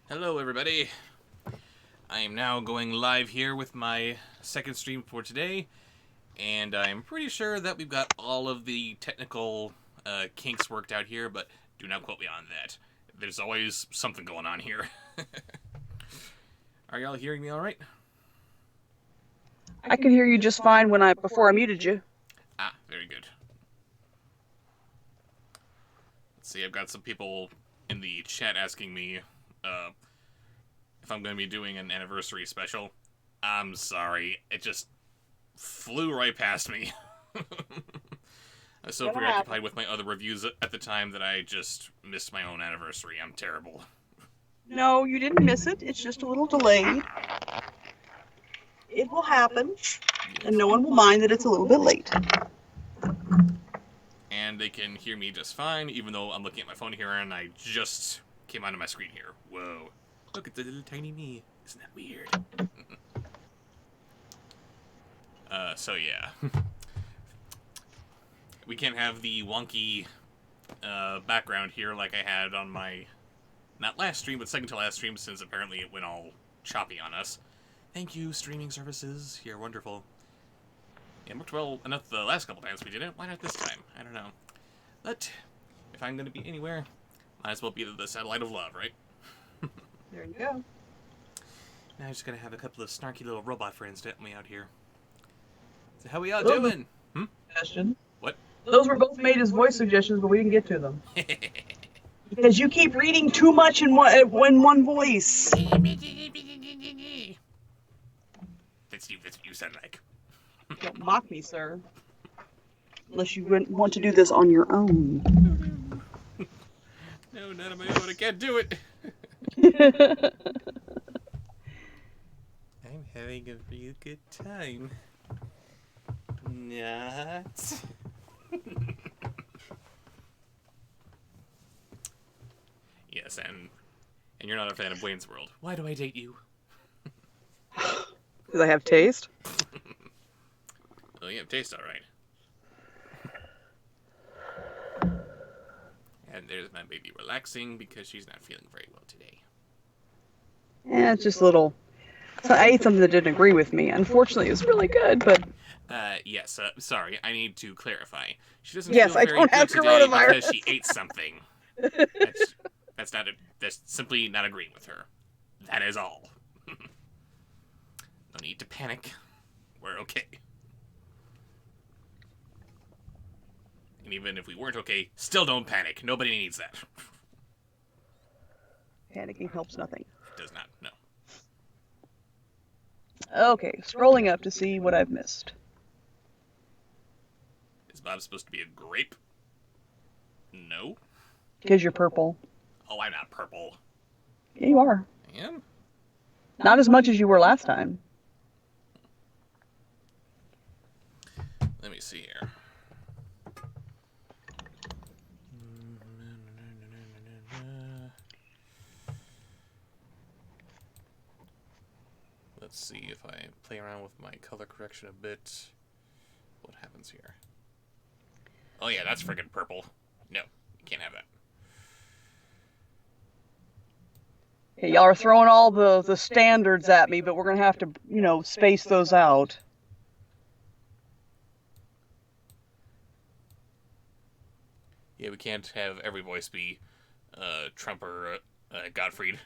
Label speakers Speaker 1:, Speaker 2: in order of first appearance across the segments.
Speaker 1: Hello, everybody. I am now going live here with my second stream for today, and I'm pretty sure that we've got all of the technical kinks worked out here, but do not quote me on that. There's always something going on here. Are y'all hearing me all right?
Speaker 2: I could hear you just fine before I muted you.
Speaker 1: Ah, very good. Let's see, I've got some people in the chat asking me if I'm going to be doing an anniversary special. I'm sorry, it just flew right past me. I was so preoccupied with my other reviews at the time that I just missed my own anniversary. I'm terrible.
Speaker 2: No, you didn't miss it. It's just a little delayed. It will happen, and no one will mind that it's a little bit late.
Speaker 1: And they can hear me just fine, even though I'm looking at my phone here and I just came onto my screen here. Whoa. Look at the little tiny me. Isn't that weird? So yeah. We can't have the wonky background here like I had on my, not last stream, but second to last stream, since apparently it went all choppy on us. Thank you, streaming services. You're wonderful. It worked well enough the last couple times we did it. Why not this time? I don't know. But if I'm going to be anywhere, might as well be the satellite of love, right?
Speaker 2: There you go.
Speaker 1: Now I'm just going to have a couple of snarky little robot friends to help me out here. So how we all doing?
Speaker 2: Suggestion.
Speaker 1: What?
Speaker 2: Those were both made as voice suggestions, but we didn't get to them. Because you keep reading too much in one voice.
Speaker 1: That's what you sound like.
Speaker 2: Don't mock me, sir. Unless you want to do this on your own.
Speaker 1: No, not on my own. I can't do it. I'm having a real good time. Not. Yes, and you're not a fan of Wayne's World. Why do I date you?
Speaker 2: Because I have taste.
Speaker 1: Well, you have taste, all right. And there's my baby relaxing because she's not feeling very well today.
Speaker 2: Yeah, it's just a little. So I ate something that didn't agree with me. Unfortunately, it was really good, but.
Speaker 1: Yes, sorry, I need to clarify. She doesn't
Speaker 2: Yes,
Speaker 1: feel
Speaker 2: I
Speaker 1: very
Speaker 2: don't
Speaker 1: good
Speaker 2: have
Speaker 1: today
Speaker 2: coronavirus.
Speaker 1: because she ate something. That's simply not agreeing with her. That is all. No need to panic. We're okay. And even if we weren't okay, still don't panic. Nobody needs that.
Speaker 2: Panicking helps nothing.
Speaker 1: It does not, no.
Speaker 2: Okay, scrolling up to see what I've missed.
Speaker 1: Is Bob supposed to be a grape? No.
Speaker 2: Because you're purple.
Speaker 1: Oh, I'm not purple.
Speaker 2: Yeah, you are.
Speaker 1: I am?
Speaker 2: Not as much as you were last time.
Speaker 1: Let me see here. Let's see if I play around with my color correction a bit. What happens here? Oh yeah, that's friggin' purple. No, you can't have that.
Speaker 2: Okay, y'all are throwing all the standards at me, but we're going to have to, space those out.
Speaker 1: Yeah, we can't have every voice be Trump or Gottfried.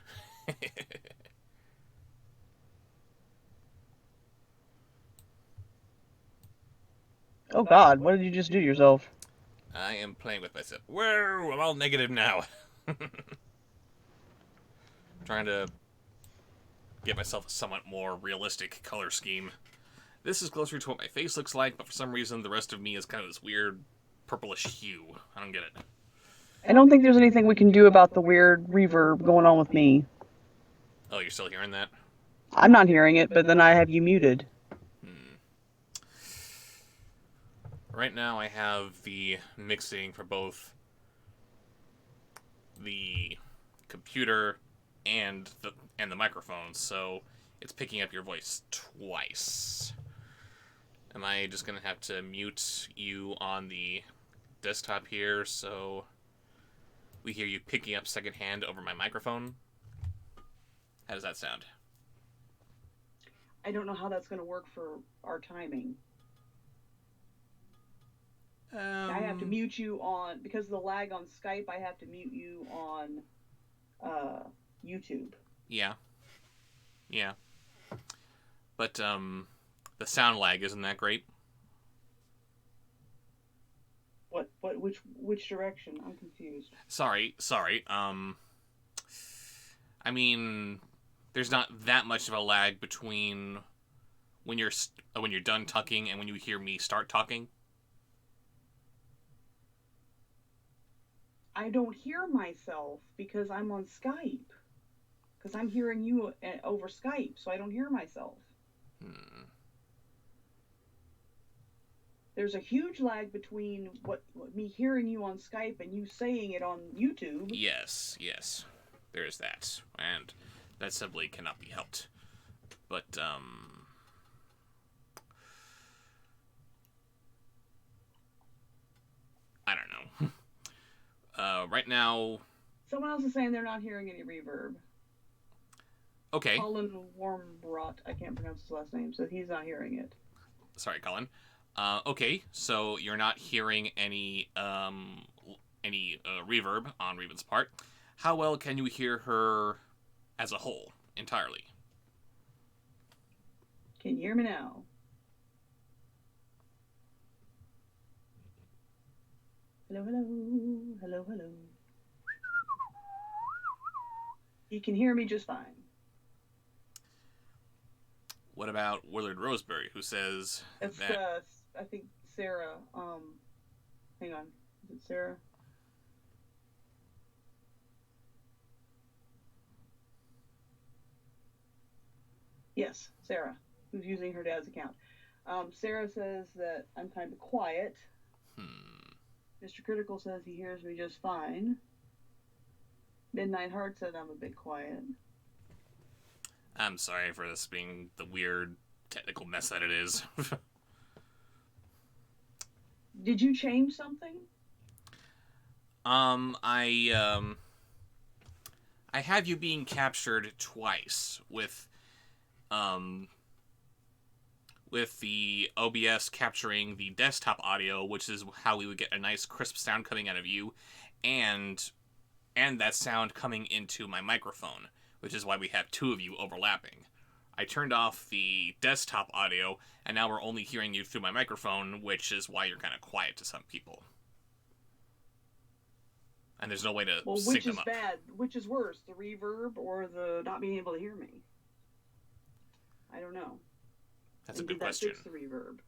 Speaker 2: Oh God, what did you just do to yourself?
Speaker 1: I am playing with myself. Whoa, I'm all negative now. Trying to get myself a somewhat more realistic color scheme. This is closer to what my face looks like, but for some reason the rest of me is kind of this weird purplish hue. I don't get it.
Speaker 2: I don't think there's anything we can do about the weird reverb going on with me.
Speaker 1: Oh, you're still hearing that?
Speaker 2: I'm not hearing it, but then I have you muted.
Speaker 1: Right now I have the mixing for both the computer and the microphone, so it's picking up your voice twice. Am I just gonna have to mute you on the desktop here so we hear you picking up secondhand over my microphone? How does that sound?
Speaker 2: I don't know how that's going to work for our timing. I have to mute you on, because of the lag on Skype, I have to mute you on YouTube.
Speaker 1: Yeah. Yeah. But, the sound lag isn't that great.
Speaker 2: Which direction? I'm confused.
Speaker 1: Sorry. I mean, there's not that much of a lag between when you're done talking and when you hear me start talking.
Speaker 2: I don't hear myself because I'm on Skype. Because I'm hearing you over Skype, so I don't hear myself. There's a huge lag between what me hearing you on Skype and you saying it on YouTube.
Speaker 1: Yes. There is that. And that simply cannot be helped. But, I don't know. Right now...
Speaker 2: Someone else is saying they're not hearing any reverb.
Speaker 1: Okay.
Speaker 2: Colin Warmbrot, I can't pronounce his last name, so he's not hearing it.
Speaker 1: Sorry, Colin. Okay, so you're not hearing any reverb on Reven's part. How well can you hear her as a whole, entirely?
Speaker 2: Can you hear me now? Hello. You can hear me just fine.
Speaker 1: What about Willard Roseberry, who says
Speaker 2: it's,
Speaker 1: that...
Speaker 2: I think Sarah, hang on. Is it Sarah? Yes, Sarah, who's using her dad's account. Sarah says that I'm kind of quiet. Mr. Critical says he hears me just fine. Midnight Heart said I'm a bit quiet.
Speaker 1: I'm sorry for this being the weird technical mess that it is.
Speaker 2: Did you change something?
Speaker 1: I have you being captured twice with the OBS capturing the desktop audio, which is how we would get a nice crisp sound coming out of you, and that sound coming into my microphone, which is why we have two of you overlapping. I turned off the desktop audio, and now we're only hearing you through my microphone, which is why you're kind of quiet to some people. And there's no way to sync them up.
Speaker 2: Which is bad? Which is worse, the reverb or the not being able to hear me? I don't know.
Speaker 1: That's a good question.
Speaker 2: Did that fix the reverb?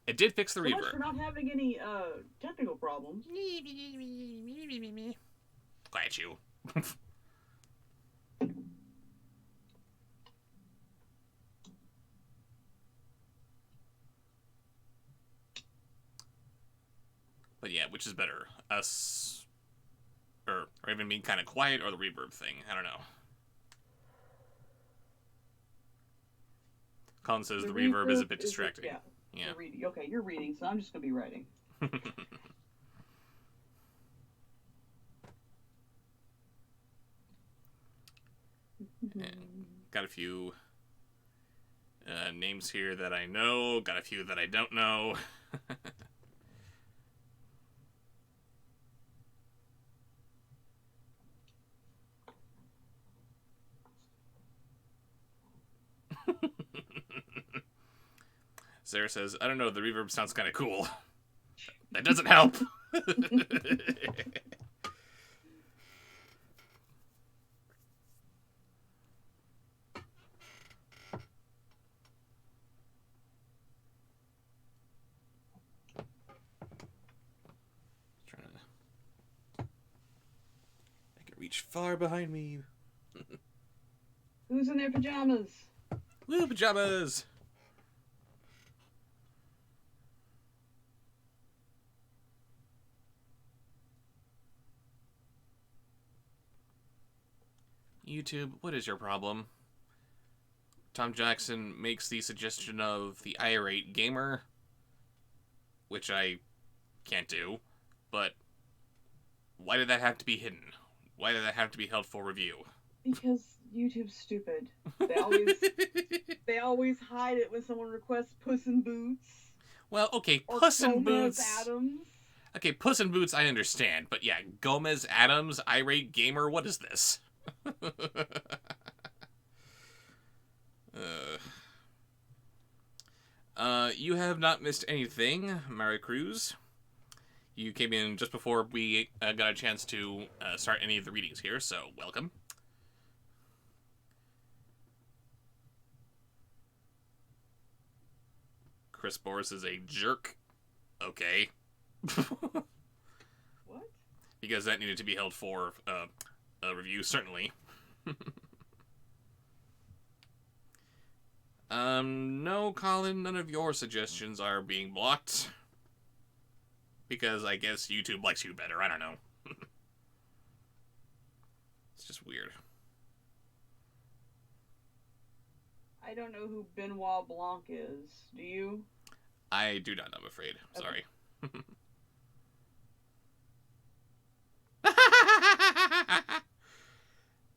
Speaker 1: It did fix the reverb.
Speaker 2: Much for not having any technical problems.
Speaker 1: Quiet you. But yeah, which is better? Us, or even being kind of quiet, or the reverb thing? I don't know. Colin says the reverb is a bit distracting.
Speaker 2: Yeah.
Speaker 1: You're
Speaker 2: reading. Okay, you're reading, so I'm just going to be writing.
Speaker 1: Got a few names here that I know. Got a few that I don't know. Sarah says, I don't know, the reverb sounds kind of cool. That doesn't help. Trying to make it reach far behind me.
Speaker 2: Who's in their pajamas?
Speaker 1: Woo, pajamas! YouTube, what is your problem? Tom Jackson makes the suggestion of the irate gamer, which I can't do, but why did that have to be hidden? Why did that have to be held for review?
Speaker 2: Because YouTube's stupid. They always hide it when someone requests Puss in Boots.
Speaker 1: Well, okay,
Speaker 2: Or
Speaker 1: Puss in
Speaker 2: Gomez
Speaker 1: Boots.
Speaker 2: Adams.
Speaker 1: Okay, Puss in Boots, I understand, but yeah, Gomez Adams, irate gamer, what is this? You have not missed anything, Mara Cruz. You came in just before we got a chance to start any of the readings here, so welcome. Chris Boris is a jerk. Okay.
Speaker 2: What?
Speaker 1: Because that needed to be held for a review, certainly. No, Colin, none of your suggestions are being blocked. Because I guess YouTube likes you better, I don't know. It's just weird.
Speaker 2: I don't know who Benoit Blanc is. Do you?
Speaker 1: I do not, I'm afraid. Sorry.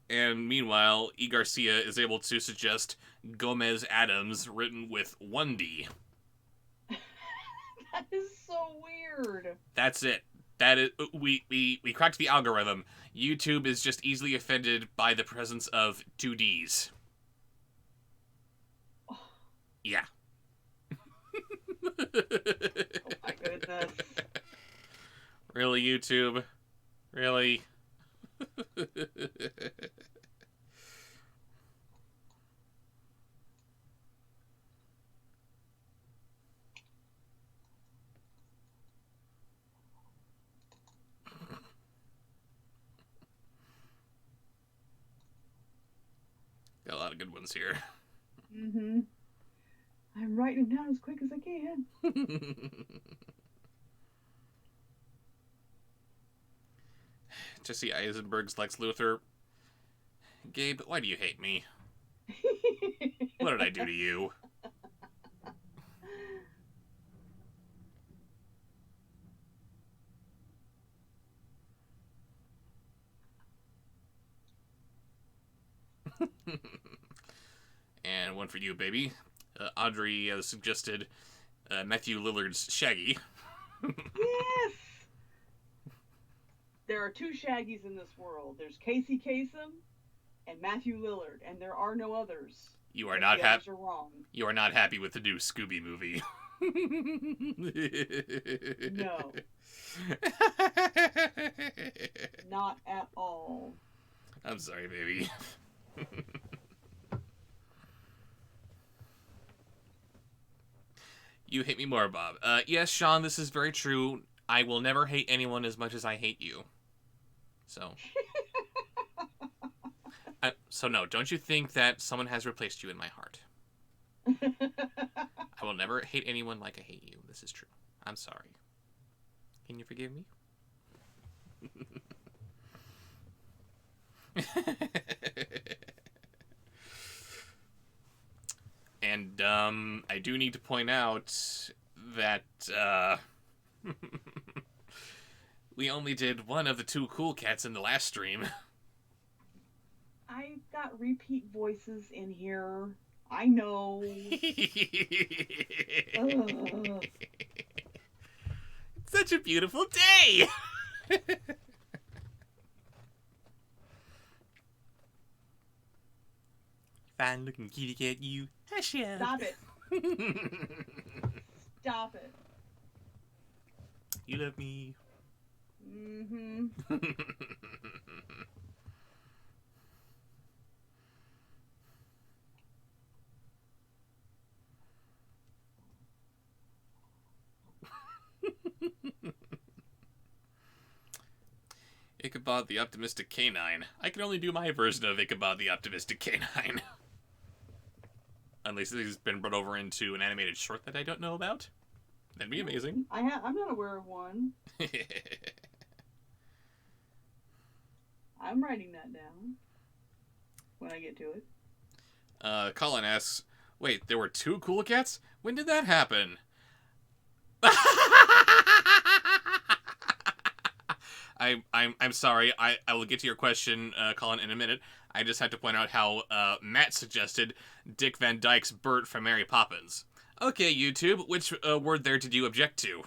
Speaker 1: And meanwhile, E. Garcia is able to suggest Gomez Adams written with 1D.
Speaker 2: That is so weird.
Speaker 1: That's it. That is we cracked the algorithm. YouTube is just easily offended by the presence of 2Ds.
Speaker 2: Oh.
Speaker 1: Yeah.
Speaker 2: Oh my goodness.
Speaker 1: Really, YouTube? Really? Got a lot of good ones here.
Speaker 2: Mm-hmm. I'm writing them down as quick as I can.
Speaker 1: Jesse Eisenberg's Lex Luthor. Gabe, why do you hate me? What did I do to you? And one for you, baby. Audrey suggested Matthew Lillard's Shaggy.
Speaker 2: Yes! There are two Shaggies in this world. There's Casey Kasem and Matthew Lillard, and there are no others.
Speaker 1: You are not happy.
Speaker 2: Are wrong.
Speaker 1: You are not happy with the new Scooby movie.
Speaker 2: No. Not at all.
Speaker 1: I'm sorry, baby. You hate me more, Bob. Yes, Sean, this is very true. I will never hate anyone as much as I hate you. So. So no, don't you think that someone has replaced you in my heart? I will never hate anyone like I hate you. This is true. I'm sorry. Can you forgive me? And, I do need to point out that, we only did one of the two cool cats in the last stream.
Speaker 2: I've got repeat voices in here. I know.
Speaker 1: Such a beautiful day! Fine looking kitty cat, you.
Speaker 2: Stop it. Stop it.
Speaker 1: You love me.
Speaker 2: Mm-hmm.
Speaker 1: Ichabod the Optimistic Canine. I can only do my version of Ichabod the Optimistic Canine. Unless he's been brought over into an animated short that I don't know about. That'd be amazing.
Speaker 2: I'm not aware of one. I'm writing that down when I get to it.
Speaker 1: Colin asks, wait, there were two cool cats? When did that happen? I'm sorry. I will get to your question, Colin, in a minute. I just have to point out how Matt suggested Dick Van Dyke's Bert from Mary Poppins. Okay, YouTube, which word there did you object to?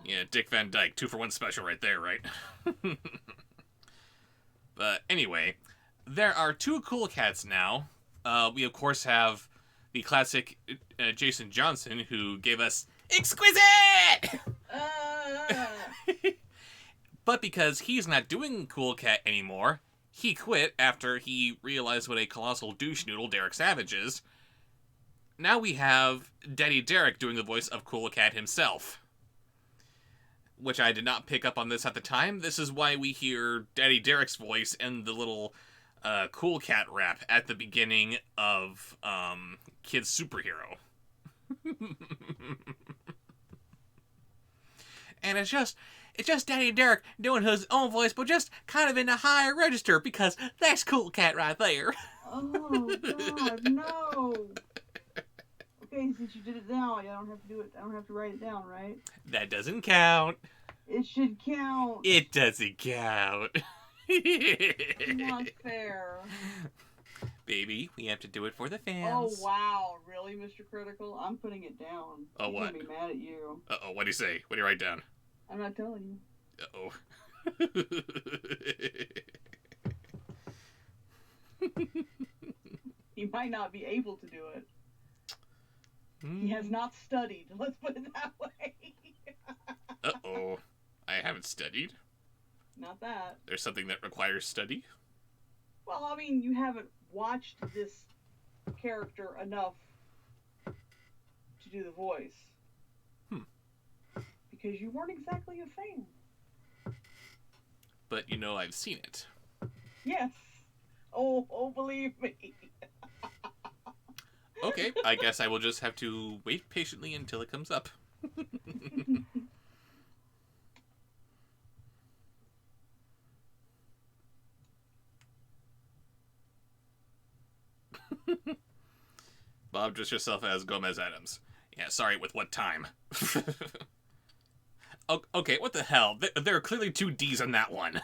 Speaker 1: Yeah, Dick Van Dyke, 2-for-1 special right there, right? But anyway, there are 2 cool cats now. We of course have the classic Jason Johnson, who gave us Exquisite! But because he's not doing Cool Cat anymore, he quit after he realized what a colossal douche noodle Derek Savage is. Now we have Daddy Derek doing the voice of Cool Cat himself. Which I did not pick up on this at the time. This is why we hear Daddy Derek's voice in the little Cool Cat rap at the beginning of Kid's Superhero. And it's just Daddy Derek doing his own voice, but just kind of in a higher register, because that's Cool Cat right there.
Speaker 2: Oh, God, no. Okay, since you did it now, I don't have to do it. I don't have to write it down, right?
Speaker 1: That doesn't count.
Speaker 2: It should count.
Speaker 1: It doesn't count.
Speaker 2: Not fair.
Speaker 1: Baby, we have to do it for the fans.
Speaker 2: Oh, wow. Really, Mr. Critical? I'm putting it down.
Speaker 1: Oh, what?
Speaker 2: I'm going to be mad at you.
Speaker 1: Uh-oh, what do you say? What do you write down?
Speaker 2: I'm not telling you.
Speaker 1: Uh-oh.
Speaker 2: He might not be able to do it. He has not studied. Let's put it that way.
Speaker 1: Uh-oh. I haven't studied.
Speaker 2: Not that.
Speaker 1: There's something that requires study?
Speaker 2: Well, I mean, you haven't watched this character enough to do the voice. Because you weren't exactly a fan.
Speaker 1: But, you know, I've seen it.
Speaker 2: Yes. Oh, believe me.
Speaker 1: Okay, I guess I will just have to wait patiently until it comes up. Bob, dress yourself as Gomez Adams. Yeah, sorry, with what time? Okay, what the hell? There are clearly 2 D's on that one.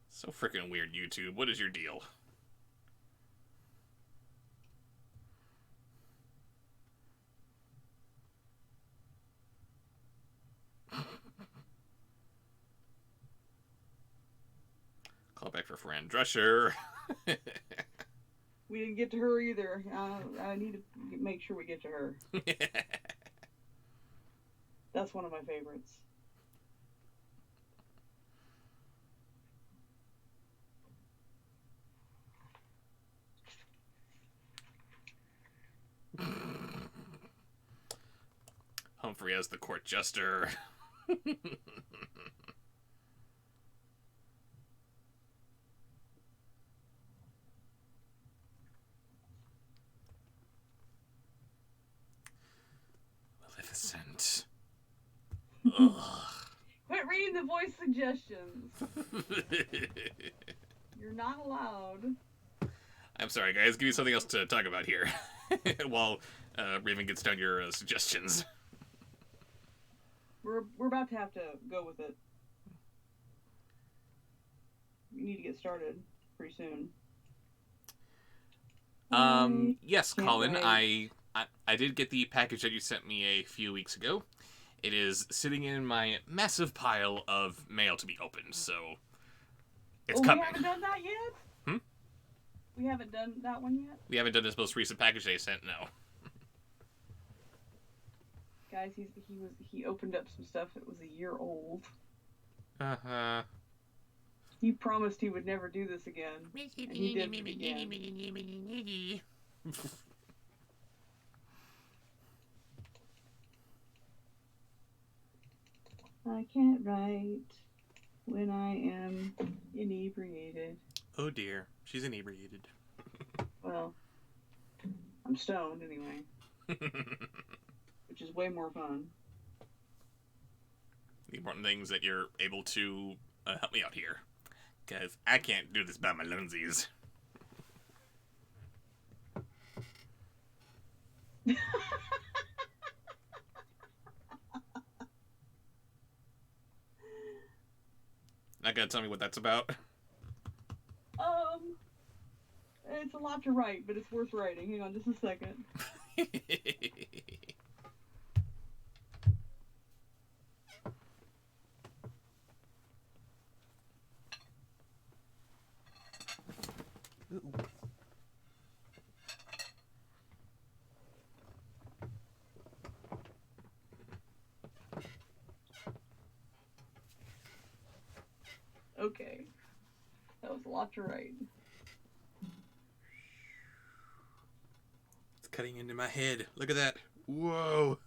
Speaker 1: So freaking weird, YouTube. What is your deal? Call back for Fran Drescher.
Speaker 2: We didn't get to her either. I need to make sure we get to her. That's one of my favorites.
Speaker 1: Humphrey as the court jester. Maleficent.
Speaker 2: Quit reading the voice suggestions. You're not allowed.
Speaker 1: I'm sorry, guys. Give me something else to talk about here. While Raven gets down your suggestions.
Speaker 2: We're about to have to go with it. We need to get started pretty soon.
Speaker 1: Yes, Colin. I did get the package that you sent me a few weeks ago. It is sitting in my massive pile of mail to be opened, so it's coming.
Speaker 2: We haven't done that yet? We haven't done that one yet?
Speaker 1: We haven't done this most recent package they sent, no.
Speaker 2: Guys, he opened up some stuff that was a year old.
Speaker 1: Uh-huh.
Speaker 2: He promised he would never do this again. And he did it again. I can't write when I am inebriated.
Speaker 1: Oh dear, she's inebriated.
Speaker 2: Well, I'm stoned anyway. Which is way more fun.
Speaker 1: The important thing is that you're able to help me out here. Because I can't do this by my lunesies. Not gonna tell me what that's about.
Speaker 2: Um, it's a lot to write, but it's worth writing. Hang on just a second. Okay. That was a lot to write.
Speaker 1: It's cutting into my head. Look at that. Whoa.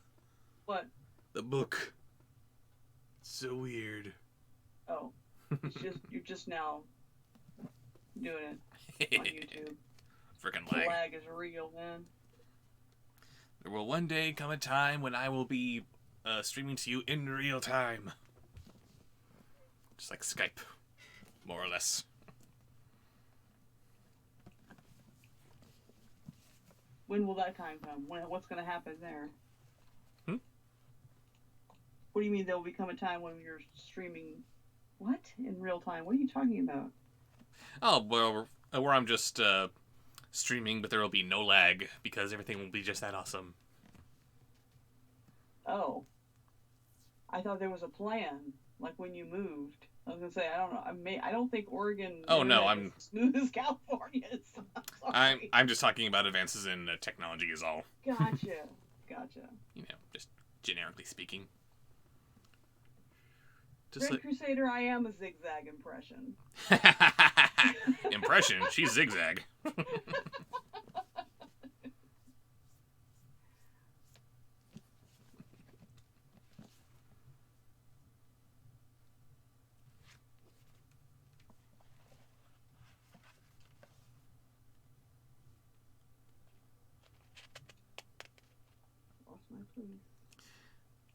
Speaker 2: What?
Speaker 1: The book. It's so weird.
Speaker 2: Oh. You're just now doing it on YouTube.
Speaker 1: Frickin'
Speaker 2: The
Speaker 1: lag.
Speaker 2: lag is real, man.
Speaker 1: There will one day come a time when I will be streaming to you in real time. Just like Skype. More or less.
Speaker 2: When will that time come? What's going to happen there?
Speaker 1: Hmm?
Speaker 2: What do you mean there will become a time when you're streaming? What? In real time? What are you talking about?
Speaker 1: Oh, well, where I'm just streaming, but there will be no lag because everything will be just that awesome.
Speaker 2: Oh. I thought there was a plan, like when you moved. I was gonna say I don't know. I don't think Oregon.
Speaker 1: Oh no, I'm
Speaker 2: as smooth as California's.
Speaker 1: I'm just talking about advances in technology is all.
Speaker 2: Gotcha.
Speaker 1: You know, just generically speaking.
Speaker 2: Just Red Crusader, I am a zigzag impression.
Speaker 1: Impression? She's zigzag.
Speaker 2: Lost my place.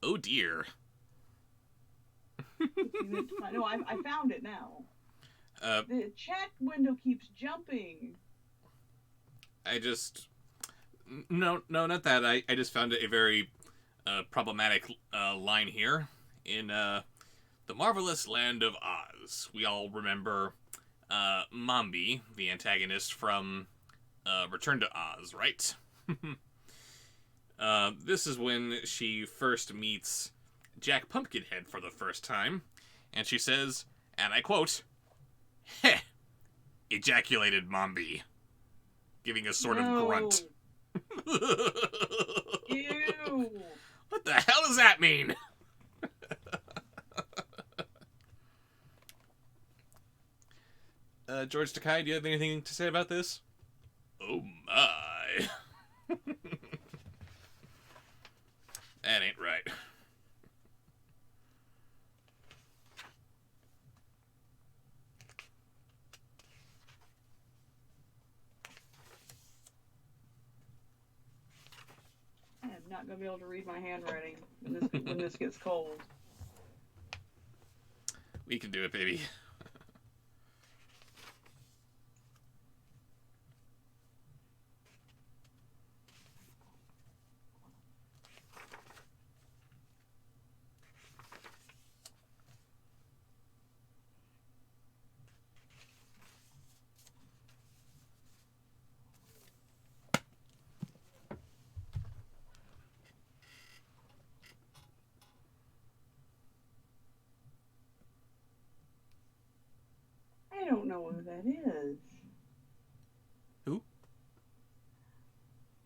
Speaker 1: Oh dear.
Speaker 2: No, I found it now. The chat window keeps jumping.
Speaker 1: No, not that. I just found a very problematic line here in the marvelous land of Oz. We all remember Mombi, the antagonist from Return to Oz, right? This is when she first meets Jack Pumpkinhead for the first time, and she says, and I quote, "Heh, ejaculated Mombi," giving a sort of grunt.
Speaker 2: Ew.
Speaker 1: What the hell does that mean? George Takei, do you have anything to say about this? Oh my. That ain't right.
Speaker 2: I am not going to be able to read my handwriting when this gets cold.
Speaker 1: We can do it, baby.
Speaker 2: I don't know who that is.
Speaker 1: Who?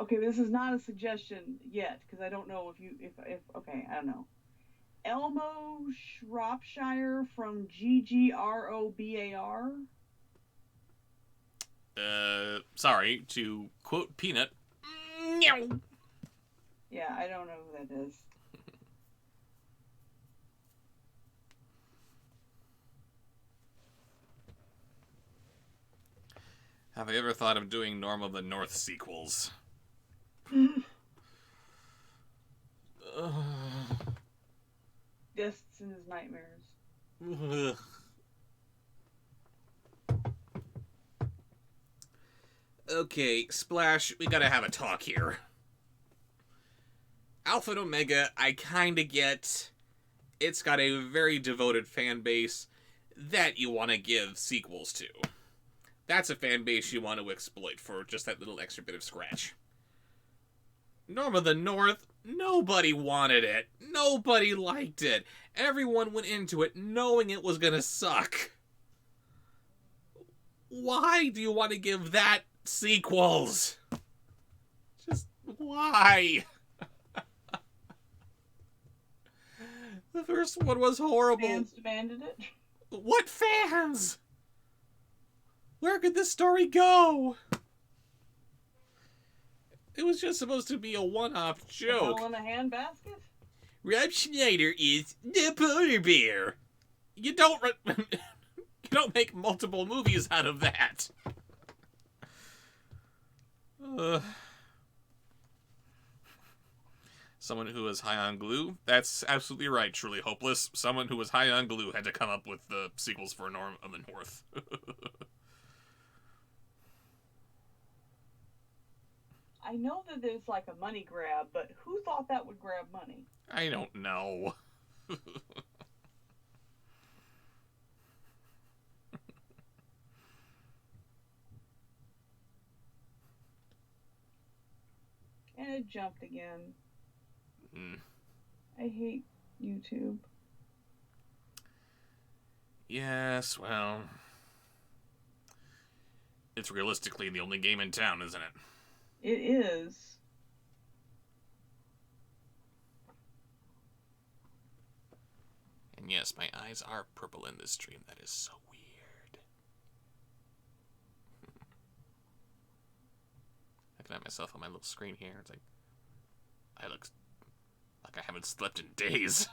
Speaker 2: Okay, this is not a suggestion yet because I don't know if okay, I don't know. Elmo Shropshire from GGROBAR.
Speaker 1: Sorry, to quote Peanut. Meow.
Speaker 2: Yeah, I don't know who that is.
Speaker 1: Have I ever thought of doing Norm of the North sequels?
Speaker 2: Guests in his nightmares.
Speaker 1: Okay, Splash, we gotta have a talk here. Alpha and Omega, I kind of get. It's got a very devoted fan base that you want to give sequels to. That's a fan base you want to exploit for just that little extra bit of scratch. Norm of the North, nobody wanted it. Nobody liked it. Everyone went into it knowing it was gonna suck. Why do you want to give that sequels? Just why? The first one was horrible.
Speaker 2: Fans demanded it.
Speaker 1: What fans? Where could this story go? It was just supposed to be a one-off joke.
Speaker 2: Hell in a handbasket?
Speaker 1: Rob Schneider is the polar bear. You don't make multiple movies out of that. Someone who was high on glue? That's absolutely right, truly hopeless. Someone who was high on glue had to come up with the sequels for Norm of the North.
Speaker 2: I know that there's like a money grab, but who thought that would grab money?
Speaker 1: I don't know.
Speaker 2: And it jumped again.
Speaker 1: Mm.
Speaker 2: I hate YouTube.
Speaker 1: Yes, well... It's realistically the only game in town, isn't it?
Speaker 2: It is.
Speaker 1: And yes, my eyes are purple in this stream. That is so weird. Looking at myself on my little screen here, it's like... I look like I haven't slept in days.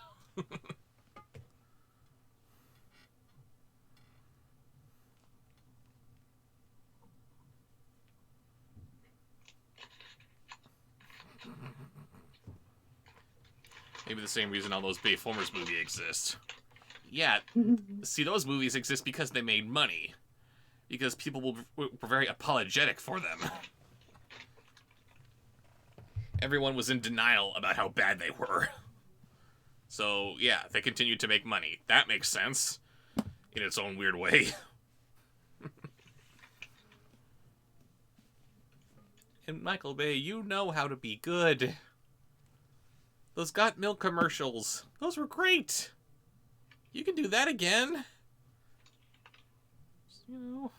Speaker 1: Maybe the same reason all those Bayformers movies exist. Yeah, see, those movies exist because they made money. Because people were very apologetic for them. Everyone was in denial about how bad they were. So, yeah, they continued to make money. That makes sense. In its own weird way. And Michael Bay, you know how to be good. Those Got Milk commercials. Those were great. You can do that again. You know,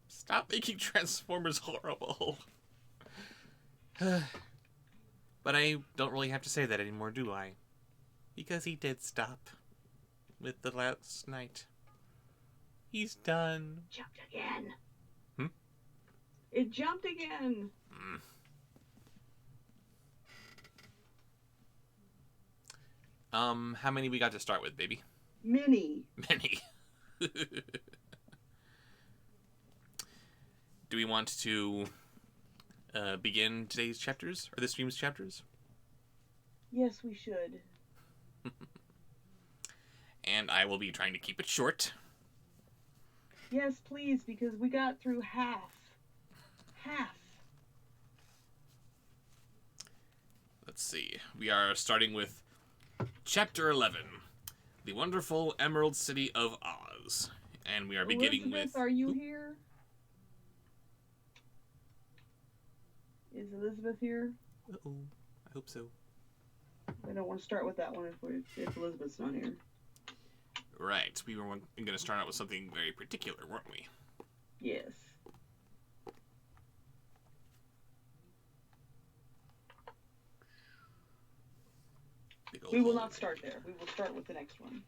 Speaker 1: stop making Transformers horrible. But I don't really have to say that anymore, do I? Because he did stop with the last night. He's done.
Speaker 2: Jumped again.
Speaker 1: Hmm?
Speaker 2: It jumped again.
Speaker 1: How many we got to start with, baby?
Speaker 2: Many.
Speaker 1: Many. Do we want to begin today's chapters? Or this stream's chapters?
Speaker 2: Yes, we should.
Speaker 1: And I will be trying to keep it short.
Speaker 2: Yes, please, because we got through half. Half.
Speaker 1: Let's see. We are starting with Chapter 11. The Wonderful Emerald City of Oz. And we are beginning
Speaker 2: Elizabeth,
Speaker 1: with...
Speaker 2: are you here? Is Elizabeth here?
Speaker 1: Uh-oh. I hope so.
Speaker 2: I don't want to start with that one if Elizabeth's not here.
Speaker 1: Right. We were going to start out with something very particular, weren't we?
Speaker 2: Yes. We will not start there. We will start with the next one.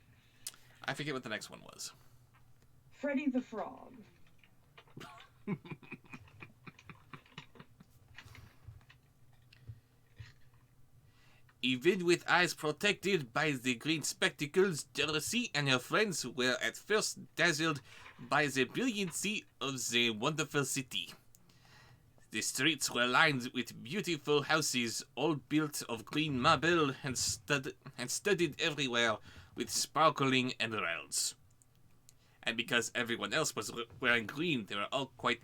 Speaker 1: I forget what the next one was.
Speaker 2: Freddy the Frog.
Speaker 1: Even with eyes protected by the green spectacles, Dorothy and her friends were at first dazzled by the brilliancy of the wonderful city. The streets were lined with beautiful houses, all built of green marble and studded everywhere with sparkling emeralds. And because everyone else was wearing green, they were all quite,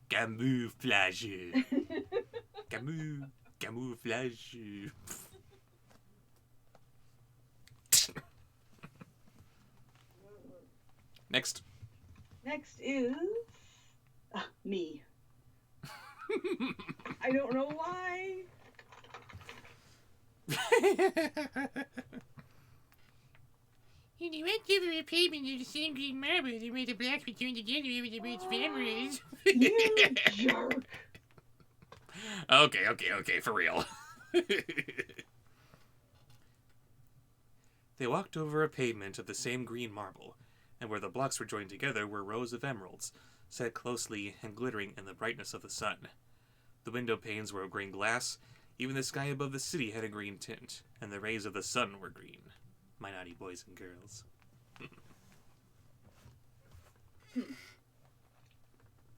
Speaker 1: camouflage. Camus. Camouflage. Next.
Speaker 2: Next is me. I don't know why.
Speaker 3: In the went over a pavement of the same green marble that where the blacks returned together with the birds' families.
Speaker 2: You jerk.
Speaker 1: Okay, for real. They walked over a pavement of the same green marble, and where the blocks were joined together were rows of emeralds, set closely and glittering in the brightness of the sun. The window panes were of green glass, even the sky above the city had a green tint, and the rays of the sun were green. My naughty boys and girls.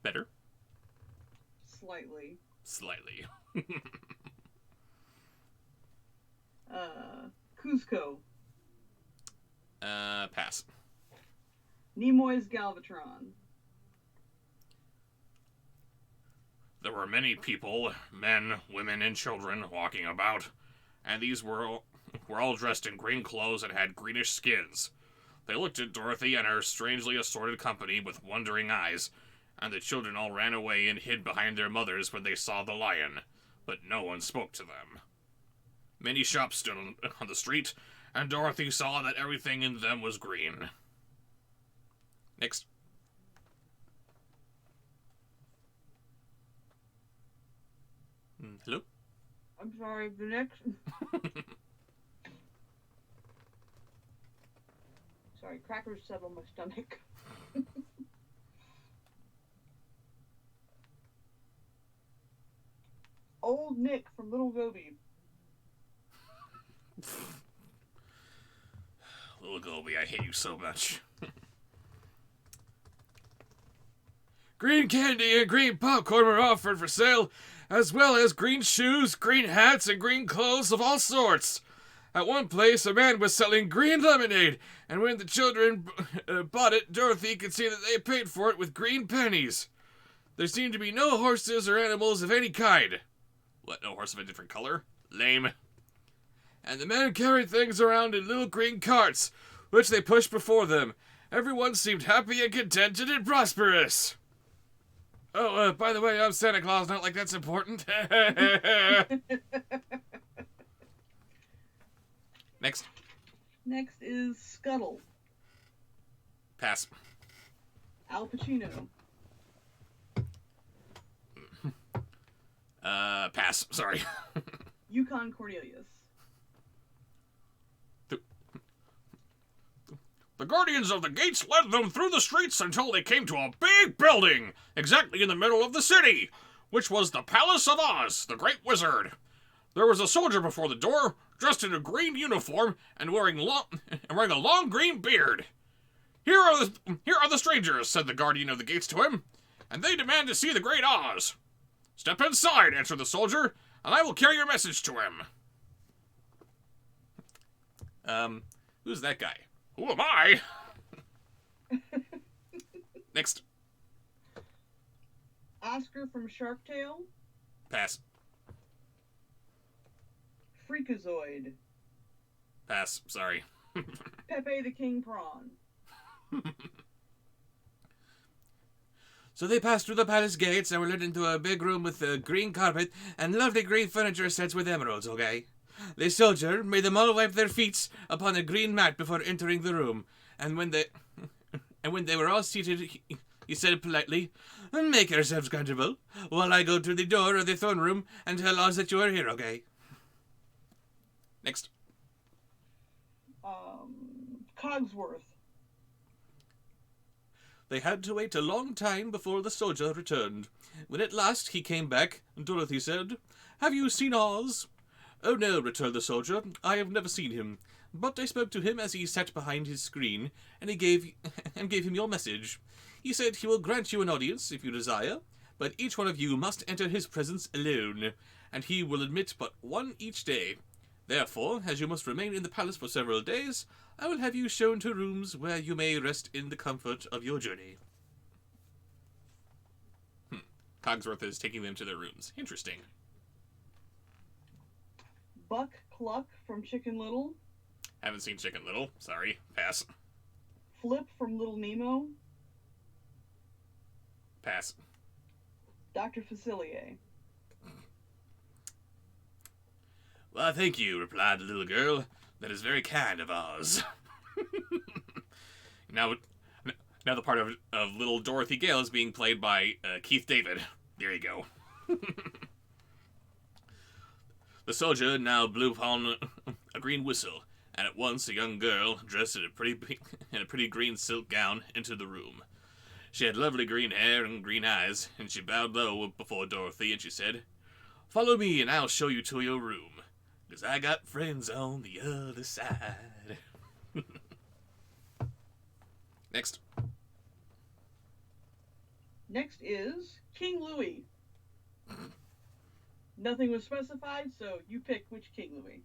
Speaker 1: Better?
Speaker 2: Slightly.
Speaker 1: Slightly.
Speaker 2: Cusco.
Speaker 1: Pass.
Speaker 2: Nimoy's Galvatron.
Speaker 1: There were many people, men, women, and children, walking about, and these were all dressed in green clothes and had greenish skins. They looked at Dorothy and her strangely assorted company with wondering eyes, and the children all ran away and hid behind their mothers when they saw the lion, but no one spoke to them. Many shops stood on the street, and Dorothy saw that everything in them was green. Next. Hello?
Speaker 2: I'm sorry, the next... Sorry, crackers settle my stomach. Old Nick from Little Goby.
Speaker 1: Little Goby, I hate you so much. Green candy and green popcorn were offered for sale, as well as green shoes, green hats, and green clothes of all sorts. At one place, a man was selling green lemonade, and when the children bought it, Dorothy could see that they paid for it with green pennies. There seemed to be no horses or animals of any kind. What, no horse of a different color? Lame. And the men carried things around in little green carts, which they pushed before them. Everyone seemed happy and contented and prosperous. Oh, by the way, I'm Santa Claus, not like that's important. Next.
Speaker 2: Next is Scuttle.
Speaker 1: Pass.
Speaker 2: Al Pacino.
Speaker 1: Pass. Sorry.
Speaker 2: Yukon Cornelius.
Speaker 1: The guardians of the gates led them through the streets until they came to a big building, exactly in the middle of the city, which was the Palace of Oz, the Great Wizard. There was a soldier before the door, dressed in a green uniform and wearing a long green beard. Here are the strangers," said the guardian of the gates to him, "and they demand to see the Great Oz." "Step inside," answered the soldier, "and I will carry your message to him." Who's that guy? Who am I? Next.
Speaker 2: Oscar from Shark Tale.
Speaker 1: Pass.
Speaker 2: Freakazoid.
Speaker 1: Pass. Sorry.
Speaker 2: Pepe the King Prawn.
Speaker 4: So they passed through the palace gates and were led into a big room with a green carpet and lovely green furniture sets with emeralds, okay? The soldier made them all wipe their feet upon a green mat before entering the room, and when they were all seated, he said politely, "Make yourselves comfortable while I go to the door of the throne room and tell Oz that you are here, okay?"
Speaker 1: Next.
Speaker 2: Cogsworth.
Speaker 4: They had to wait a long time before the soldier returned. When at last he came back, Dorothy said, "Have you seen Oz?" "Oh no," returned the soldier, "I have never seen him. But I spoke to him as he sat behind his screen, and he gave him your message. He said he will grant you an audience if you desire, but each one of you must enter his presence alone, and he will admit but one each day. Therefore, as you must remain in the palace for several days, I will have you shown to rooms where you may rest in the comfort of your journey."
Speaker 1: Cogsworth is taking them to their rooms. Interesting.
Speaker 2: Buck Cluck from Chicken Little.
Speaker 1: Haven't seen Chicken Little. Sorry. Pass.
Speaker 2: Flip from Little Nemo.
Speaker 1: Pass.
Speaker 2: Dr. Facilier.
Speaker 1: Well, thank you, replied the little girl. That is very kind of Oz. now the part of little Dorothy Gale is being played by Keith David. There you go. The soldier now blew upon a green whistle, and at once a young girl, dressed in a pretty green silk gown, entered the room. She had lovely green hair and green eyes, and she bowed low before Dorothy, and she said, "Follow me, and I'll show you to your room, 'cause I got friends on the other side." Next.
Speaker 2: Next is King Louie. Nothing was specified, so you pick which King Louie.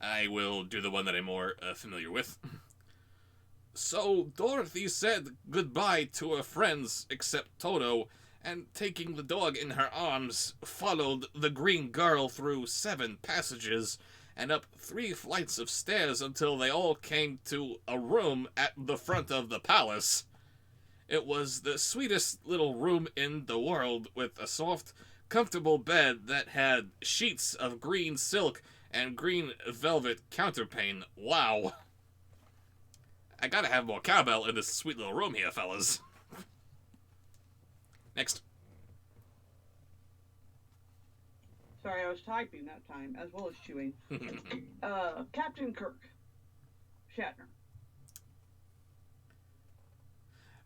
Speaker 1: I will do the one that I'm more familiar with.
Speaker 4: So Dorothy said goodbye to her friends except Toto, and taking the dog in her arms, followed the green girl through 7 passages and up 3 flights of stairs until they all came to a room at the front of the palace. It was the sweetest little room in the world, with a soft, comfortable bed that had sheets of green silk and green velvet counterpane. Wow. I gotta have more cowbell in this sweet little room here, fellas. Next.
Speaker 2: Sorry, I was typing that time, as well as chewing. Captain Kirk. Shatner.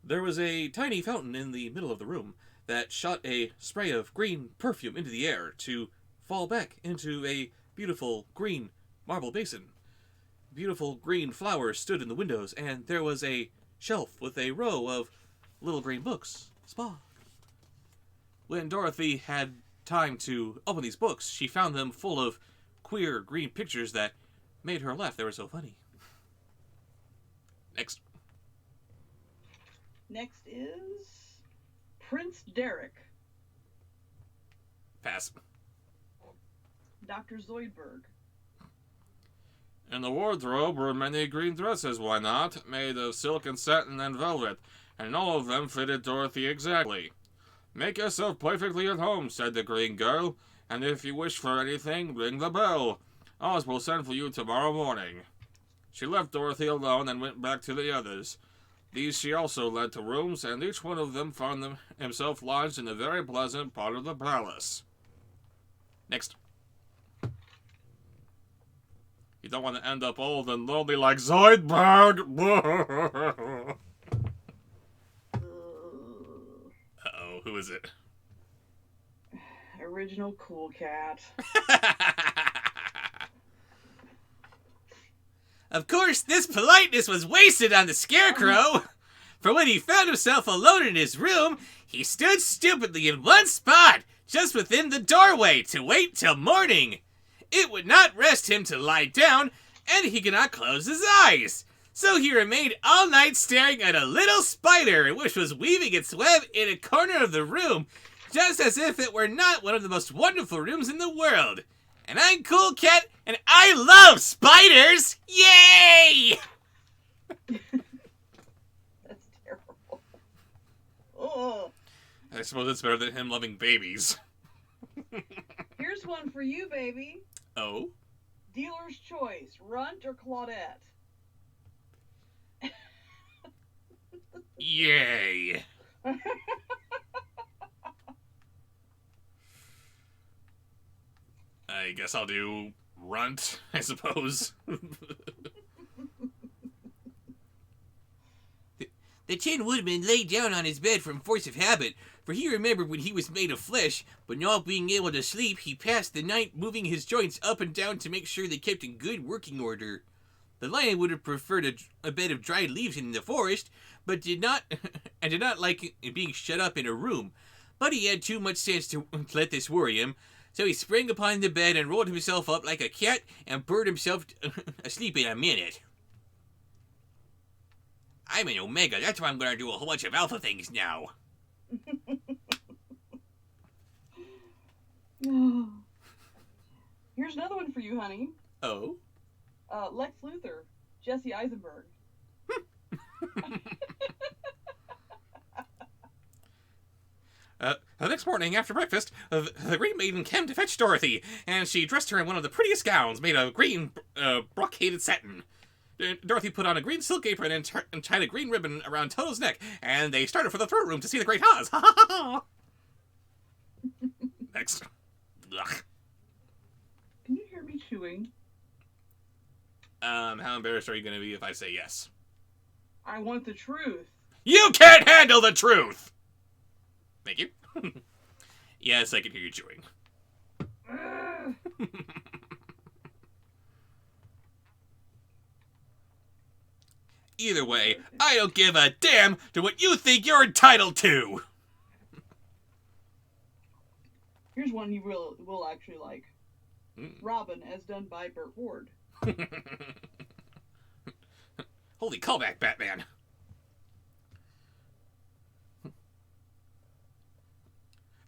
Speaker 4: There was a tiny fountain in the middle of the room that shot a spray of green perfume into the air to fall back into a beautiful green marble basin. Beautiful green flowers stood in the windows, and there was a shelf with a row of little green books. Spock. When Dorothy had time to open these books, she found them full of queer green pictures that made her laugh. They were so funny. Next.
Speaker 2: Next is Prince Derek.
Speaker 1: Pass.
Speaker 2: Dr. Zoidberg.
Speaker 4: In the wardrobe were many green dresses, why not, made of silk and satin and velvet, and all of them fitted Dorothy exactly. "Make yourself perfectly at home," said the green girl, "and if you wish for anything, ring the bell. Oz will send for you tomorrow morning." She left Dorothy alone and went back to the others. These she also led to rooms, and each one of them found himself lodged in a very pleasant part of the palace.
Speaker 1: Next.
Speaker 4: You don't want to end up old and lonely like Zoidberg.
Speaker 1: Uh-oh, who is it?
Speaker 2: Original Cool Cat.
Speaker 1: Of course, this politeness was wasted on the Scarecrow. For when he found himself alone in his room, he stood stupidly in one spot, just within the doorway, to wait till morning. It would not rest him to lie down, and he could not close his eyes. So he remained all night staring at a little spider, which was weaving its web in a corner of the room, just as if it were not one of the most wonderful rooms in the world. And I'm Cool Cat, and I love spiders! Yay!
Speaker 2: That's terrible. Oh.
Speaker 1: I suppose it's better than him loving babies.
Speaker 2: Here's one for you, baby.
Speaker 1: Oh?
Speaker 2: Dealer's choice, Runt or Claudette?
Speaker 1: Yay! I guess I'll do Runt, I suppose. The Tin Woodman lay down on his bed from force of habit, for he remembered when he was made of flesh, but not being able to sleep, he passed the night moving his joints up and down to make sure they kept in good working order. The lion would have preferred a bed of dried leaves in the forest, but did not like being shut up in a room. But he had too much sense to let this worry him, so he sprang upon the bed and rolled himself up like a cat and burned himself asleep in a minute. I'm an Omega, that's why I'm gonna do a whole bunch of Alpha things now.
Speaker 2: Here's another one for you, honey.
Speaker 4: Oh?
Speaker 2: Lex Luthor, Jesse Eisenberg.
Speaker 4: The next morning after breakfast, the Green Maiden came to fetch Dorothy, and she dressed her in one of the prettiest gowns made of green brocaded satin. Dorothy put on a green silk apron and tied a green ribbon around Toto's neck, and they started for the throne room to see the Great Oz. Ha ha ha! Next. Ugh.
Speaker 2: Can you hear me chewing?
Speaker 4: How embarrassed are you going to be if I say yes?
Speaker 2: I want the truth.
Speaker 4: You can't handle the truth! Thank you. Yes, I can hear you chewing. Either way, I don't give a damn to what you think you're entitled to!
Speaker 2: Here's one you will actually like. Robin, as done by Burt Ward.
Speaker 4: Holy callback, Batman.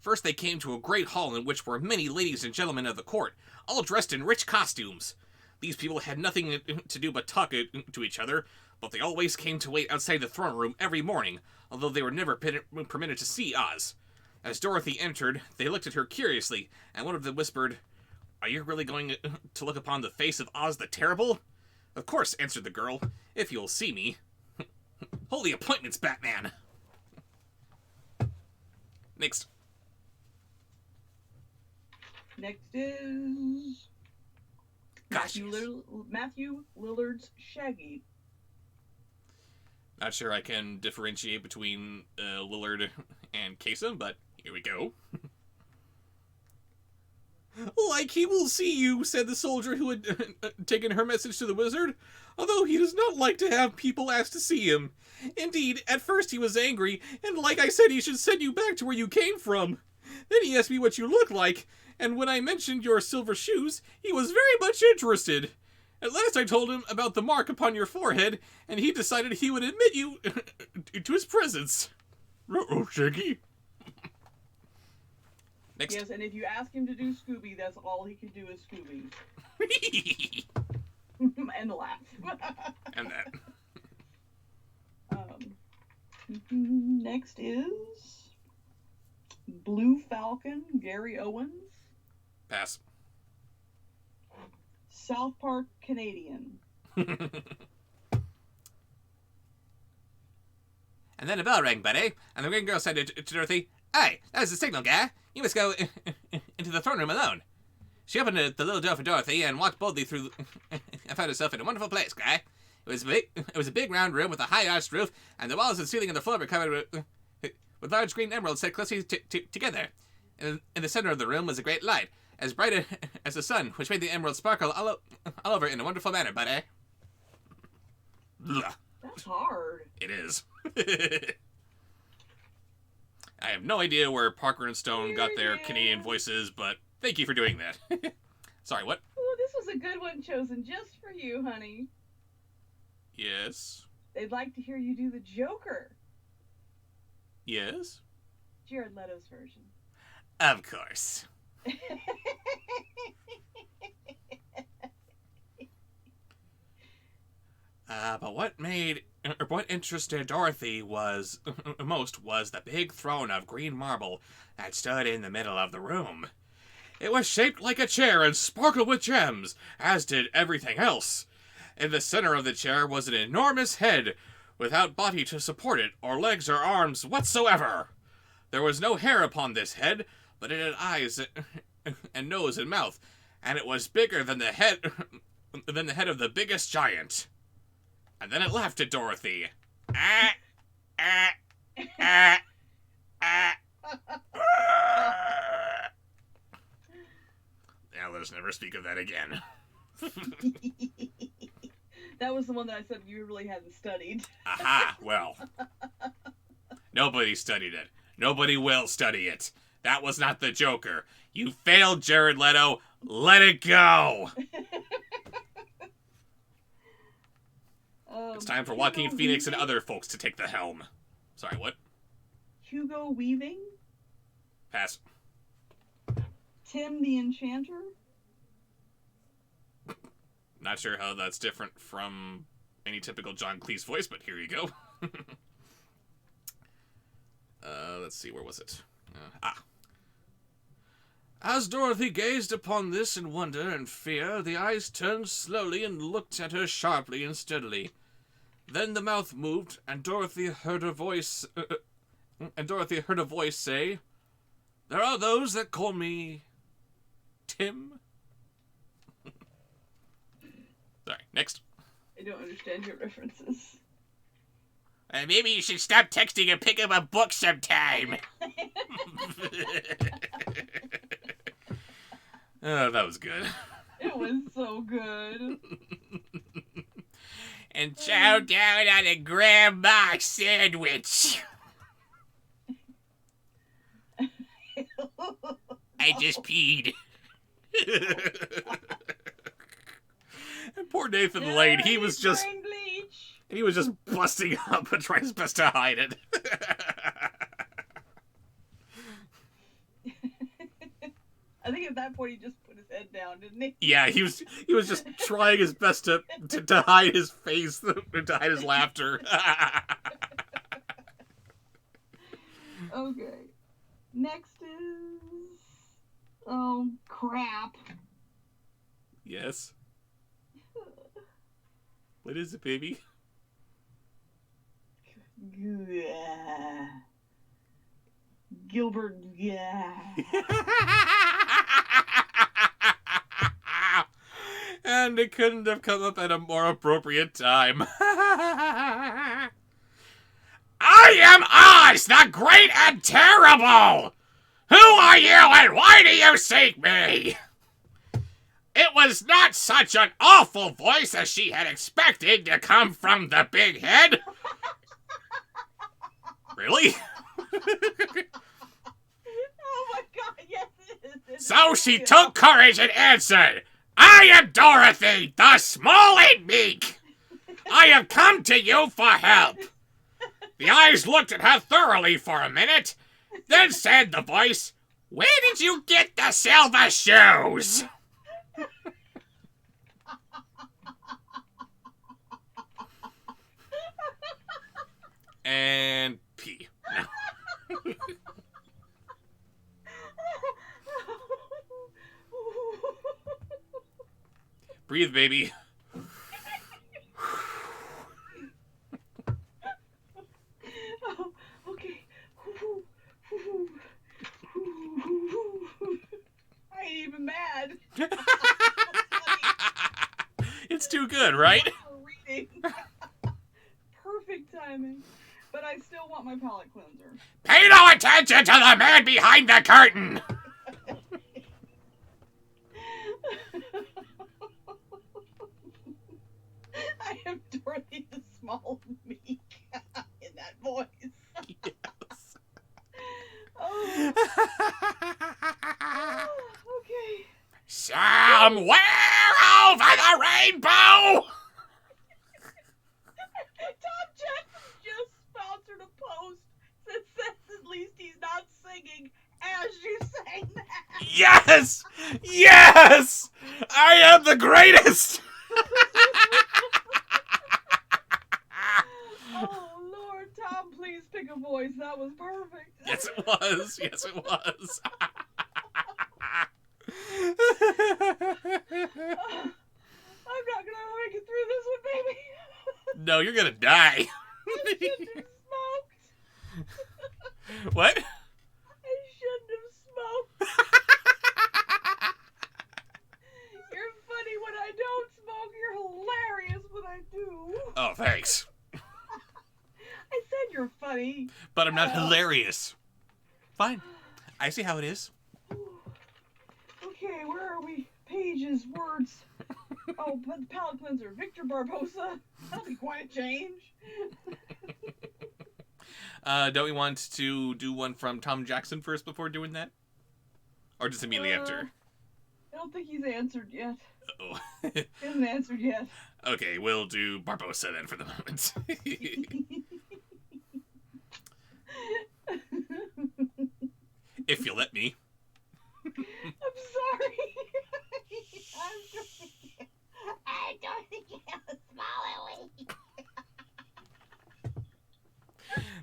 Speaker 4: First they came to a great hall in which were many ladies and gentlemen of the court, all dressed in rich costumes. These people had nothing to do but talk to each other, but they always came to wait outside the throne room every morning, although they were never permitted to see Oz. As Dorothy entered, they looked at her curiously, and one of them whispered, "Are you really going to look upon the face of Oz the Terrible?" "Of course," answered the girl, "if you'll see me." Holy appointments, Batman! Next.
Speaker 2: Next is
Speaker 4: Gosh,
Speaker 2: Matthew Lillard's Shaggy.
Speaker 4: Not sure I can differentiate between Lillard and Kasem, but here we go. "Like he will see you," said the soldier who had taken her message to the wizard, "although he does not like to have people ask to see him. Indeed, at first he was angry, and like I said, he should send you back to where you came from. Then he asked me what you look like, and when I mentioned your silver shoes, he was very much interested. At last I told him about the mark upon your forehead, and he decided he would admit you to his presence." Oh, Shaggy. Next.
Speaker 2: Yes, and if you ask him to do Scooby, that's all he can do is Scooby. And laugh.
Speaker 4: And that.
Speaker 2: Next is Blue Falcon, Gary Owens.
Speaker 4: Pass.
Speaker 2: South Park Canadian.
Speaker 4: And then a bell rang, Betty, and the green girl said to Dorothy, "Hey, that was the signal, guy. You must go into the throne room alone." She opened the little door for Dorothy and walked boldly through and found herself in a wonderful place, guy. It was a big round room with a high arched roof, and the walls and ceiling and the floor were covered with large green emeralds set closely together. In the center of the room was a great light, as bright as the sun, which made the emeralds sparkle all over in a wonderful manner, Betty.
Speaker 2: That's hard.
Speaker 4: It is. I have no idea where Parker and Stone got their Canadian voices, but thank you for doing that. Sorry, what?
Speaker 2: Oh, this was a good one chosen just for you, honey.
Speaker 4: Yes.
Speaker 2: They'd like to hear you do the Joker.
Speaker 4: Yes?
Speaker 2: Jared Leto's version.
Speaker 4: Of course. But what interested Dorothy was most was the big throne of green marble that stood in the middle of the room. It was shaped like a chair and sparkled with gems, as did everything else. In the center of the chair was an enormous head, without body to support it, or legs or arms whatsoever. There was no hair upon this head, but it had eyes and nose and mouth, and it was bigger than the head of the biggest giant. And then it laughed at Dorothy. Now let us never speak of that again.
Speaker 2: That was the one that I said you really hadn't studied.
Speaker 4: Aha, well. Nobody studied it. Nobody will study it. That was not the Joker. You failed, Jared Leto. Let it go. It's time for Joaquin Phoenix and other folks to take the helm. Sorry, what?
Speaker 2: Hugo Weaving.
Speaker 4: Pass.
Speaker 2: Tim the Enchanter.
Speaker 1: Not sure how that's different from any typical John Cleese voice, but here you go. Let's see, where was it?
Speaker 4: As Dorothy gazed upon this in wonder and fear, the eyes turned slowly and looked at her sharply and steadily. Then the mouth moved, and Dorothy heard a voice say, "There are those that call me Tim."
Speaker 1: Sorry, next.
Speaker 2: I don't understand your references.
Speaker 3: Maybe you should stop texting and pick up a book sometime.
Speaker 1: Oh, that was good.
Speaker 2: It was so good.
Speaker 3: And chow down on a grandma sandwich. I just peed.
Speaker 1: And poor Nathan Lane, he was just
Speaker 2: Brain bleach.
Speaker 1: busting up and trying his best to hide it.
Speaker 2: I think at that point he just put his head down, didn't he?
Speaker 1: Yeah, he was just trying his best to hide his face, to hide his laughter.
Speaker 2: Okay. Next is... Oh, crap.
Speaker 1: Yes. What is it, baby?
Speaker 2: Gilbert. Yeah.
Speaker 1: And it couldn't have come up at a more appropriate time.
Speaker 3: I am Oz, the Great and Terrible! Who are you and why do you seek me? It was not such an awful voice as she had expected to come from the big head.
Speaker 1: Really?
Speaker 2: Oh my god, yes it is.
Speaker 3: So she took courage and answered, I am Dorothy, the small and meek. I have come to you for help. The eyes looked at her thoroughly for a minute, then said the voice, where did you get the silver shoes?
Speaker 1: And pee. Breathe, baby.
Speaker 2: Oh, okay. I ain't even mad.
Speaker 1: It's too good, right?
Speaker 2: Reading. Perfect timing. But I still want my palate cleanser.
Speaker 3: Pay no attention to the man behind the curtain.
Speaker 2: I am Dorothy the Small Meek in that voice.
Speaker 1: Yes.
Speaker 2: Oh. Okay.
Speaker 3: Somewhere over the rainbow.
Speaker 2: Tom Jackson just sponsored a post that says at least he's not singing as you sang that.
Speaker 1: Yes! Yes! I am the greatest!
Speaker 2: Oh Lord, Tom, please pick a voice. That was perfect.
Speaker 1: Yes, it was. Yes, it was.
Speaker 2: I'm not gonna make it through this one, baby.
Speaker 1: No, you're gonna die.
Speaker 2: I shouldn't have smoked.
Speaker 1: What?
Speaker 2: I shouldn't have smoked. You're funny when I don't smoke. You're hilarious when I do.
Speaker 1: Oh, thanks.
Speaker 2: I said you're funny.
Speaker 1: But I'm not hilarious. Fine. I see how it is.
Speaker 2: Okay, where are we? Pages, words. Oh, but the palate cleanser. Victor Barbosa. That'll be quite a change.
Speaker 1: Don't we want to do one from Tom Jackson first before doing that? Or just immediately after?
Speaker 2: I don't think he's answered yet.
Speaker 1: Uh-oh.
Speaker 2: He hasn't answered yet.
Speaker 1: Okay, we'll do Barbosa then for the moment. If you let me.
Speaker 2: I'm sorry. I'm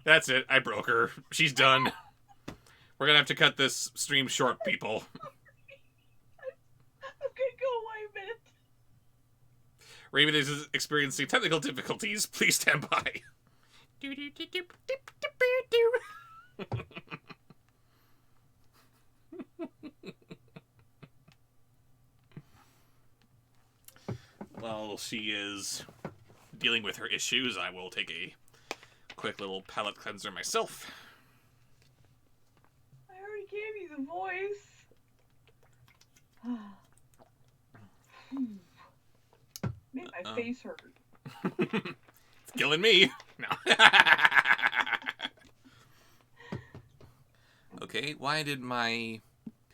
Speaker 1: That's it. I broke her. She's done. We're gonna have to cut this stream short, people.
Speaker 2: I'm gonna go away a minute.
Speaker 1: Raven is experiencing technical difficulties. Please stand by. While she is dealing with her issues, I will take a quick little palate cleanser myself.
Speaker 2: I already gave you the voice. Made my face hurt.
Speaker 1: It's killing me. No. Okay, why did my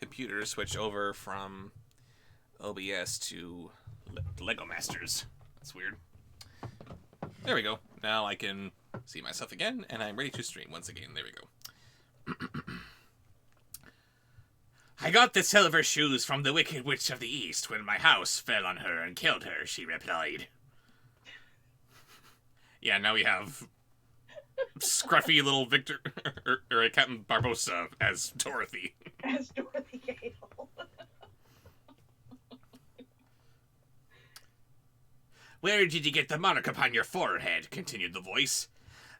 Speaker 1: computer switch over from OBS to Lego Masters? That's weird. There we go. Now I can see myself again, and I'm ready to stream once again. There we go. I got the silver shoes from the Wicked Witch of the East when my house fell on her and killed her, she replied. Yeah, now we have scruffy little Victor, or Captain Barbossa as Dorothy.
Speaker 2: As Dorothy Gale.
Speaker 1: Where did you get the monarch upon your forehead? Continued the voice.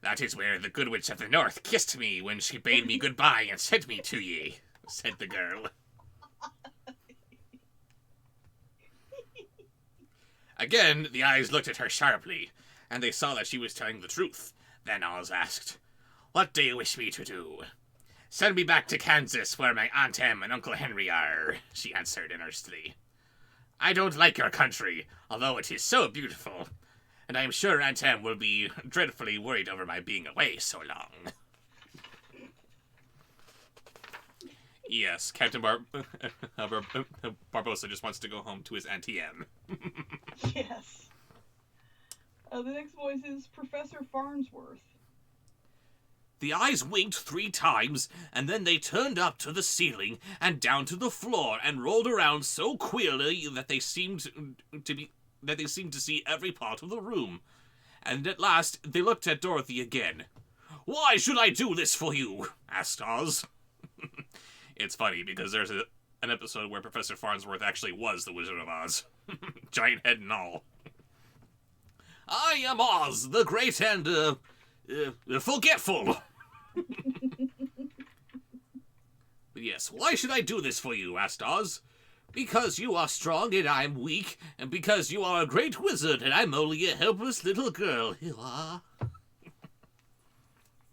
Speaker 1: That is where the Good Witch of the North kissed me when she bade me goodbye and sent me to ye, said the girl. Again, the eyes looked at her sharply, and they saw that she was telling the truth. Then Oz asked, What do you wish me to do? Send me back to Kansas where my Aunt Em and Uncle Henry are, she answered earnestly. I don't like your country, although it is so beautiful, and I am sure Aunt Em will be dreadfully worried over my being away so long. Yes, Captain Barbossa just wants to go home to his Auntie Em.
Speaker 2: Yes. The next voice is Professor Farnsworth.
Speaker 1: The eyes winked 3 times, and then they turned up to the ceiling and down to the floor and rolled around so queerly that they seemed to see every part of the room. And at last they looked at Dorothy again. Why should I do this for you? Asked Oz. It's funny because there's an episode where Professor Farnsworth actually was the Wizard of Oz. Giant head and all. I am Oz, the great and forgetful. But yes, why should I do this for you? Asked Oz. Because you are strong and I'm weak, and because you are a great wizard and I'm only a helpless little girl. You are.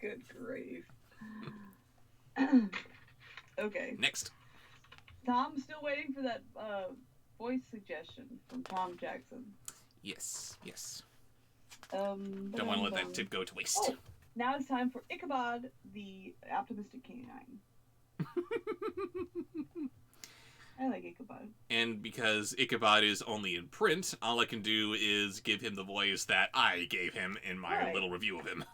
Speaker 2: Good grief. Okay.
Speaker 1: Next.
Speaker 2: Tom's still waiting for that voice suggestion from Tom Jackson.
Speaker 1: Yes, yes.
Speaker 2: Don't
Speaker 1: Don't want to let that tip go to waste.
Speaker 2: Oh, now it's time for Ichabod, the optimistic canine. I like Ichabod.
Speaker 1: And because Ichabod is only in print, all I can do is give him the voice that I gave him in my little review of him.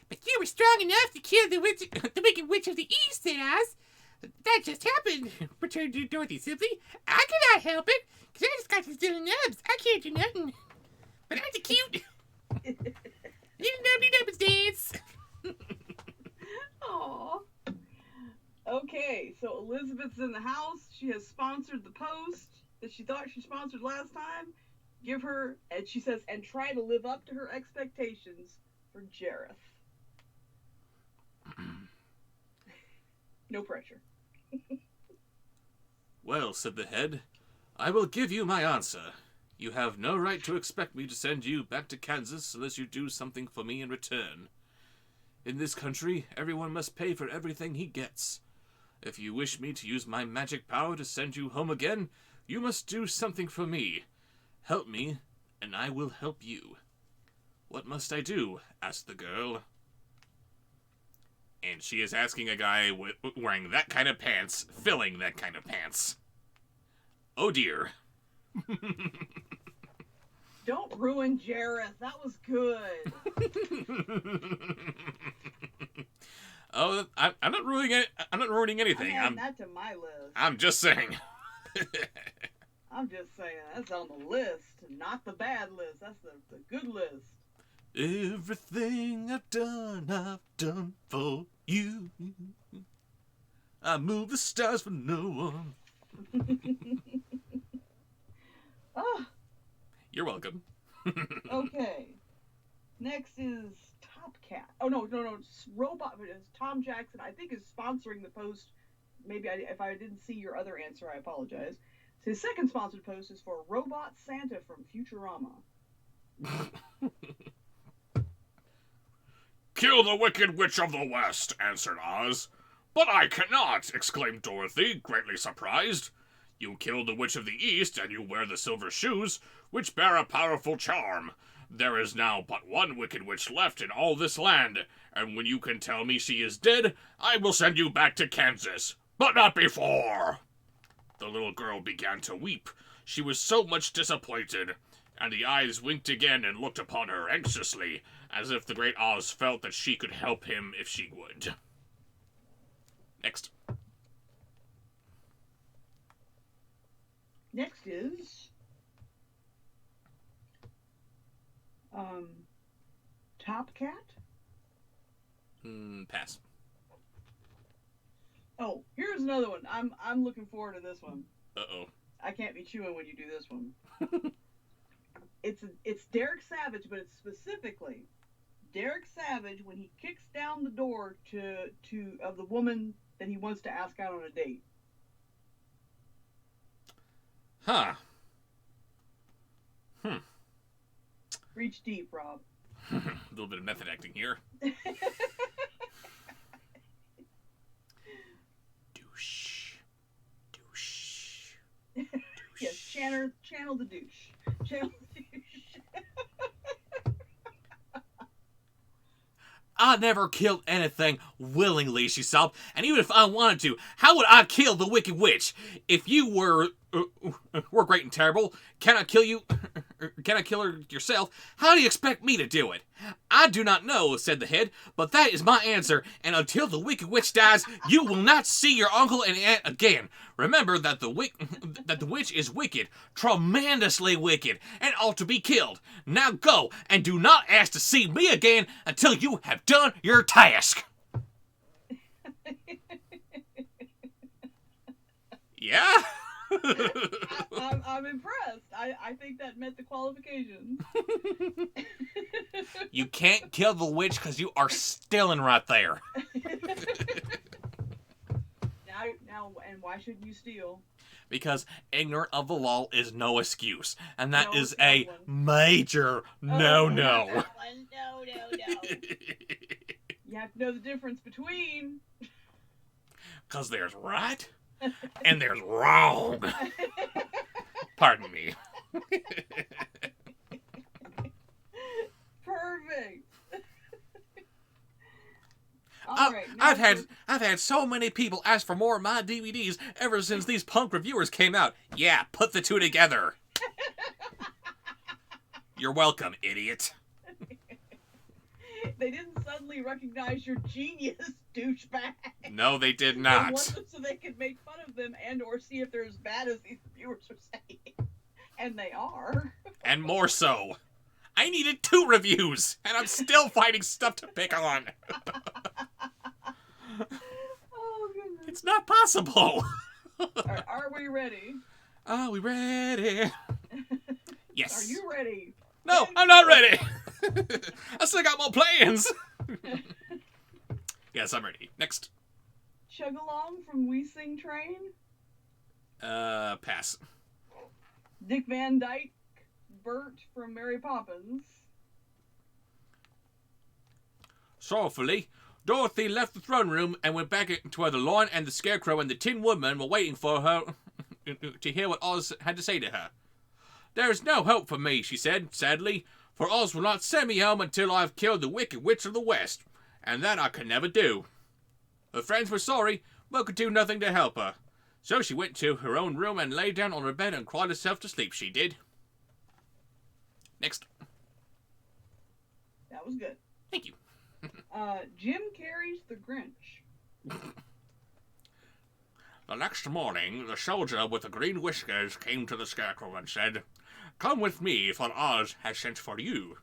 Speaker 3: But you were strong enough to kill the Wicked Witch of the East, said Oz. That just happened, returned Dorothy simply. I cannot help it, because I just got these little nubs. I can't do nothing. But aren't they cute? Little nubby nubbins dance.
Speaker 2: Aww. Okay, so Elizabeth's in the house. She has sponsored the post that she thought she sponsored last time. Give her, and she says, and try to live up to her expectations for Jareth. No pressure.
Speaker 1: Well, said the head, I will give you my answer. You have no right to expect me to send you back to Kansas unless you do something for me in return. In this country, everyone must pay for everything he gets. If you wish me to use my magic power to send you home again, you must do something for me. Help me, and I will help you. What must I do? Asked the girl. And she is asking a guy wearing that kind of pants, filling that kind of pants. Oh dear.
Speaker 2: Don't ruin Jareth. That was good.
Speaker 1: Oh, I'm not ruining it. I'm not ruining anything.
Speaker 2: I'm adding that to my list.
Speaker 1: I'm just saying.
Speaker 2: I'm just saying, that's on the list, not the bad list. That's the good list.
Speaker 4: Everything I've done for you. I move the stars for no one.
Speaker 2: Ah,
Speaker 1: You're welcome.
Speaker 2: okay. Next is Top Cat. Oh, no. It's Robot. It's Tom Jackson, I think, is sponsoring the post. Maybe if I didn't see your other answer, I apologize. So his second sponsored post is for Robot Santa from Futurama.
Speaker 3: Kill the Wicked Witch of the West, answered Oz. But I cannot, exclaimed Dorothy, greatly surprised. You killed the Witch of the East, and you wear the silver shoes, which bear a powerful charm. There is now but one Wicked Witch left in all this land, and when you can tell me she is dead, I will send you back to Kansas. But not before. The little girl began to weep. She was so much disappointed, and the eyes winked again and looked upon her anxiously, as if the great Oz felt that she could help him if she would. Next.
Speaker 2: Next is Top Cat.
Speaker 1: Pass.
Speaker 2: Oh, here's another one. I'm looking forward to this one.
Speaker 1: Uh-oh.
Speaker 2: I can't be chewing when you do this one. It's Derek Savage, but it's specifically Derek Savage when he kicks down the door of the woman that he wants to ask out on a date.
Speaker 1: Huh.
Speaker 2: Reach deep, Rob.
Speaker 1: A little bit of method acting here. Douche. Douche. Douche.
Speaker 2: Yes, channel the douche. Channel the douche.
Speaker 1: I never killed anything willingly, she sobbed. And even if I wanted to, how would I kill the Wicked Witch? If you were great and terrible, can I kill you? Can I kill her yourself? How do you expect me to do it? I do not know, said the head, but that is my answer, and until the Wicked Witch dies, you will not see your uncle and aunt again. Remember that the witch is wicked, tremendously wicked, and ought to be killed. Now go, and do not ask to see me again until you have done your task. Yeah?
Speaker 2: I'm impressed. I think that met the qualifications.
Speaker 1: You can't kill the witch because you are stealing right there.
Speaker 2: Now, and why shouldn't you steal?
Speaker 1: Because ignorant of the law is no excuse. And that
Speaker 2: No,
Speaker 1: is
Speaker 2: it's not
Speaker 1: a
Speaker 2: one.
Speaker 1: major no.
Speaker 2: No. You have to know the difference between.
Speaker 1: Because there's right and there's wrong. Pardon me.
Speaker 2: Perfect. All right,
Speaker 1: I've had so many people ask for more of my DVDs ever since these punk reviewers came out. Yeah, put the two together. You're welcome, idiot.
Speaker 2: They didn't suddenly recognize your genius, douchebag.
Speaker 1: No, they did
Speaker 2: They
Speaker 1: not.
Speaker 2: want them so they can make fun of them and or see if they're as bad as these reviewers are saying. And they are.
Speaker 1: And more so. I needed 2 reviews, and I'm still finding stuff to pick on.
Speaker 2: Oh, goodness.
Speaker 1: It's not possible.
Speaker 2: Alright, are we ready?
Speaker 1: Are we ready? Yes.
Speaker 2: Are you ready?
Speaker 1: No, I'm not ready. I still got more plans. Yes, I'm ready. Next.
Speaker 2: Chug Along from We Sing Train.
Speaker 1: Pass.
Speaker 2: Dick Van Dyke, Bert from Mary Poppins.
Speaker 1: Sorrowfully, Dorothy left the throne room and went back to where the Lion and the Scarecrow and the Tin Woodman were waiting for her to hear what Oz had to say to her. There's no hope for me, she said, sadly, for Oz will not send me home until I have killed the Wicked Witch of the West, and that I can never do. Her friends were sorry, but could do nothing to help her. So she went to her own room and lay down on her bed and cried herself to sleep, she did. Next.
Speaker 2: That was good.
Speaker 1: Thank you.
Speaker 2: Jim Carrey's The Grinch.
Speaker 3: The next morning, the soldier with the green whiskers came to the Scarecrow and said, "Come with me, for Oz has sent for you."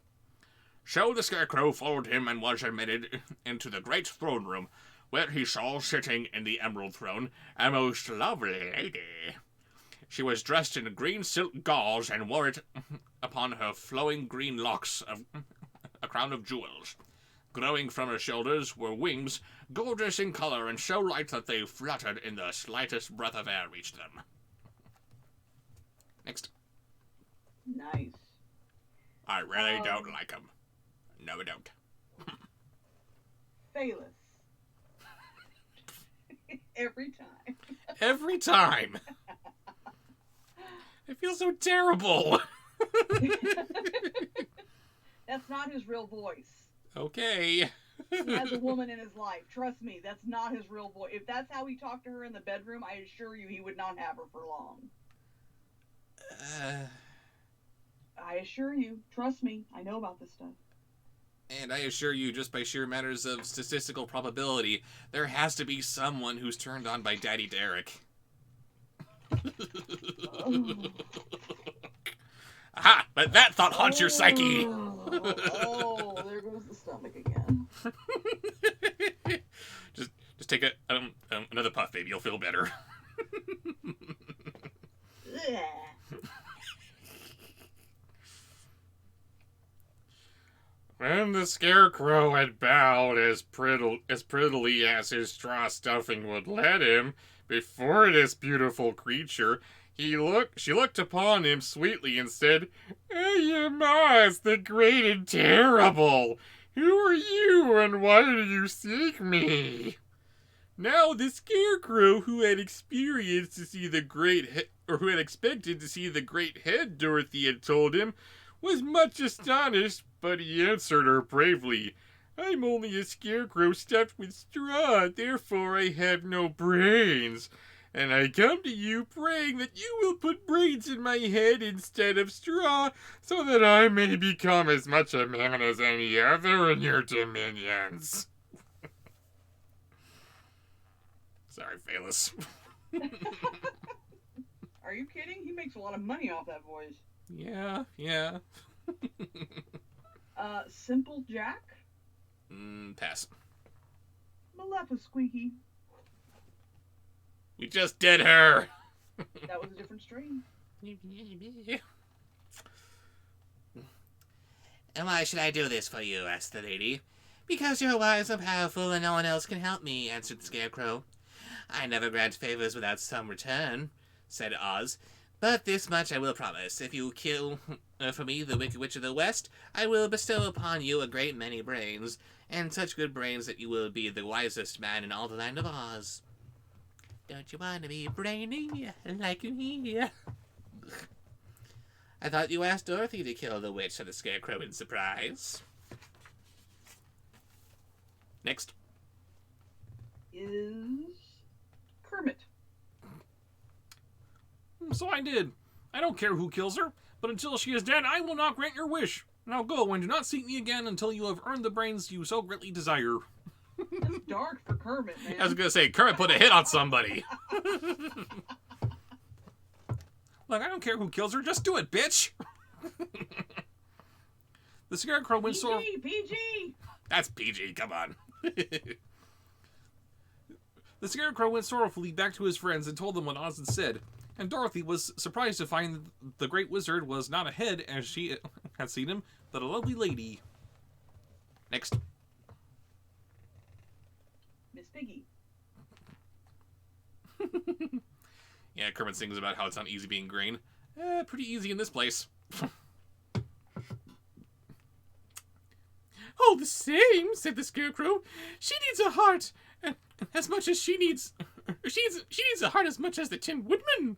Speaker 3: So the Scarecrow followed him and was admitted into the great throne room, where he saw sitting in the emerald throne a most lovely lady. She was dressed in green silk gauze and wore it upon her flowing green locks of a crown of jewels. Growing from her shoulders were wings, gorgeous in color and so light that they fluttered in the slightest breath of air reached them. Next.
Speaker 2: Nice.
Speaker 3: I really don't like him. No, I don't.
Speaker 2: Phalus. Every time.
Speaker 1: Every time. I feel so terrible.
Speaker 2: That's not his real voice.
Speaker 1: Okay.
Speaker 2: He has a woman in his life. Trust me, that's not his real voice. If that's how he talked to her in the bedroom, I assure you he would not have her for long. I assure you. Trust me, I know about this stuff.
Speaker 1: And I assure you, just by sheer matters of statistical probability, there has to be someone who's turned on by Daddy Derek. Aha! But that thought haunts your psyche!
Speaker 2: Oh, there goes the stomach again.
Speaker 1: just take another puff, baby. You'll feel better. When the Scarecrow had bowed as prettily as his straw stuffing would let him, before this beautiful creature, she looked upon him sweetly and said, "I am Oz, the great and terrible. Who are you, and why do you seek me?" Now the Scarecrow, who had expected to see the great head Dorothy had told him, was much astonished, but he answered her bravely, "I'm only a scarecrow stuffed with straw, therefore I have no brains. And I come to you praying that you will put brains in my head instead of straw, so that I may become as much a man as any other in your dominions." Sorry, Phalus.
Speaker 2: Are you kidding? He makes a lot of money off that voice.
Speaker 1: Yeah.
Speaker 2: Simple Jack?
Speaker 1: Pass.
Speaker 2: Maleficent.
Speaker 1: We just did her.
Speaker 2: That was a different strain.
Speaker 3: "And why should I do this for you?" asked the lady. "Because you're wise and powerful and no one else can help me," answered the Scarecrow. "I never grant favors without some return," said Oz. "But this much I will promise. If you kill for me the Wicked Witch of the West, I will bestow upon you a great many brains, and such good brains that you will be the wisest man in all the land of Oz. Don't you want to be brainy like me?" "I thought you asked Dorothy to kill the witch," said the Scarecrow in surprise.
Speaker 1: Next.
Speaker 2: Is Kermit.
Speaker 1: So I did. I don't care who kills her, but until she is dead, I will not grant your wish. Now go and do not seek me again until you have earned the brains you so greatly desire.
Speaker 2: That's dark for Kermit, man.
Speaker 1: I was gonna say, Kermit put a hit on somebody. Look, I don't care who kills her, just do it, bitch. The Scarecrow went so...
Speaker 2: PG!
Speaker 1: That's PG, come on. The Scarecrow went sorrowfully back to his friends and told them what Oz had said, and Dorothy was surprised to find the Great Wizard was not a head as she had seen him, but a lovely lady. Next.
Speaker 2: Miss Piggy.
Speaker 1: Yeah, Kermit sings about how it's not easy being green. Pretty easy in this place. "All the same," said the Scarecrow, "she needs a heart, and as much as she needs a heart as much as the Tin Woodman."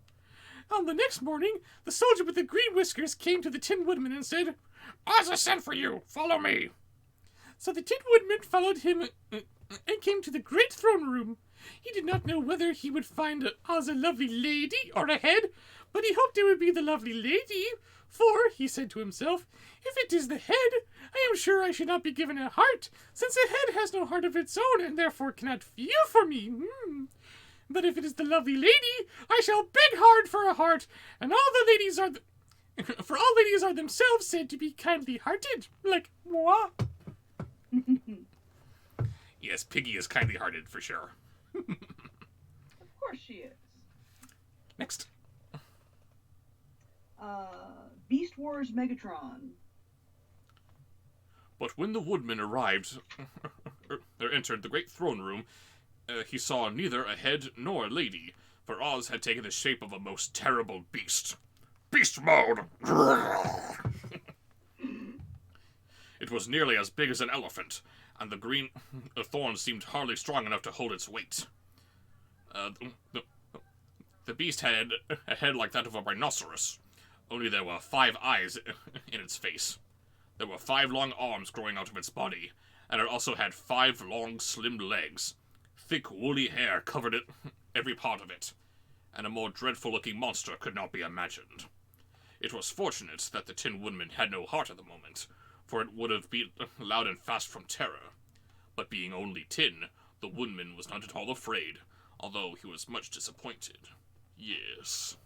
Speaker 1: On the next morning, the soldier with the green whiskers came to the Tin Woodman and said, "Oz has sent for you. Follow me." So the Tin Woodman followed him and came to the great throne room. He did not know whether he would find Oz a lovely lady or a head, but he hoped it would be the lovely lady, for, he said to himself, if it is the head, I am sure I should not be given a heart, since a head has no heart of its own and therefore cannot feel for me.
Speaker 3: But if it is the lovely lady, I shall beg hard for a heart, and all the ladies are for all ladies are themselves said to be kindly hearted, like moi.
Speaker 1: Yes, Piggy is kindly hearted for sure.
Speaker 2: Of course she is.
Speaker 1: Next.
Speaker 2: Beast Wars Megatron.
Speaker 4: But when the woodman arrived, entered the great throne room, he saw neither a head nor a lady, for Oz had taken the shape of a most terrible beast. Beast mode! It was nearly as big as an elephant, and the green thorn seemed hardly strong enough to hold its weight. The beast had a head like that of a rhinoceros, only there were 5 eyes in its face. There were 5 long arms growing out of its body, and it also had 5 long, slim legs. Thick, woolly hair covered every part of it, and a more dreadful-looking monster could not be imagined. It was fortunate that the Tin Woodman had no heart at the moment, for it would have beat loud and fast from terror. But being only tin, the Woodman was not at all afraid, although he was much disappointed. Yes.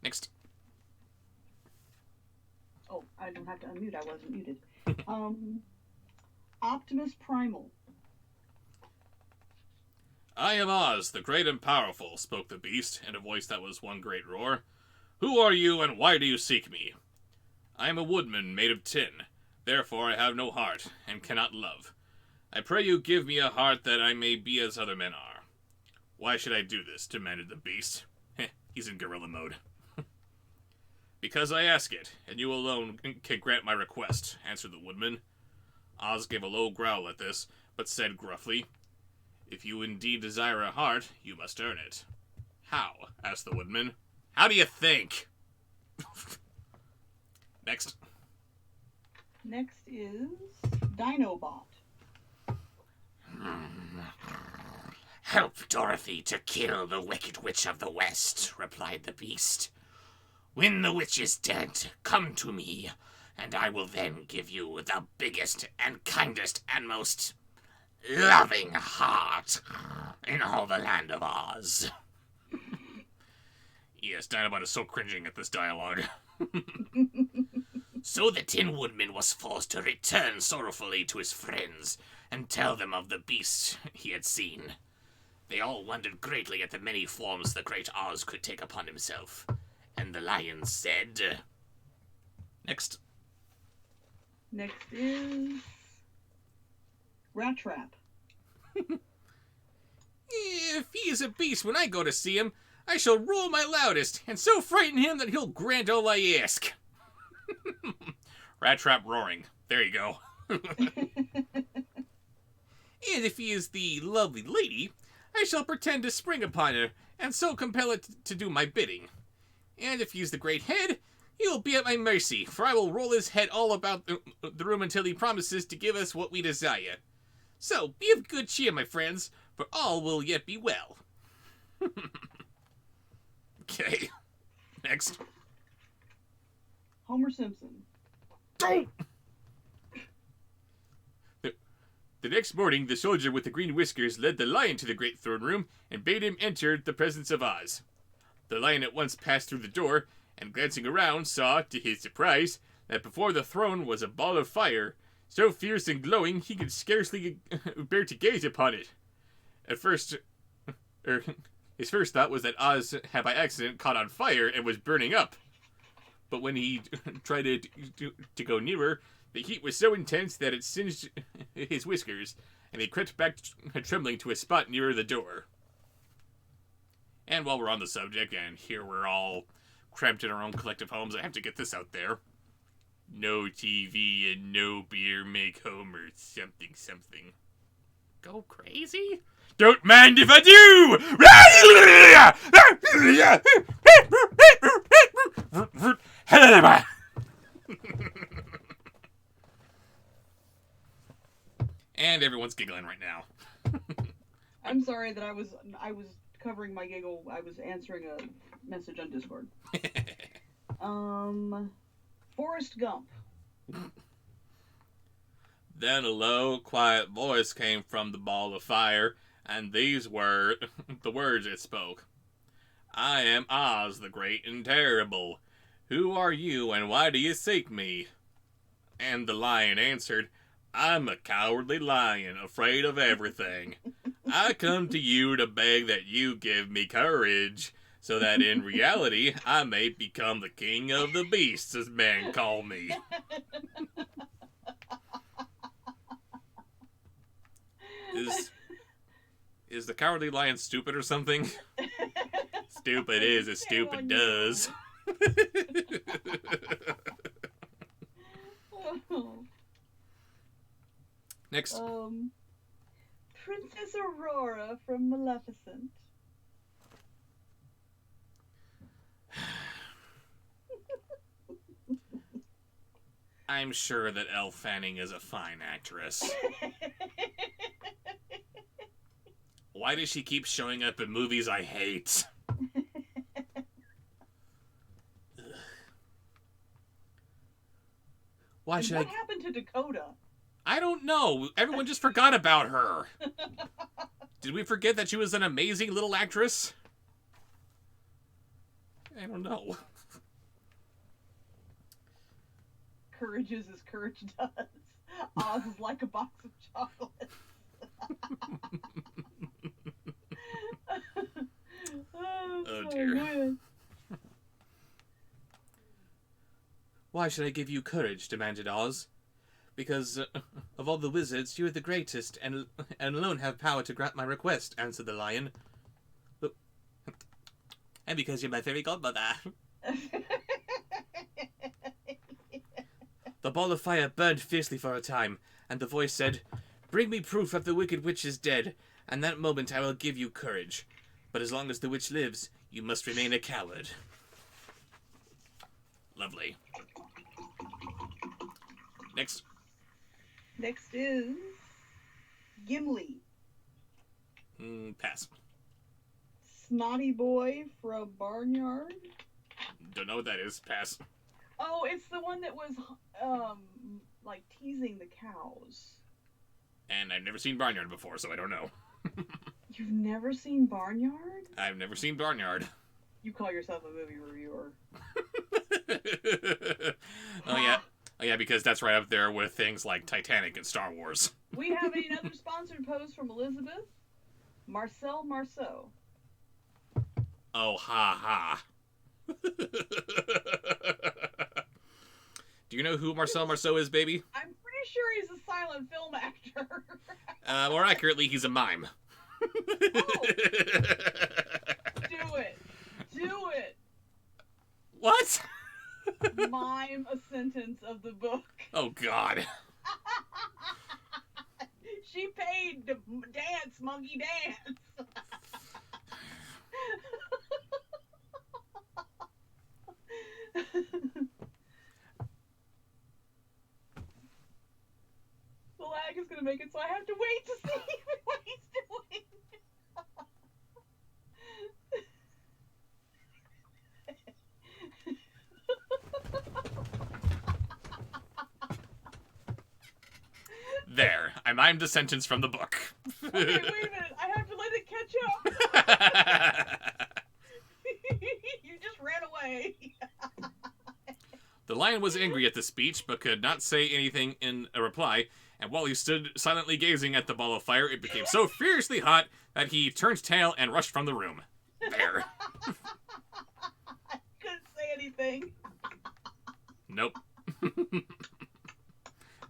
Speaker 1: Next.
Speaker 2: Oh, I don't have to unmute. I wasn't muted. Optimus Primal.
Speaker 4: I am Oz, the great and powerful, spoke the beast, in a voice that was one great roar. Who are you, and why do you seek me? I am a woodman made of tin, therefore I have no heart, and cannot love. I pray you give me a heart that I may be as other men are. Why should I do this? Demanded the beast. He's in gorilla mode. Because I ask it, and you alone can grant my request, answered the woodman. Oz gave a low growl at this, but said gruffly, If you indeed desire a heart, you must earn it. How? Asked the woodman. How do you think? Next.
Speaker 2: Next is Dinobot.
Speaker 3: Help Dorothy to kill the Wicked Witch of the West, replied the beast. When the witch is dead, come to me, and I will then give you the biggest and kindest and most loving heart in all the land of Oz.
Speaker 1: Yes, Dinobot is so cringing at this dialogue.
Speaker 3: So the Tin Woodman was forced to return sorrowfully to his friends and tell them of the beast he had seen. They all wondered greatly at the many forms the great Oz could take upon himself. And the lion said...
Speaker 1: Next.
Speaker 2: Next is Rat Trap.
Speaker 4: If he is a beast when I go to see him, I shall roar my loudest, and so frighten him that he'll grant all I ask.
Speaker 1: Rat Trap roaring. There you go.
Speaker 4: And if he is the lovely lady, I shall pretend to spring upon her, and so compel it to do my bidding. And if he is the great head, he will be at my mercy, for I will roll his head all about the room until he promises to give us what we desire. So, be of good cheer, my friends, for all will yet be well.
Speaker 1: Okay. Next.
Speaker 2: Homer Simpson.
Speaker 4: The next morning, the soldier with the green whiskers led the lion to the great throne room and bade him enter the presence of Oz. The lion at once passed through the door, and glancing around, saw, to his surprise, that before the throne was a ball of fire, so fierce and glowing he could scarcely bear to gaze upon it. At first, his first thought was that Oz had by accident caught on fire and was burning up. But when he tried to go nearer, the heat was so intense that it singed his whiskers, and he crept back trembling to a spot nearer the door. And while we're on the subject, and here we're all cramped in our own collective homes, I have to get this out there. No TV and no beer make Homer something something.
Speaker 1: Go crazy?
Speaker 4: Don't mind if I do!
Speaker 1: And everyone's giggling right now.
Speaker 2: I'm sorry that I was covering my giggle. I was answering a message on Discord. Forrest Gump.
Speaker 4: Then a low, quiet voice came from the ball of fire,
Speaker 1: And these were the words it spoke. I am Oz, the great and terrible. Who are you, and why do you seek me? And the lion answered, I'm a cowardly lion, afraid of everything. I come to you to beg that you give me courage, so that in reality I may become the king of the beasts, as men call me. Is the cowardly lion stupid or something? Stupid is as stupid does. Next.
Speaker 2: Princess Aurora from Maleficent.
Speaker 1: I'm sure that Elle Fanning is a fine actress. Why does she keep showing up in movies I hate? Why should
Speaker 2: What happened to Dakota?
Speaker 1: I don't know. Everyone just forgot about her. Did we forget that she was an amazing little actress? I don't know.
Speaker 2: Courage is as courage does. Oz is like a box of chocolates.
Speaker 1: Oh dear.
Speaker 2: Good.
Speaker 1: Why should I give you courage? Demanded Oz. Because of all the wizards, you are the greatest, and alone have power to grant my request, answered the lion. And because you're my fairy godmother. The ball of fire burned fiercely for a time, and the voice said, Bring me proof that the wicked witch is dead, and that moment I will give you courage. But as long as the witch lives, you must remain a coward. Lovely. Next.
Speaker 2: Next is Gimli.
Speaker 1: Pass.
Speaker 2: Snotty boy from Barnyard.
Speaker 1: Don't know what that is. Pass.
Speaker 2: Oh, it's the one that was, like teasing the cows.
Speaker 1: And I've never seen Barnyard before, so I don't know.
Speaker 2: You've never seen Barnyard?
Speaker 1: I've never seen Barnyard.
Speaker 2: You call yourself a movie reviewer.
Speaker 1: Oh yeah, because that's right up there with things like Titanic and Star Wars.
Speaker 2: We have another sponsored post from Elizabeth. Marcel Marceau.
Speaker 1: Oh, ha ha. Do you know who Marcel Marceau is, baby?
Speaker 2: I'm pretty sure he's a silent film actor.
Speaker 1: More accurately, he's a mime.
Speaker 2: Oh. Do it. Do it.
Speaker 1: What?
Speaker 2: Mime a sentence of the book.
Speaker 1: Oh, God.
Speaker 2: She paid to dance, monkey dance. The lag is going to make it so I have to wait to see what he's doing.
Speaker 1: There. I mimed a sentence from the book.
Speaker 2: Okay, wait a minute. I have to let it catch up. You just ran away.
Speaker 1: The lion was angry at the speech, but could not say anything in a reply, and while he stood silently gazing at the ball of fire, it became so furiously hot that he turned tail and rushed from the room. There.
Speaker 2: I couldn't say anything.
Speaker 1: Nope.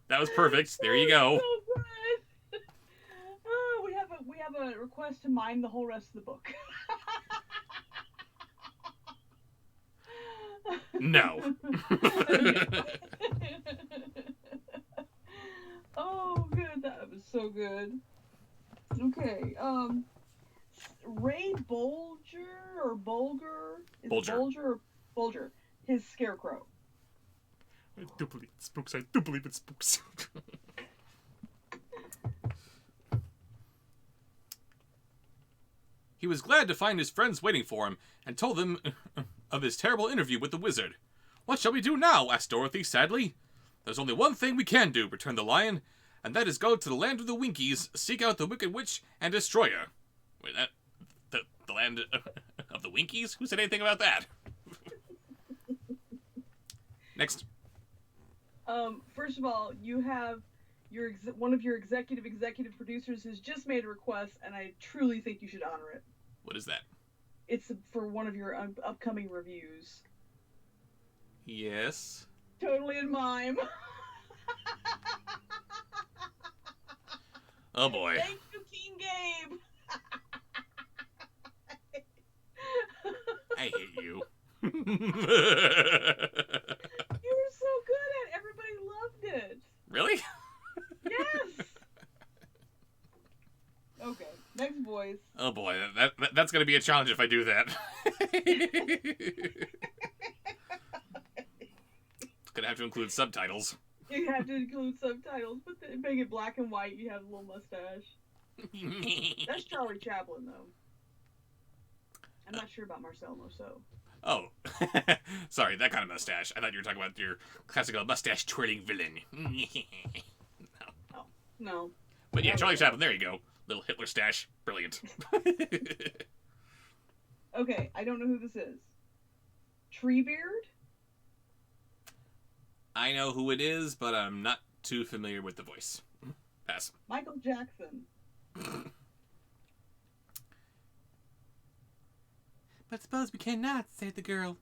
Speaker 1: That was perfect. There you go.
Speaker 2: So good. Oh, we have a request to mime the whole rest of the book.
Speaker 1: No.
Speaker 2: Oh, good. That was so good. Okay. Ray Bolger or Bolger? Is it
Speaker 1: Bolger.
Speaker 2: Bolger or Bolger? His scarecrow.
Speaker 1: I do believe it spooks. I do believe it spooks. He was glad to find his friends waiting for him, and told them of his terrible interview with the wizard. What shall we do now? Asked Dorothy sadly. There's only one thing we can do, returned the lion,
Speaker 4: and that is go to the land of the Winkies, seek out the Wicked Witch, and destroy her. Wait, that... The land of the Winkies? Who said anything about that? Next.
Speaker 2: First of all, you have one of your executive producers has just made a request, and I truly think you should honor it.
Speaker 4: What is that?
Speaker 2: It's for one of your upcoming reviews.
Speaker 4: Yes.
Speaker 2: Totally in mime.
Speaker 4: Oh boy.
Speaker 2: Thank you, King Gabe.
Speaker 4: I hate you.
Speaker 2: You were so good at it. Everybody loved it.
Speaker 4: Really?
Speaker 2: Yes. Okay, next voice.
Speaker 4: Oh boy, that's gonna be a challenge if I do that. Gonna have to include subtitles.
Speaker 2: You have to include subtitles, but make it black and white. You have a little mustache. That's Charlie Chaplin, though. I'm not sure about Marcel Marceau.
Speaker 4: Oh, sorry, that kind of mustache. I thought you were talking about your classical mustache twirling villain.
Speaker 2: Oh, no.
Speaker 4: But yeah, Charlie Chaplin, there you go. Little Hitler stash. Brilliant.
Speaker 2: Okay, I don't know who this is. Treebeard?
Speaker 4: I know who it is, but I'm not too familiar with the voice. Pass.
Speaker 2: Michael Jackson.
Speaker 3: But suppose we cannot, said the girl.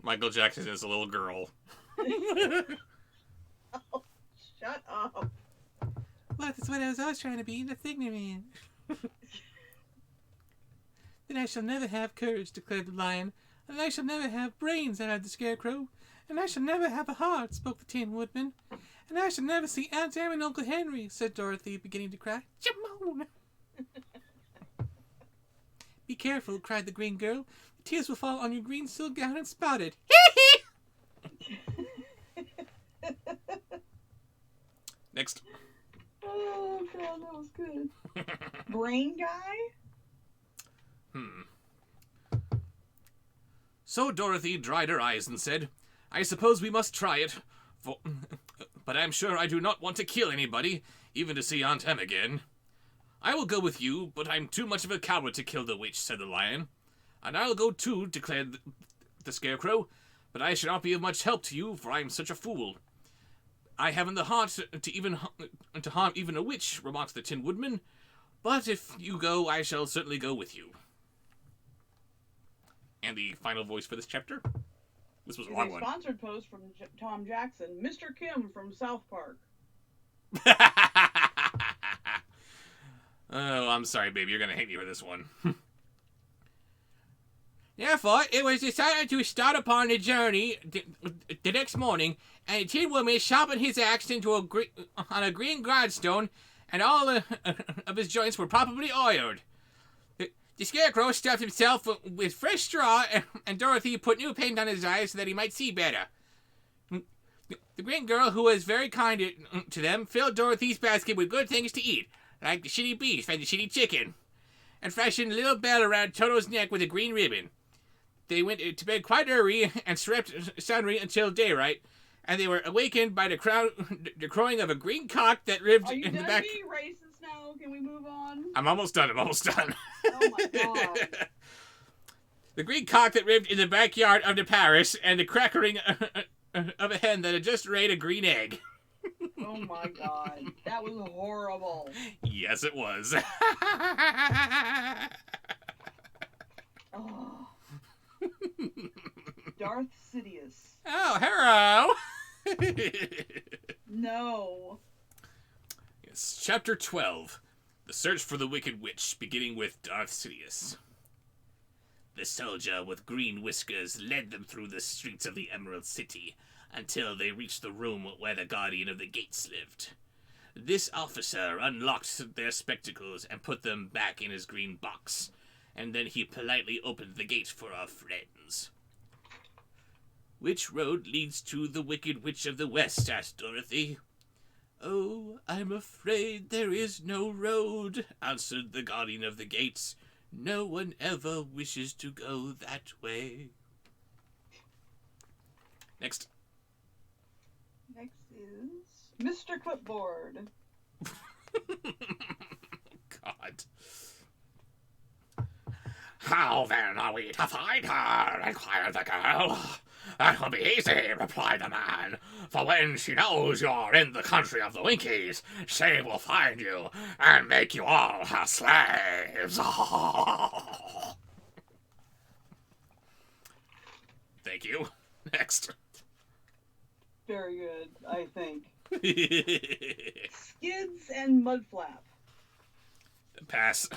Speaker 4: Michael Jackson is a little girl.
Speaker 2: Oh, shut up.
Speaker 3: Well, that's what I was always trying to be, the Thigner Man. Then I shall never have courage, declared the lion, and I shall never have brains, added the scarecrow, and I shall never have a heart, spoke the Tin Woodman, and I shall never see Aunt Em and Uncle Henry, said Dorothy, beginning to cry. Jamon! Be careful, cried the green girl. The tears will fall on your green silk gown and spout it. Hee hee!
Speaker 4: Next.
Speaker 2: Oh, God, that was good. Brain guy?
Speaker 4: So Dorothy dried her eyes and said, I suppose we must try it, but I'm sure I do not want to kill anybody, even to see Aunt Em again. I will go with you, but I'm too much of a coward to kill the witch, said the lion. And I'll go too, declared the scarecrow, but I shall not be of much help to you, for I am such a fool. I haven't the heart to harm even a witch, remarked the Tin Woodman, but if you go, I shall certainly go with you. And the final voice for this chapter? This was a long one.
Speaker 2: Sponsored post from Tom Jackson, Mr. Kim from South Park.
Speaker 4: Oh, I'm sorry, baby. You're gonna hate me for this one.
Speaker 3: Therefore, it was decided to start upon the journey the next morning, and the Tin Woodman sharpened his axe into on a green grindstone, and all of his joints were properly oiled. The Scarecrow stuffed himself with fresh straw, and Dorothy put new paint on his eyes so that he might see better. The Green Girl, who was very kind to them, filled Dorothy's basket with good things to eat, like the shitty beef and the shitty chicken, and fashioned a little bell around Toto's neck with a green ribbon. They went to bed quite early and slept soundly until daylight, and they were awakened by the crowing of a green cock that lived in the back.
Speaker 2: Are you done being racist now? Can we move on?
Speaker 4: I'm almost done.
Speaker 2: Oh my God.
Speaker 4: The green cock that lived in the backyard of the palace, and the crackling of a hen that had just laid a green egg.
Speaker 2: Oh my God. That was horrible.
Speaker 4: Yes, it was.
Speaker 2: Oh. Darth Sidious.
Speaker 4: Oh, hello.
Speaker 2: No.
Speaker 4: Yes, Chapter 12. The Search for the Wicked Witch, beginning with Darth Sidious. The soldier with green whiskers led them through the streets of the Emerald City until they reached the room where the Guardian of the Gates lived. This officer unlocked their spectacles and put them back in his green box, and then he politely opened the gate for our friends. Which road leads to the Wicked Witch of the West? Asked Dorothy. Oh, I'm afraid there is no road, answered the Guardian of the Gates. No one ever wishes to go that way. Next.
Speaker 2: Next is Mr. Clipboard.
Speaker 3: God. How then are we to find her? Inquired the girl. That will be easy, replied the man. For when she knows you're in the country of the Winkies, she will find you and make you all her slaves.
Speaker 1: Thank you. Next.
Speaker 2: Very good, I think. Skids and Mudflap.
Speaker 1: Pass.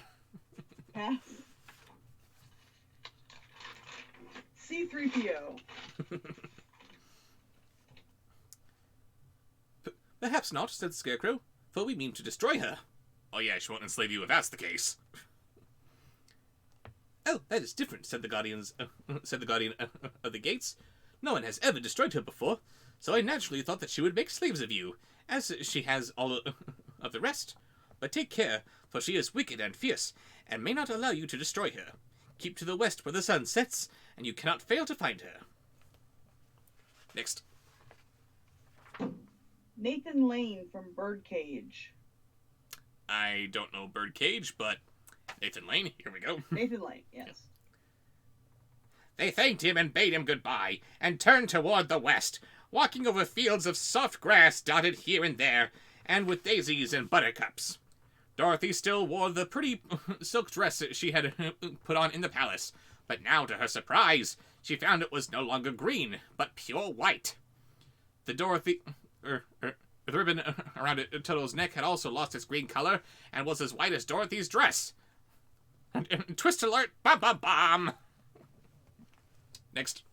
Speaker 2: Pass. C-3PO.
Speaker 4: Perhaps not, said the Scarecrow, for we mean to destroy her.
Speaker 1: Oh yeah, she won't enslave you if that's the case.
Speaker 4: Oh, that is different, said the Guardian of the Gates. No one has ever destroyed her before, so I naturally thought that she would make slaves of you, as she has all of the rest. But take care, for she is wicked and fierce, and may not allow you to destroy her. Keep to the west where the sun sets, and you cannot fail to find her.
Speaker 1: Next.
Speaker 2: Nathan Lane from Birdcage.
Speaker 1: I don't know Birdcage, but Nathan Lane, here we go.
Speaker 2: Nathan Lane, yes.
Speaker 3: They thanked him and bade him goodbye, and turned toward the west, walking over fields of soft grass dotted here and there, and with daisies and buttercups. Dorothy still wore the pretty silk dress she had put on in the palace, but now, to her surprise, she found it was no longer green, but pure white. The ribbon around Toto's neck had also lost its green color, and was as white as Dorothy's dress. And twist alert, bum.
Speaker 1: Next.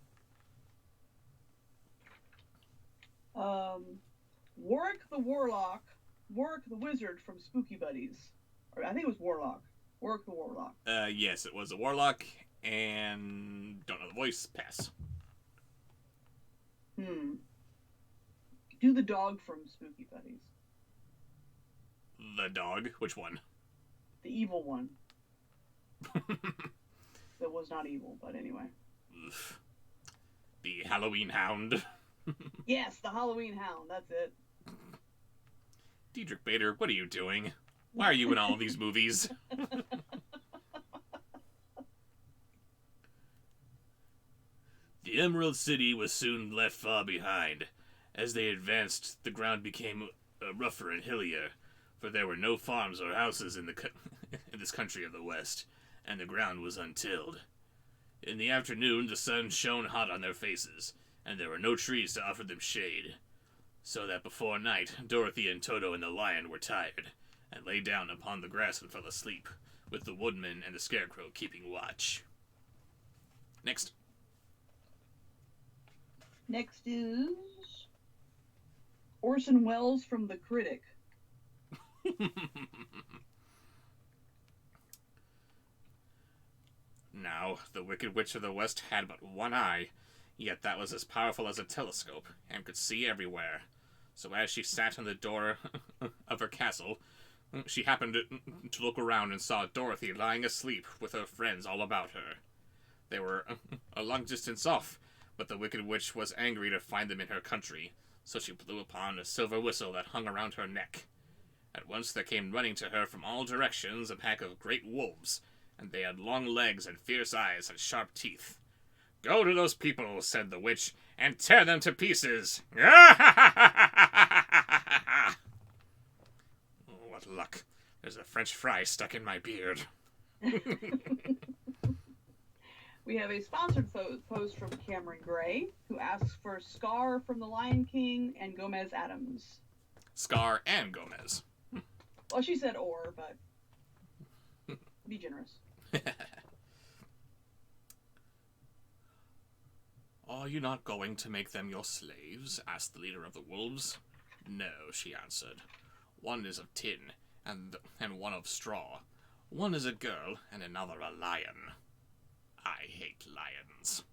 Speaker 2: Warwick the Wizard from Spooky Buddies. Or I think it was Warlock. Warwick the Warlock.
Speaker 1: Yes, it was a warlock, and don't know the voice. Pass.
Speaker 2: Do the dog from Spooky Buddies.
Speaker 1: The dog? Which one?
Speaker 2: The evil one. That was not evil, but anyway.
Speaker 1: The Halloween Hound.
Speaker 2: Yes, the Halloween Hound, that's it.
Speaker 1: Diedrich Bader, what are you doing? Why are you in all of these movies?
Speaker 4: The Emerald City was soon left far behind. As they advanced, the ground became rougher and hillier, for there were no farms or houses in this country of the West, and the ground was untilled. In the afternoon, the sun shone hot on their faces, and there were no trees to offer them shade. So that before night, Dorothy and Toto and the lion were tired, and lay down upon the grass and fell asleep, with the woodman and the Scarecrow keeping watch.
Speaker 1: Next.
Speaker 2: Next is Orson Welles from The Critic.
Speaker 1: Now, the Wicked Witch of the West had but one eye, yet that was as powerful as a telescope, and could see everywhere. So as she sat in the door of her castle, she happened to look around and saw Dorothy lying asleep with her friends all about her. They were a long distance off, but the Wicked Witch was angry to find them in her country, so she blew upon a silver whistle that hung around her neck. At once there came running to her from all directions a pack of great wolves, and they had long legs and fierce eyes and sharp teeth. "Go to those people," said the witch, "and tear them to pieces." Oh, what luck. There's a French fry stuck in my beard.
Speaker 2: We have a sponsored post from Cameron Gray, who asks for Scar from The Lion King and Gomez Adams.
Speaker 1: Scar and Gomez.
Speaker 2: Well, she said or, but be generous.
Speaker 1: "Are you not going to make them your slaves?" asked the leader of the wolves. "No," she answered. "One is of tin, and one of straw. One is a girl, and another a lion. I hate lions.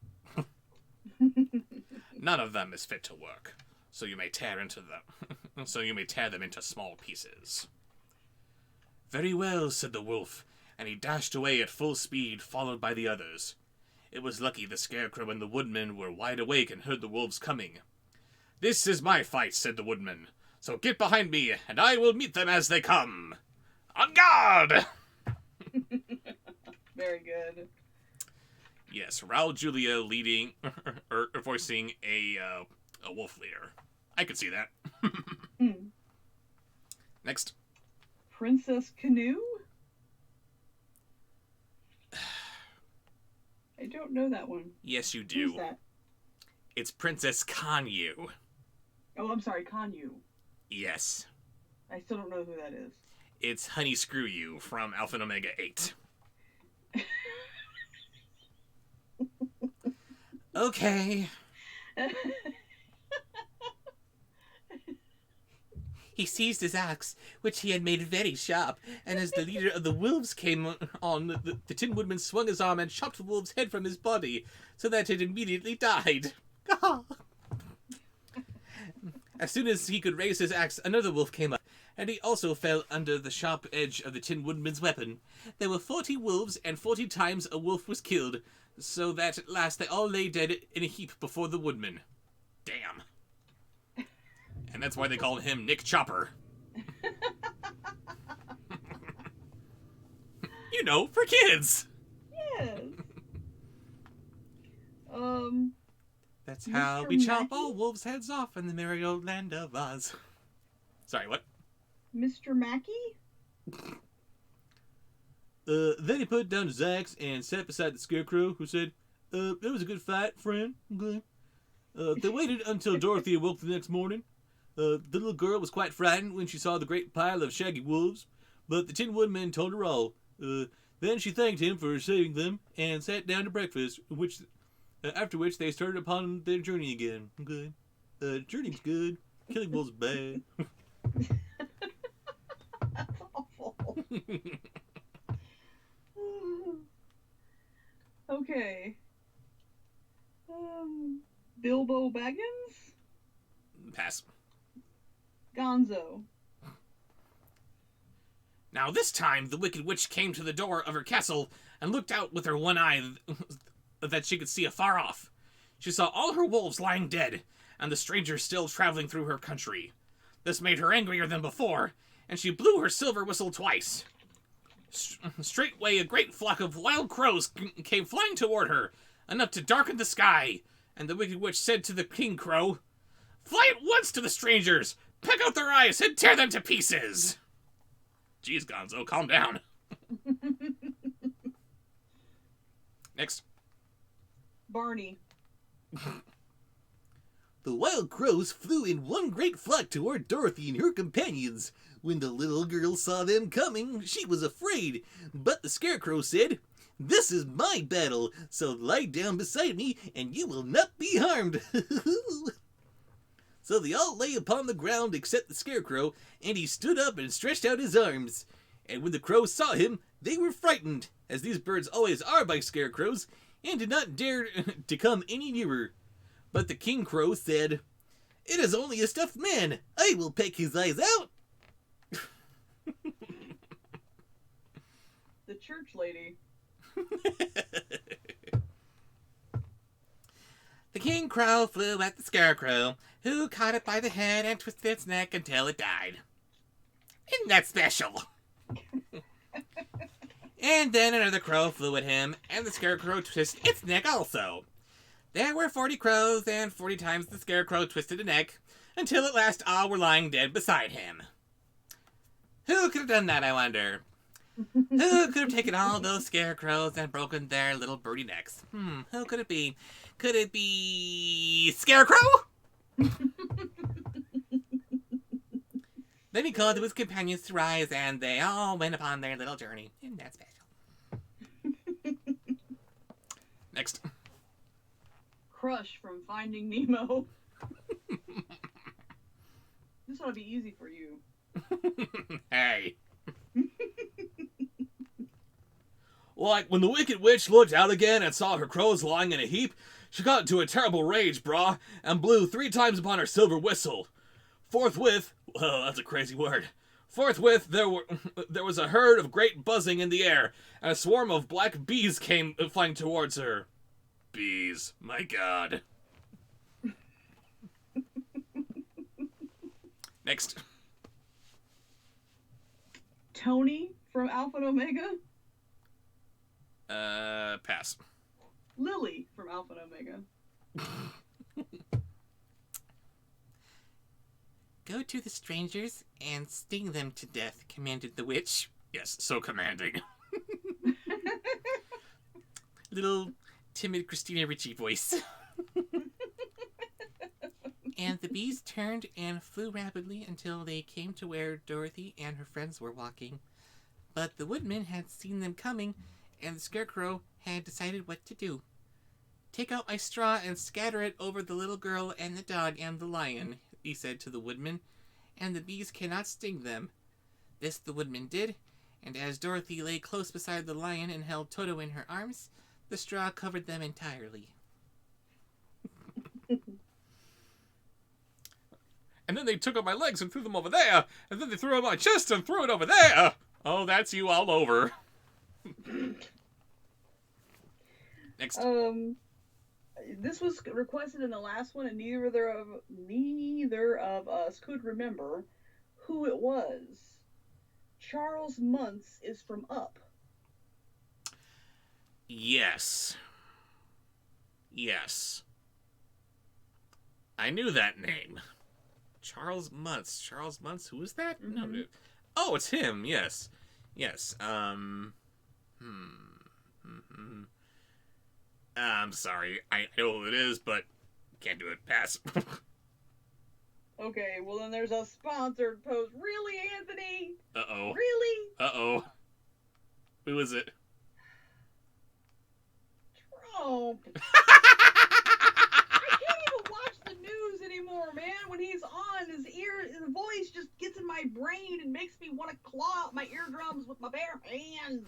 Speaker 1: None of them is fit to work, so you may tear them into small pieces." "Very well," said the wolf, and he dashed away at full speed, followed by the others. It was lucky the Scarecrow and the Woodman were wide awake and heard the wolves coming. "This is my fight," said the Woodman. So get behind me, and I will meet them as they come. On guard!
Speaker 2: Very good.
Speaker 1: Yes, Raul Julia leading, or voicing a wolf leader. I could see that. Next.
Speaker 2: Princess Canoe? I don't know that one.
Speaker 1: Yes, you do.
Speaker 2: Who's that?
Speaker 1: It's Princess Kanyu.
Speaker 2: Oh, I'm sorry, Kanyu.
Speaker 1: Yes.
Speaker 2: I still don't know who that is.
Speaker 1: It's Honey Screw You from Alpha and Omega 8. Okay. He seized his axe, which he had made very sharp, and as the leader of the wolves came on, the Tin Woodman swung his arm and chopped the wolf's head from his body, so that it immediately died. As soon as he could raise his axe, another wolf came up, and he also fell under the sharp edge of the Tin Woodman's weapon. There were 40 wolves, and 40 times a wolf was killed, so that at last they all lay dead in a heap before the Woodman. Damn. And that's why they called him Nick Chopper. You know, for kids.
Speaker 2: Yes.
Speaker 1: That's how
Speaker 2: Mr.
Speaker 1: we chop
Speaker 2: Mackey?
Speaker 1: all wolves' heads off in the merry old land of Oz. Sorry, what?
Speaker 2: Mr. Mackey?
Speaker 4: Then he put down his axe and sat beside the Scarecrow, who said, "It was a good fight, friend." Okay. They waited until Dorothy awoke the next morning. The little girl was quite frightened when she saw the great pile of shaggy wolves, but the Tin Woodman told her all. Then she thanked him for saving them and sat down to breakfast, after which they started upon their journey again. Okay. Journey's good. Killing wolves bad.
Speaker 2: That's awful. Okay. Bilbo Baggins?
Speaker 1: Pass.
Speaker 2: Gonzo.
Speaker 1: Now this time, the Wicked Witch came to the door of her castle and looked out with her one eye that she could see afar off. She saw all her wolves lying dead, and the strangers still traveling through her country. This made her angrier than before, and she blew her silver whistle twice. Straightway a great flock of wild crows came flying toward her, enough to darken the sky, and the Wicked Witch said to the King Crow, "Fly at once to the strangers, peck out their eyes, and tear them to pieces!" Jeez, Gonzo, calm down. Next.
Speaker 2: Barney.
Speaker 4: The wild crows flew in one great flock toward Dorothy and her companions. When the little girl saw them coming, she was afraid, but the Scarecrow said, "This is my battle, so lie down beside me and you will not be harmed." So they all lay upon the ground except the Scarecrow, and he stood up and stretched out his arms. And when the crows saw him, they were frightened, as these birds always are by scarecrows, and did not dare to come any nearer. But the King Crow said, "It is only a stuffed man. I will peck his eyes out."
Speaker 2: The church lady.
Speaker 1: The King Crow flew at the Scarecrow, who caught it by the head and twisted its neck until it died. Isn't that special? And then another crow flew at him, and the Scarecrow twisted its neck also. There were 40 crows, and 40 times the Scarecrow twisted a neck, until at last all were lying dead beside him. Who could have done that, I wonder? Who could have taken all those scarecrows and broken their little birdie necks? Who could it be? Could it be Scarecrow? Then he called to his companions to rise, and they all went upon their little journey. Isn't that special? Next.
Speaker 2: Crush from Finding Nemo. This ought to be easy for you.
Speaker 1: Hey.
Speaker 4: Like, when the Wicked Witch looked out again and saw her crows lying in a heap, she got into a terrible rage, brah, and blew 3 times upon her silver whistle. Forthwith, well, that's a crazy word. Forthwith, there was a herd of great buzzing in the air, and a swarm of black bees came flying towards her. Bees, my god.
Speaker 1: Next.
Speaker 2: Tony from Alpha and Omega.
Speaker 1: Pass.
Speaker 2: Lily from Alpha and Omega.
Speaker 3: Go to the strangers and sting them to death, commanded the witch.
Speaker 1: Yes, so commanding.
Speaker 3: Little timid Christina Ricci voice. And the bees turned and flew rapidly until they came to where Dorothy and her friends were walking. But the woodman had seen them coming, and the scarecrow had decided what to do. Take out my straw and scatter it over the little girl and the dog and the lion, he said to the woodman, and the bees cannot sting them. This the woodman did, and as Dorothy lay close beside the lion and held Toto in her arms, the straw covered them entirely.
Speaker 1: And then they took out my legs and threw them over there. And then they threw out my chest and threw it over there. Oh, that's you all over. Next.
Speaker 2: This was requested in the last one, and neither of us could remember who it was. Charles Muntz is from Up.
Speaker 1: Yes. Yes. I knew that name. Charles Muntz. Charles Muntz? Who is that?
Speaker 2: Mm-hmm.
Speaker 1: No. Oh, it's him. Yes. Yes. I'm sorry. I know who it is, but can't do it. Pass.
Speaker 2: Okay, well then there's a sponsored post. Really, Anthony?
Speaker 1: Uh-oh.
Speaker 2: Really?
Speaker 1: Uh-oh. Who is it?
Speaker 2: Trump. I can't even watch the news anymore, man. When he's on, his voice just gets in my brain and makes me want to claw out my eardrums with my bare hands.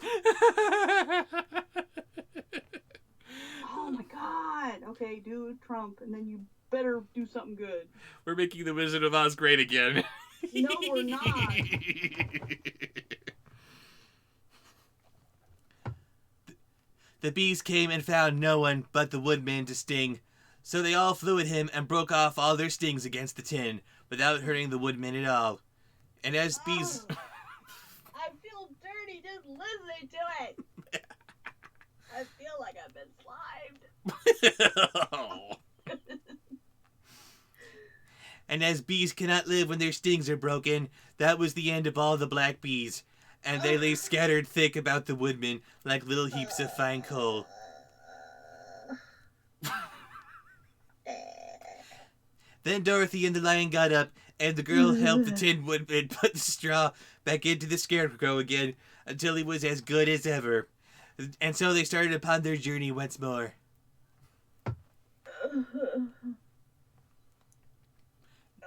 Speaker 2: Oh my god. Okay, dude, Trump, and then you better do something good.
Speaker 1: We're making the Wizard of Oz great again.
Speaker 2: No, we're not.
Speaker 3: The bees came and found no one but the woodman to sting, so they all flew at him and broke off all their stings against the tin, without hurting the woodman at all. And as bees...
Speaker 2: Oh, I feel dirty just listening to it. I feel like I've been slimed.
Speaker 1: Oh.
Speaker 3: And as bees cannot live when their stings are broken, that was the end of all the black bees, and they lay scattered thick about the woodman like little heaps of fine coal. Then Dorothy and the lion got up, and the girl helped the Tin Woodman put the straw back into the scarecrow again until he was as good as ever. And so they started upon their journey once more.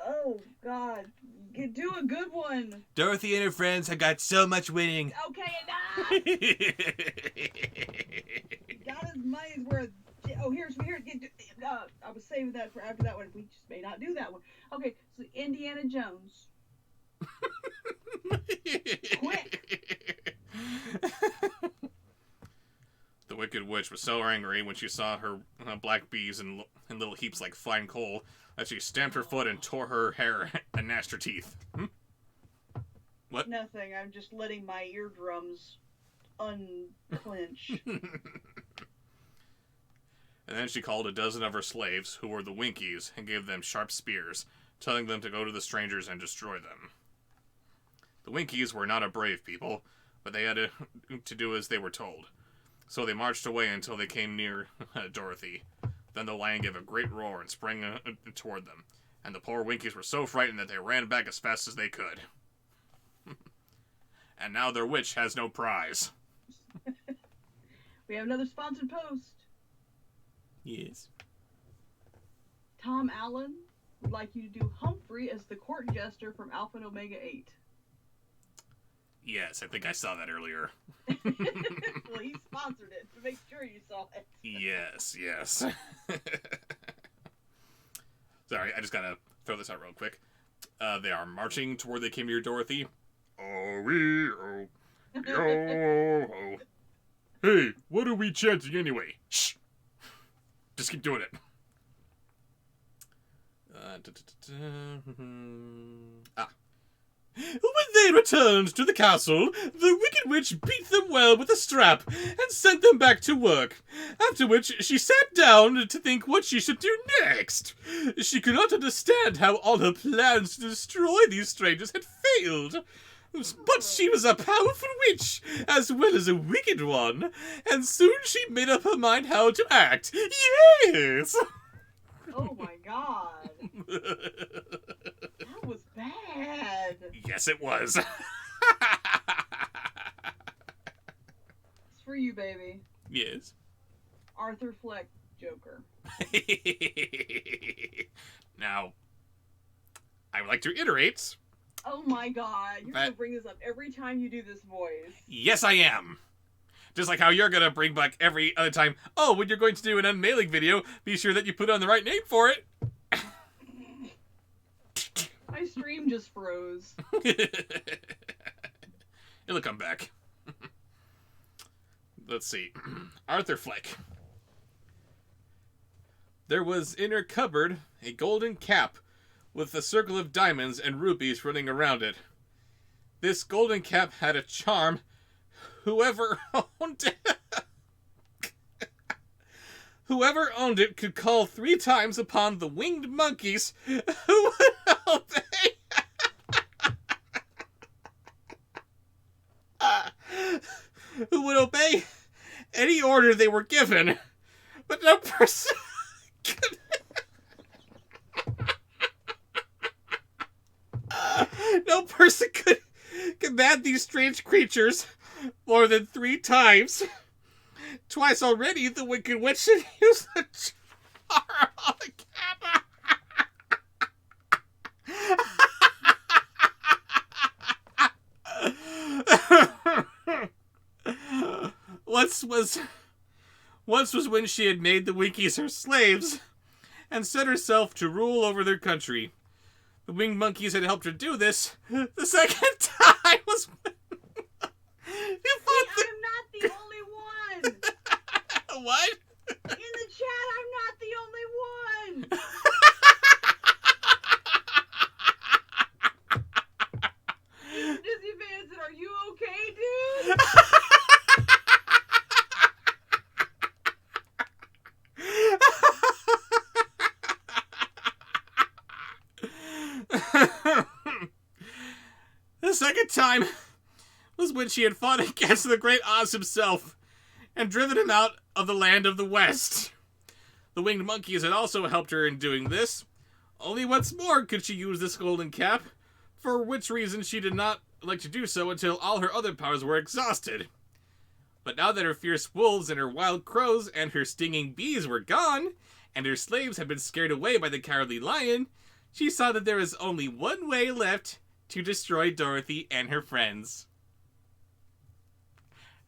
Speaker 2: Oh, God. Do a good one.
Speaker 3: Dorothy and her friends had got so much winning.
Speaker 2: Okay, enough. Got his money's worth. Oh, here's. I was saving that for after that one. We just may not do that one. Okay, so Indiana Jones. Quick.
Speaker 1: The Wicked Witch was so angry when she saw her black bees in little heaps like fine coal that she stamped her foot and tore her hair and gnashed her teeth. What?
Speaker 2: Nothing. I'm just letting my eardrums unclench.
Speaker 1: And then she called a dozen of her slaves, who were the Winkies, and gave them sharp spears, telling them to go to the strangers and destroy them. The Winkies were not a brave people, but they had to do as they were told. So they marched away until they came near Dorothy. Then the lion gave a great roar and sprang toward them, and the poor Winkies were so frightened that they ran back as fast as they could. And now their witch has no prize.
Speaker 2: We have another sponsored post.
Speaker 3: Yes.
Speaker 2: Tom Allen would like you to do Humphrey as the court jester from Alpha and Omega 8.
Speaker 1: Yes, I think I saw that earlier.
Speaker 2: Well, he sponsored it to make sure you saw it.
Speaker 1: Yes. Sorry, I just gotta throw this out real quick. They are marching toward they came near Dorothy. Oh, yo. Hey, what are we chanting anyway? Shh! Just keep doing it.
Speaker 4: When they returned to the castle, the Wicked Witch beat them well with a strap and sent them back to work, after which she sat down to think what she should do next. She could not understand how all her plans to destroy these strangers had failed. But she was a powerful witch, as well as a wicked one, and soon she made up her mind how to act. Yes!
Speaker 2: Oh my god. That was bad.
Speaker 1: Yes, it was.
Speaker 2: It's for you, baby.
Speaker 4: Yes.
Speaker 2: Arthur Fleck, Joker.
Speaker 1: Now, I would like to iterate.
Speaker 2: Oh my god. You're going to bring this up every time you do this voice.
Speaker 1: Yes, I am. Just like how you're going to bring back every other time. Oh, when you're going to do an unmailing video, be sure that you put on the right name for it.
Speaker 2: My stream just froze.
Speaker 1: It'll come back. Let's see. Arthur Fleck.
Speaker 4: There was in her cupboard a golden cap with a circle of diamonds and rubies running around it. This golden cap had a charm. Whoever owned it could call 3 times upon the winged monkeys who would obey. Who would obey any order they were given, but no person could. No person could command these strange creatures more than 3 times. Twice already, the Wicked Witch had used the charm on the cat. Once was when she had made the Winkies her slaves and set herself to rule over their country. The winged monkeys had helped her do this. The second time was when
Speaker 2: I'm not the only one.
Speaker 4: What?
Speaker 2: In the chat, I'm not the only one. Disney fans, are you okay, dude?
Speaker 4: The second time was when she had fought against the great Oz himself and driven him out of the land of the West. The winged monkeys had also helped her in doing this. Only once more could she use this golden cap, for which reason she did not like to do so until all her other powers were exhausted. But now that her fierce wolves and her wild crows and her stinging bees were gone, and her slaves had been scared away by the cowardly lion, she saw that there was only one way left to destroy Dorothy and her friends.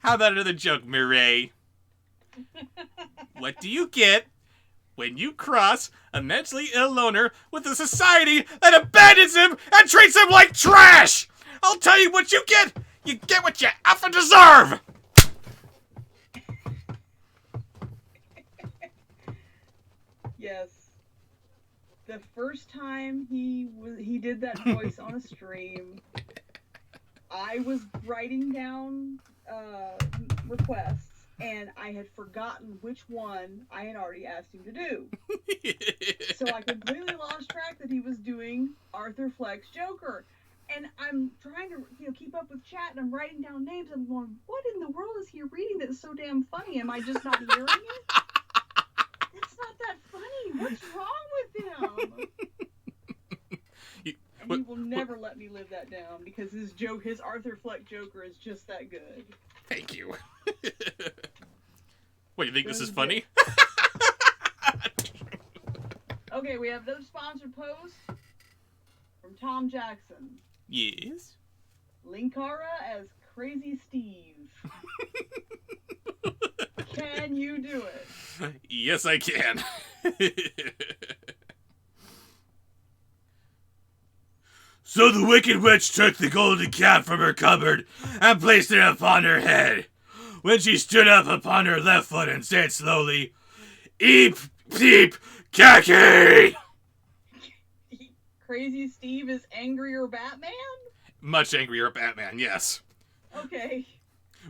Speaker 4: How about another joke, Mireille? What do you get when you cross a mentally ill loner with a society that abandons him and treats him like trash? I'll tell you what you get. You get what you effing deserve.
Speaker 2: Yes. The first time he did that voice on a stream, I was writing down requests, and I had forgotten which one I had already asked him to do. So I completely lost track that he was doing Arthur Fleck's Joker. And I'm trying to keep up with chat, and I'm writing down names. I'm going, what in the world is he reading that's so damn funny? Am I just not hearing it? It's not that funny. What's wrong with him? And he will never let me live that down, because his Arthur Fleck Joker is just that good.
Speaker 1: Thank you. What, you think this is funny?
Speaker 2: Okay, we have another sponsored post from Tom Jackson.
Speaker 4: Yes?
Speaker 2: Linkara as Crazy Steve. Can you do it?
Speaker 1: Yes, I can.
Speaker 3: So the Wicked Witch took the golden cap from her cupboard and placed it upon her head. When she stood up upon her left foot and said slowly, "Eep, peep, khaki!"
Speaker 2: Crazy Steve is angrier Batman?
Speaker 1: Much angrier Batman, yes.
Speaker 2: Okay.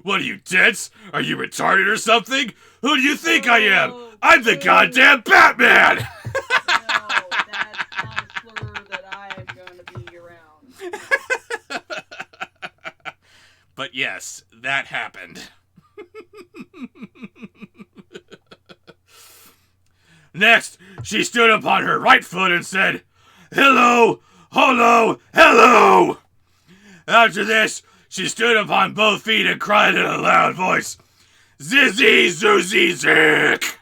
Speaker 3: What are you, dense? Are you retarded or something? Who do you think I am? I'm the goddamn Batman!
Speaker 2: No, that's not a slur that I'm going to be around.
Speaker 1: But yes, that happened.
Speaker 3: Next, she stood upon her right foot and said, "Hello, holo, hello!" After this, she stood upon both feet and cried in a loud voice, "Zizzy, Zoozy, Zick!"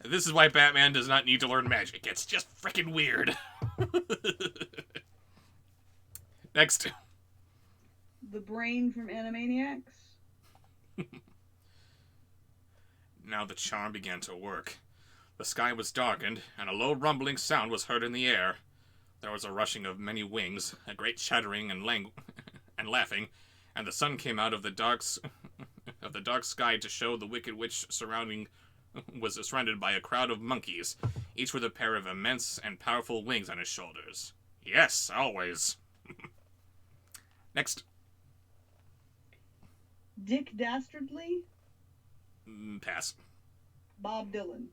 Speaker 1: This is why Batman does not need to learn magic. It's just freaking weird. Next.
Speaker 2: The brain from Animaniacs?
Speaker 1: Now the charm began to work. The sky was darkened, and a low rumbling sound was heard in the air. There was a rushing of many wings, a great chattering and laughing, and the sun came out of the dark sky to show the wicked witch was surrounded by a crowd of monkeys, each with a pair of immense and powerful wings on his shoulders. Yes, always. Next.
Speaker 2: Dick Dastardly?
Speaker 1: Pass.
Speaker 2: Bob Dylan.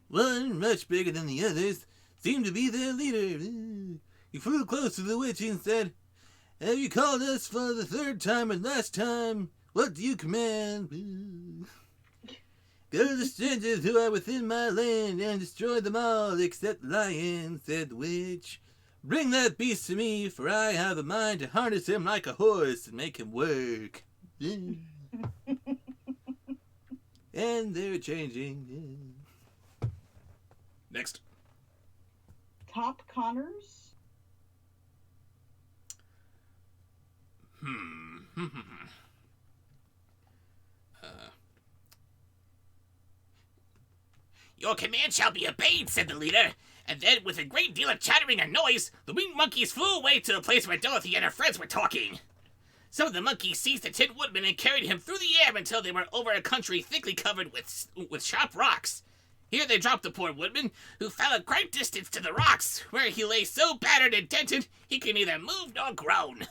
Speaker 5: One, much bigger than the others, seemed to be their leader. He flew close to the witch and said, "Have you called us for the third time and last time? What do you command?" "Go to the strangers who are within my land and destroy them all except the lion," said the witch. "Bring that beast to me, for I have a mind to harness him like a horse and make him work." And they're changing.
Speaker 1: Next.
Speaker 2: Top Connors?
Speaker 3: "Your command shall be obeyed," said the leader. And then, with a great deal of chattering and noise, the winged monkeys flew away to a place where Dorothy and her friends were talking. Some of the monkeys seized the Tin Woodman and carried him through the air until they were over a country thickly covered with sharp rocks. Here they dropped the poor Woodman, who fell a great distance to the rocks, where he lay so battered and dented he could neither move nor groan.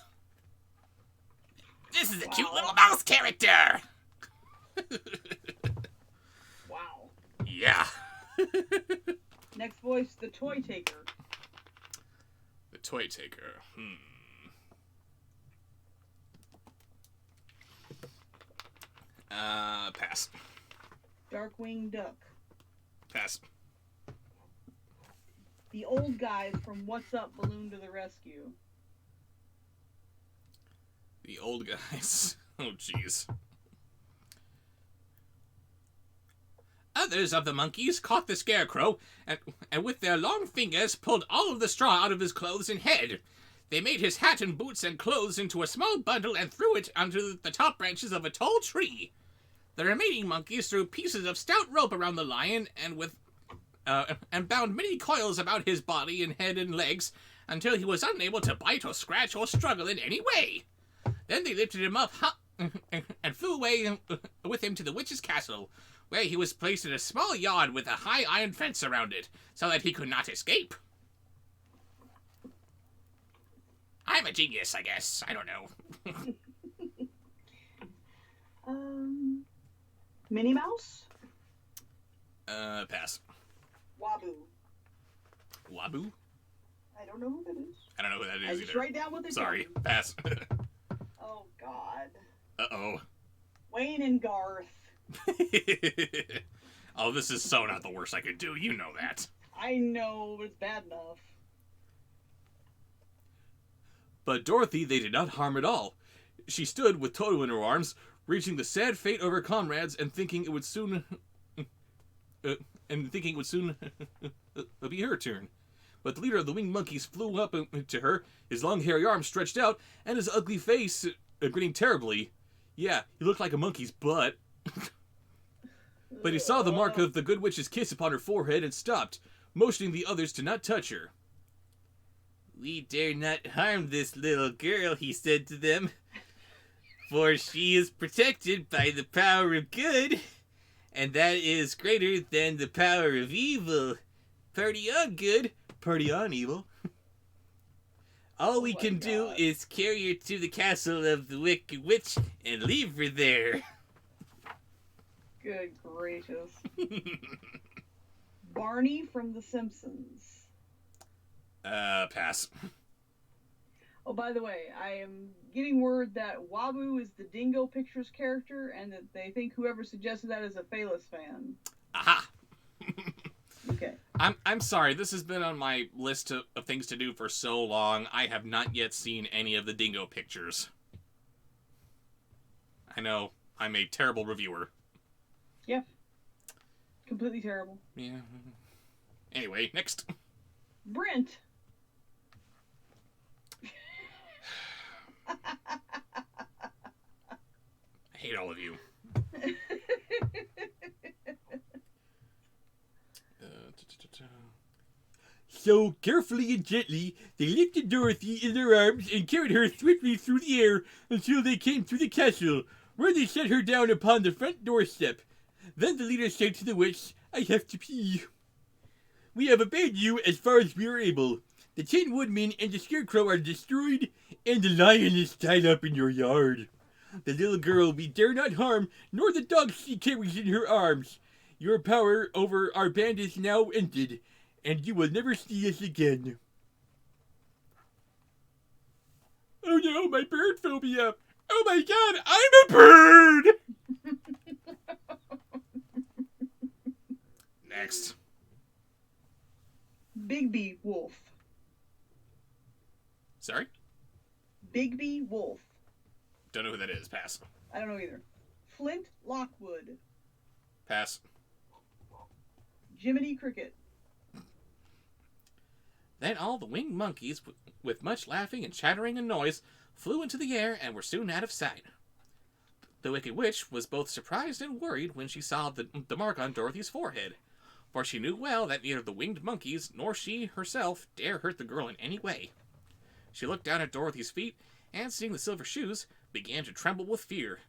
Speaker 3: This is a cute little mouse character.
Speaker 2: Wow.
Speaker 1: Yeah.
Speaker 2: Next voice, the Toy Taker.
Speaker 1: The Toy Taker. Pass.
Speaker 2: Darkwing Duck.
Speaker 1: Pass.
Speaker 2: The old guys from What's Up Balloon to the Rescue.
Speaker 1: The old guys. Oh, jeez.
Speaker 3: Others of the monkeys caught the scarecrow and with their long fingers pulled all of the straw out of his clothes and head. They made his hat and boots and clothes into a small bundle and threw it onto the top branches of a tall tree. The remaining monkeys threw pieces of stout rope around the lion and bound many coils about his body and head and legs until he was unable to bite or scratch or struggle in any way. Then they lifted him up and flew away with him to the witch's castle, where he was placed in a small yard with a high iron fence around it, so that he could not escape. I'm a genius, I guess. I don't know.
Speaker 2: Minnie Mouse?
Speaker 1: Pass.
Speaker 2: Wabu.
Speaker 1: Wabu?
Speaker 2: I don't know who that is.
Speaker 1: I don't know who that
Speaker 2: I
Speaker 1: is
Speaker 2: just
Speaker 1: either.
Speaker 2: write down what they
Speaker 1: Sorry.
Speaker 2: tell me.
Speaker 1: Pass.
Speaker 2: Oh, God.
Speaker 1: Uh-oh.
Speaker 2: Wayne and Garth.
Speaker 1: Oh, this is so not the worst I could do. You know that.
Speaker 2: I know, but it's bad enough.
Speaker 4: But Dorothy they did not harm at all. She stood with Toto in her arms, reaching the sad fate of her comrades and thinking it would soon be her turn. But the leader of the winged monkeys flew up to her, his long hairy arms stretched out, and his ugly face grinning terribly. Yeah, he looked like a monkey's butt. But he saw the mark of the good witch's kiss upon her forehead and stopped, motioning the others to not touch her.
Speaker 5: "We dare not harm this little girl," he said to them, "for she is protected by the power of good, and that is greater than the power of evil. Party on, good. Party on, evil. All we can do is carry her to the castle of the Wicked Witch and leave her there.
Speaker 2: Good gracious. Barney from The Simpsons.
Speaker 1: Pass.
Speaker 2: Oh, by the way, I am getting word that Wabu is the Dingo Pictures character, and that they think whoever suggested that is a Phaelus fan.
Speaker 1: Aha!
Speaker 2: Okay.
Speaker 1: I'm sorry, this has been on my list of things to do for so long, I have not yet seen any of the Dingo Pictures. I know, I'm a terrible reviewer.
Speaker 2: Yeah. Completely terrible.
Speaker 1: Yeah. Anyway, next.
Speaker 2: Brent.
Speaker 1: I hate all of you.
Speaker 5: So, carefully and gently, they lifted Dorothy in their arms and carried her swiftly through the air until they came to the castle, where they set her down upon the front doorstep. Then the leader said to the witch, "I have to pee. We have obeyed you as far as we are able. The Tin Woodman and the Scarecrow are destroyed, and the lion is tied up in your yard. The little girl we dare not harm, nor the dog she carries in her arms. Your power over our band is now ended, and you will never see us again." Oh no, my bird phobia! Oh my god, I'm a bird!
Speaker 1: Next.
Speaker 2: Bigby Wolf.
Speaker 1: Sorry?
Speaker 2: Bigby Wolf.
Speaker 1: Don't know who that is. Pass.
Speaker 2: I don't know either. Flint Lockwood.
Speaker 1: Pass.
Speaker 2: Jiminy Cricket.
Speaker 1: Then all the winged monkeys, with much laughing and chattering and noise, flew into the air and were soon out of sight. The Wicked Witch was both surprised and worried when she saw the mark on Dorothy's forehead, for she knew well that neither the winged monkeys nor she herself dare hurt the girl in any way. She looked down at Dorothy's feet, and seeing the silver shoes, began to tremble with fear,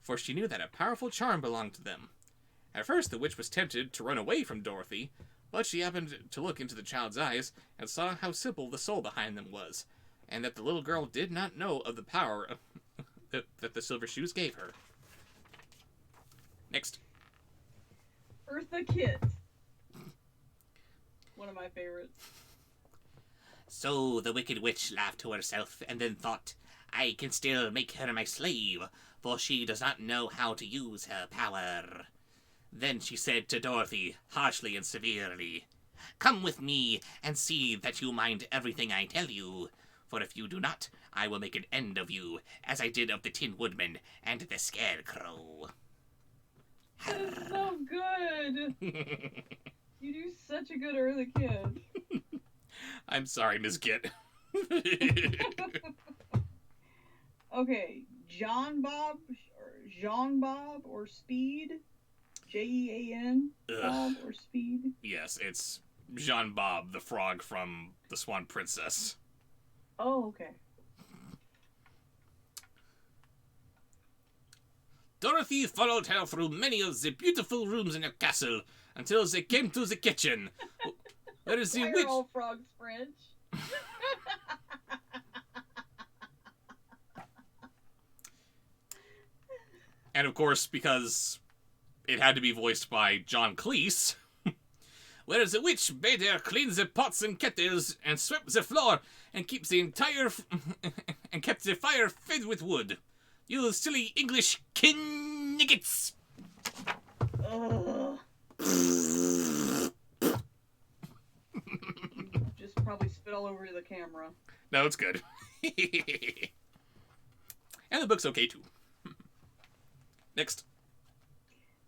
Speaker 1: for she knew that a powerful charm belonged to them. At first the witch was tempted to run away from Dorothy, but she happened to look into the child's eyes and saw how simple the soul behind them was, and that the little girl did not know of the power that the silver shoes gave her. Next.
Speaker 2: Eartha Kitt. One of my favorites.
Speaker 3: So the Wicked Witch laughed to herself, and then thought, "I can still make her my slave, for she does not know how to use her power." Then she said to Dorothy, harshly and severely, "Come with me, and see that you mind everything I tell you. For if you do not, I will make an end of you, as I did of the Tin Woodman and the Scarecrow."
Speaker 2: That is so good. You do such a good Eartha Kitt.
Speaker 1: I'm sorry, Ms. Kit.
Speaker 2: Okay, Jean Bob or Speed. Jean Bob or Speed.
Speaker 1: Yes, it's Jean Bob, the frog from The Swan Princess.
Speaker 2: Oh, okay.
Speaker 3: Dorothy followed her through many of the beautiful rooms in her castle, until they came to the kitchen, where the
Speaker 2: Why
Speaker 3: witch...
Speaker 2: are all frogs French?
Speaker 1: And of course, because it had to be voiced by John Cleese,
Speaker 3: where the witch bade her clean the pots and kettles, and swept the floor, and keep the entire... and kept the fire fed with wood. You silly English knickets!
Speaker 2: Ugh. Just probably spit all over the camera.
Speaker 1: no, it's good. And the book's okay too. Next.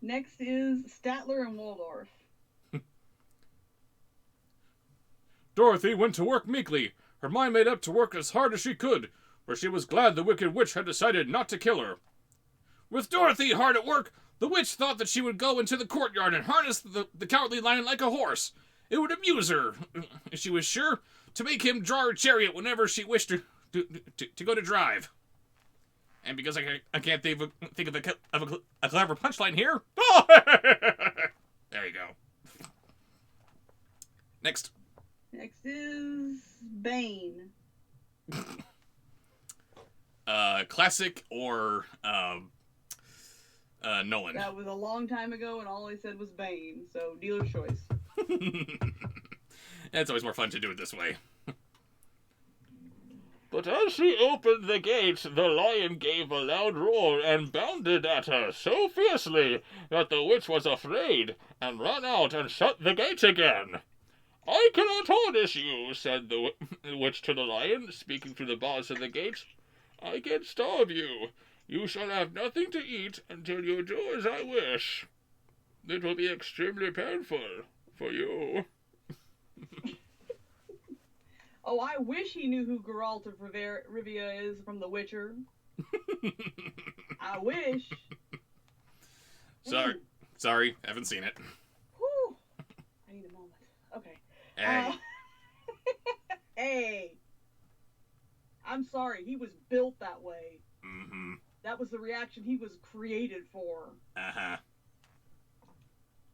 Speaker 2: Next is Statler and Waldorf.
Speaker 4: Dorothy went to work meekly, her mind made up to work as hard as she could, for she was glad the Wicked Witch had decided not to kill her. With Dorothy hard at work, the witch thought that she would go into the courtyard and harness the cowardly lion like a horse. It would amuse her, she was sure, to make him draw her chariot whenever she wished to go to drive.
Speaker 1: And because I can't think of a clever punchline here. Oh! There you go. Next.
Speaker 2: Next is Bane.
Speaker 1: Classic or Nolan.
Speaker 2: That was a long time ago, and all I said was Bane, so dealer's choice.
Speaker 1: It's always more fun to do it this way.
Speaker 3: But as she opened the gates, the lion gave a loud roar and bounded at her so fiercely that the witch was afraid and ran out and shut the gates again. I cannot harness you, said the witch to the lion, speaking through the bars of the gates. I can starve you. You shall have nothing to eat until you do as I wish. It will be extremely painful for you.
Speaker 2: Oh, I wish he knew who Geralt of Rivia is from The Witcher. I wish.
Speaker 1: Sorry, haven't seen it.
Speaker 2: Whew. I need a moment. Okay.
Speaker 1: Hey.
Speaker 2: Hey. I'm sorry, he was built that way.
Speaker 1: Mm-hmm.
Speaker 2: That was the reaction he was created for.
Speaker 1: Uh-huh.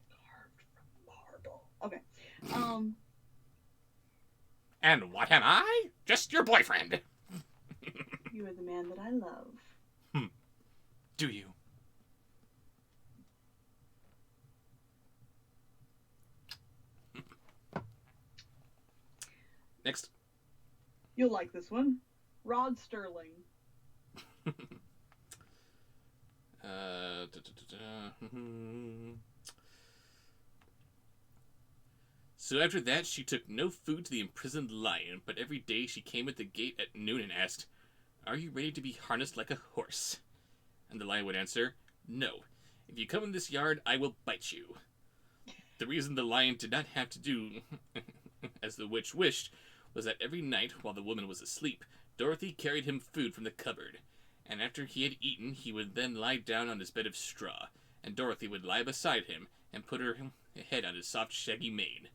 Speaker 2: Carved from marble. Okay.
Speaker 1: And what am I? Just your boyfriend.
Speaker 2: You are the man that I love.
Speaker 1: Do you? Next.
Speaker 2: You'll like this one. Rod Sterling.
Speaker 1: So after that, she took no food to the imprisoned lion, but every day she came at the gate at noon and asked, "Are you ready to be harnessed like a horse?" And the lion would answer, "No. If you come in this yard, I will bite you." The reason the lion did not have to do as the witch wished was that every night, while the woman was asleep, Dorothy carried him food from the cupboard, and after he had eaten, he would then lie down on his bed of straw, and Dorothy would lie beside him and put her head on his soft, shaggy mane,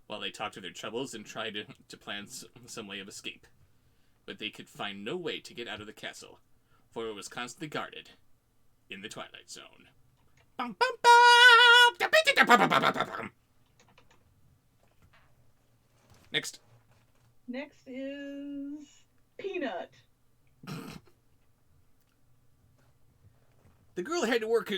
Speaker 1: while they talked of their troubles and tried to plan some way of escape. But they could find no way to get out of the castle, for it was constantly guarded in the Twilight Zone. Bum, bum, bum. Next.
Speaker 2: Next is Peanut.
Speaker 1: The girl had to work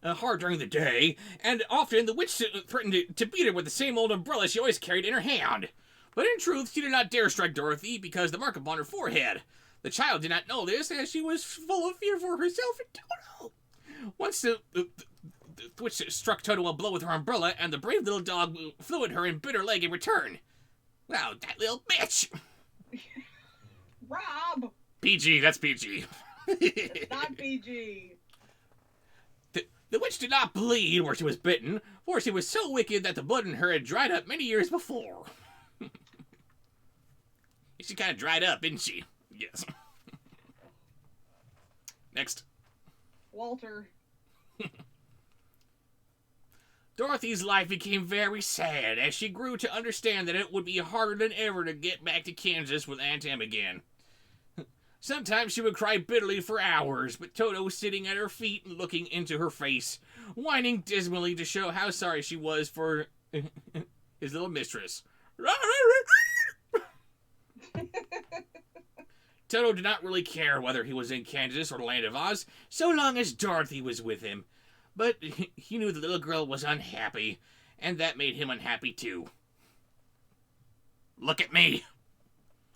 Speaker 1: hard during the day, and often the witch threatened to beat her with the same old umbrella she always carried in her hand. But in truth, she did not dare strike Dorothy because the mark upon her forehead. The child did not know this, as she was full of fear for herself and Toto. Once the witch struck Toto a blow with her umbrella, and the brave little dog flew at her and bit her leg in return. Wow, that little bitch!
Speaker 2: Rob!
Speaker 1: PG, that's PG.
Speaker 2: It's not PG.
Speaker 1: The witch did not bleed where she was bitten, for she was so wicked that the blood in her had dried up many years before. She kind of dried up, didn't she? Yes. Next.
Speaker 2: Walter.
Speaker 1: Dorothy's life became very sad as she grew to understand that it would be harder than ever to get back to Kansas with Aunt Em again. Sometimes she would cry bitterly for hours, but Toto was sitting at her feet and looking into her face, whining dismally to show how sorry she was for his little mistress. Toto did not really care whether he was in Kansas or the Land of Oz, so long as Dorothy was with him. But he knew the little girl was unhappy, and that made him unhappy too. Look at me.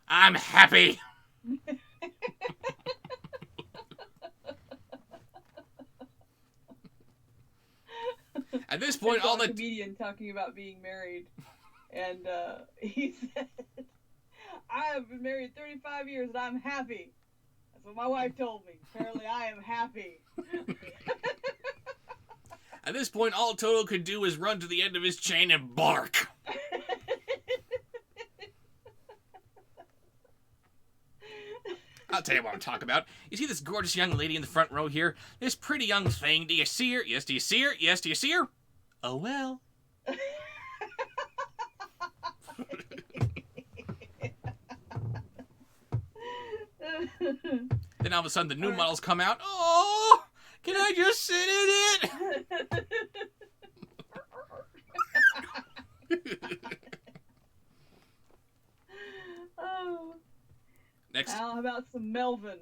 Speaker 1: I'm happy. At this point, all the
Speaker 2: comedian talking about being married, and he said, "I have been married 35 years and I'm happy." That's what my wife told me. Apparently, I am happy.
Speaker 1: At this point, all Toto could do was run to the end of his chain and bark. I'll tell you what I'm talking about. You see this gorgeous young lady in the front row here? This pretty young thing. Do you see her? Yes, do you see her? Yes, do you see her? Oh, well. Then all of a sudden the new
Speaker 2: Alright.
Speaker 1: models come out. Oh, can I just sit in it?
Speaker 2: Oh.
Speaker 1: Next.
Speaker 2: Now, how about some Melvin?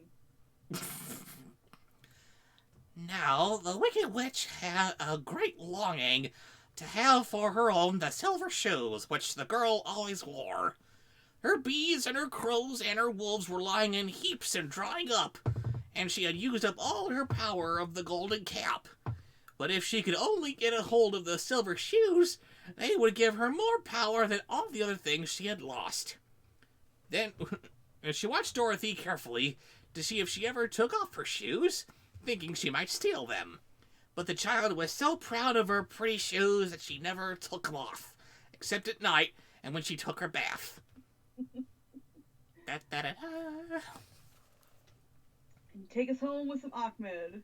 Speaker 3: Now, the Wicked Witch had a great longing to have for her own the silver shoes which the girl always wore. Her bees and her crows and her wolves were lying in heaps and drying up, and she had used up all her power of the golden cap. But if she could only get a hold of the silver shoes, they would give her more power than all the other things she had lost. Then she watched Dorothy carefully to see if she ever took off her shoes, thinking she might steal them. But the child was so proud of her pretty shoes that she never took them off, except at night and when she took her bath. Da-da-da-da.
Speaker 2: And take us home with some Ahmed.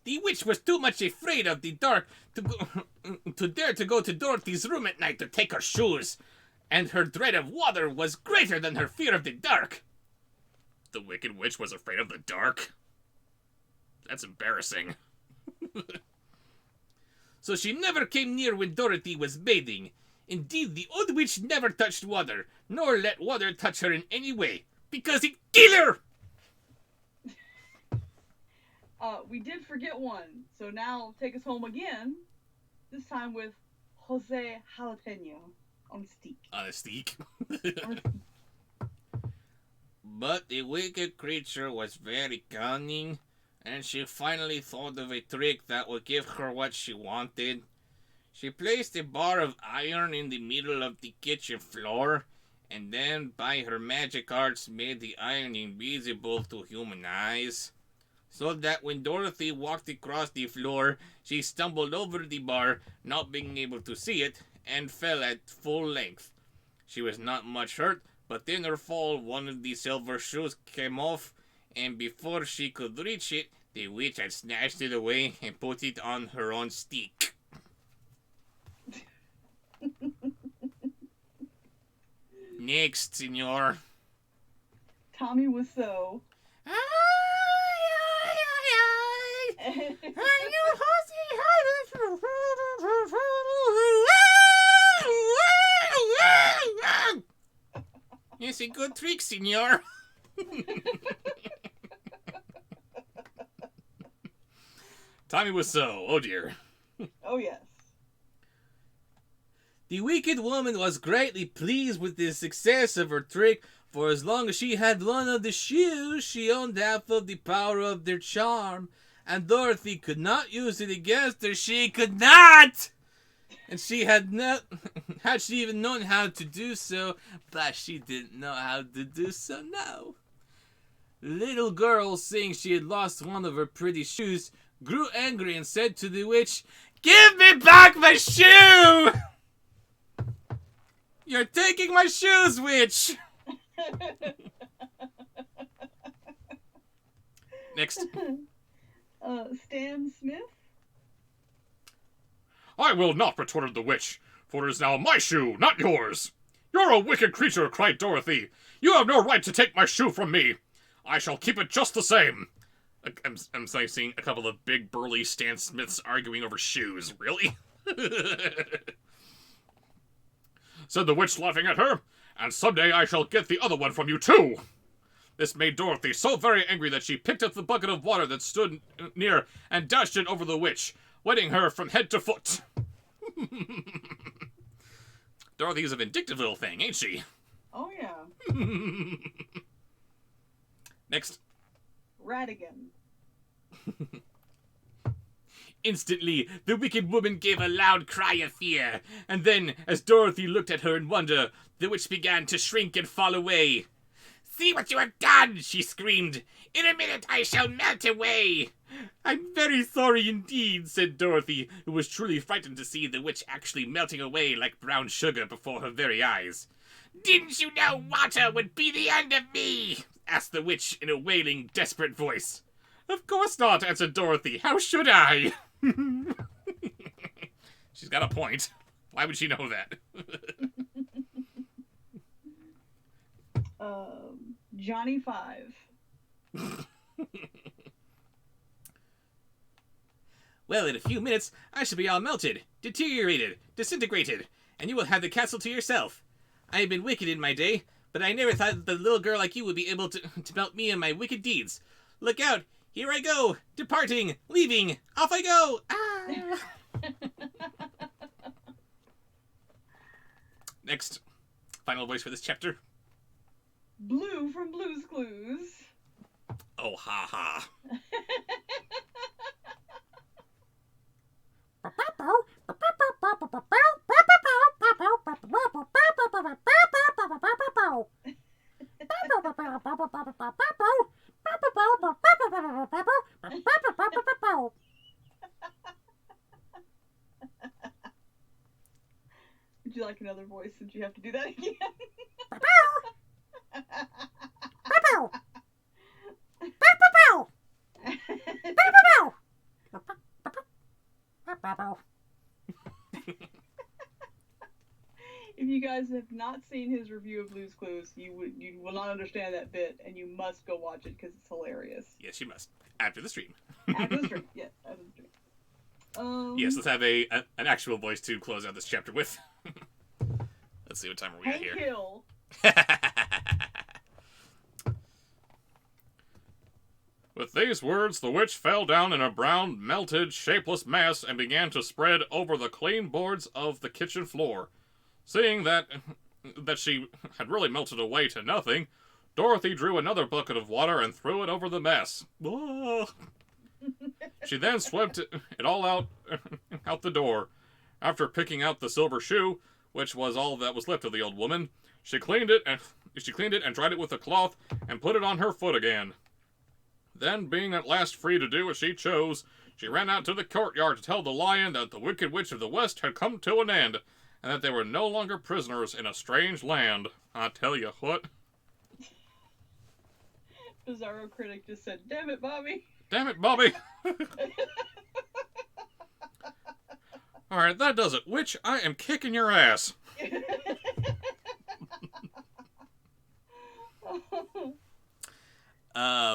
Speaker 3: The witch was too much afraid of the dark to dare to go to Dorothy's room at night to take her shoes, and her dread of water was greater than her fear of the dark.
Speaker 1: The Wicked Witch was afraid of the dark? That's embarrassing.
Speaker 3: So she never came near when Dorothy was bathing. Indeed, the old witch never touched water, nor let water touch her in any way, because it killed her!
Speaker 2: We did forget one, so now take us home again. This time with Jose Jalapeno on steak.
Speaker 1: On a steak.
Speaker 3: But the wicked creature was very cunning, and she finally thought of a trick that would give her what she wanted. She placed a bar of iron in the middle of the kitchen floor, and then by her magic arts made the iron invisible to human eyes, so that when Dorothy walked across the floor, she stumbled over the bar, not being able to see it, and fell at full length. She was not much hurt, but in her fall, one of the silver shoes came off, and before she could reach it, the witch had snatched it away and put it on her own stick. Next, senor.
Speaker 2: Tommy Wiseau.
Speaker 3: It's a good trick, senor.
Speaker 1: Tommy Wiseau. Oh dear.
Speaker 2: Oh, yes.
Speaker 3: The wicked woman was greatly pleased with the success of her trick, for as long as she had one of the shoes, she owned half of the power of their charm, and Dorothy could not use it against her. She could not! And she had she even known how to do so, but she didn't know how to do so now. The little girl, seeing she had lost one of her pretty shoes, grew angry and said to the witch, "Give me back my shoe! You're taking my shoes, witch!"
Speaker 1: Next.
Speaker 2: Stan Smith.
Speaker 1: I will not, retorted the witch, for it is now my shoe, not yours. You're a wicked creature, cried Dorothy. You have no right to take my shoe from me. I shall keep it just the same. I'm seeing a couple of big burly Stan Smiths arguing over shoes. Really? Said the witch, laughing at her, and someday I shall get the other one from you too. This made Dorothy so very angry that she picked up the bucket of water that stood near and dashed it over the witch, wetting her from head to foot. Dorothy's a vindictive little thing, ain't she?
Speaker 2: Oh, yeah.
Speaker 1: Next.
Speaker 2: Radigan.
Speaker 3: Instantly, the wicked woman gave a loud cry of fear, and then, as Dorothy looked at her in wonder, the witch began to shrink and fall away. "See what you have done!" she screamed. "In a minute I shall melt away!" "I'm very sorry indeed," said Dorothy, who was truly frightened to see the witch actually melting away like brown sugar before her very eyes. "Didn't you know water would be the end of me?" asked the witch in a wailing, desperate voice. "Of course not," answered Dorothy. "How should I?"
Speaker 1: She's got a point. Why would she know that?
Speaker 2: Johnny 5.
Speaker 3: Well, in a few minutes, I shall be all melted, deteriorated, disintegrated, and you will have the castle to yourself. I have been wicked in my day, but I never thought that the little girl like you would be able to melt me and my wicked deeds. Look out! Here I go! Departing! Leaving! Off I go! Ah! Next. Final voice for this chapter.
Speaker 2: Blue from Blue's Clues.
Speaker 3: Oh, ha ha.
Speaker 2: Would you like another voice since you have to do that again? If you guys have not seen his review of Blue's Clues, you will not understand that bit, and you must go watch it because it's hilarious.
Speaker 3: Yes, you must. After the stream.
Speaker 2: After the stream, yes, after the stream.
Speaker 3: Yes, let's have an actual voice to close out this chapter with. Let's see what time are we at
Speaker 2: Hank
Speaker 3: here.
Speaker 2: Hill.
Speaker 4: With these words, the witch fell down in a brown, melted, shapeless mass and began to spread over the clean boards of the kitchen floor. Seeing that she had really melted away to nothing, Dorothy drew another bucket of water and threw it over the mess. Whoa. She then swept it all out the door. After picking out the silver shoe, which was all that was left of the old woman, she cleaned it and dried it with a cloth and put it on her foot again. Then, being at last free to do as she chose, she ran out to the courtyard to tell the lion that the Wicked Witch of the West had come to an end, and that they were no longer prisoners in a strange land. I tell you what.
Speaker 2: Bizarro Critic just said, "Damn it, Bobby."
Speaker 4: Damn it, Bobby. Alright, that does it. Witch, I am kicking your ass.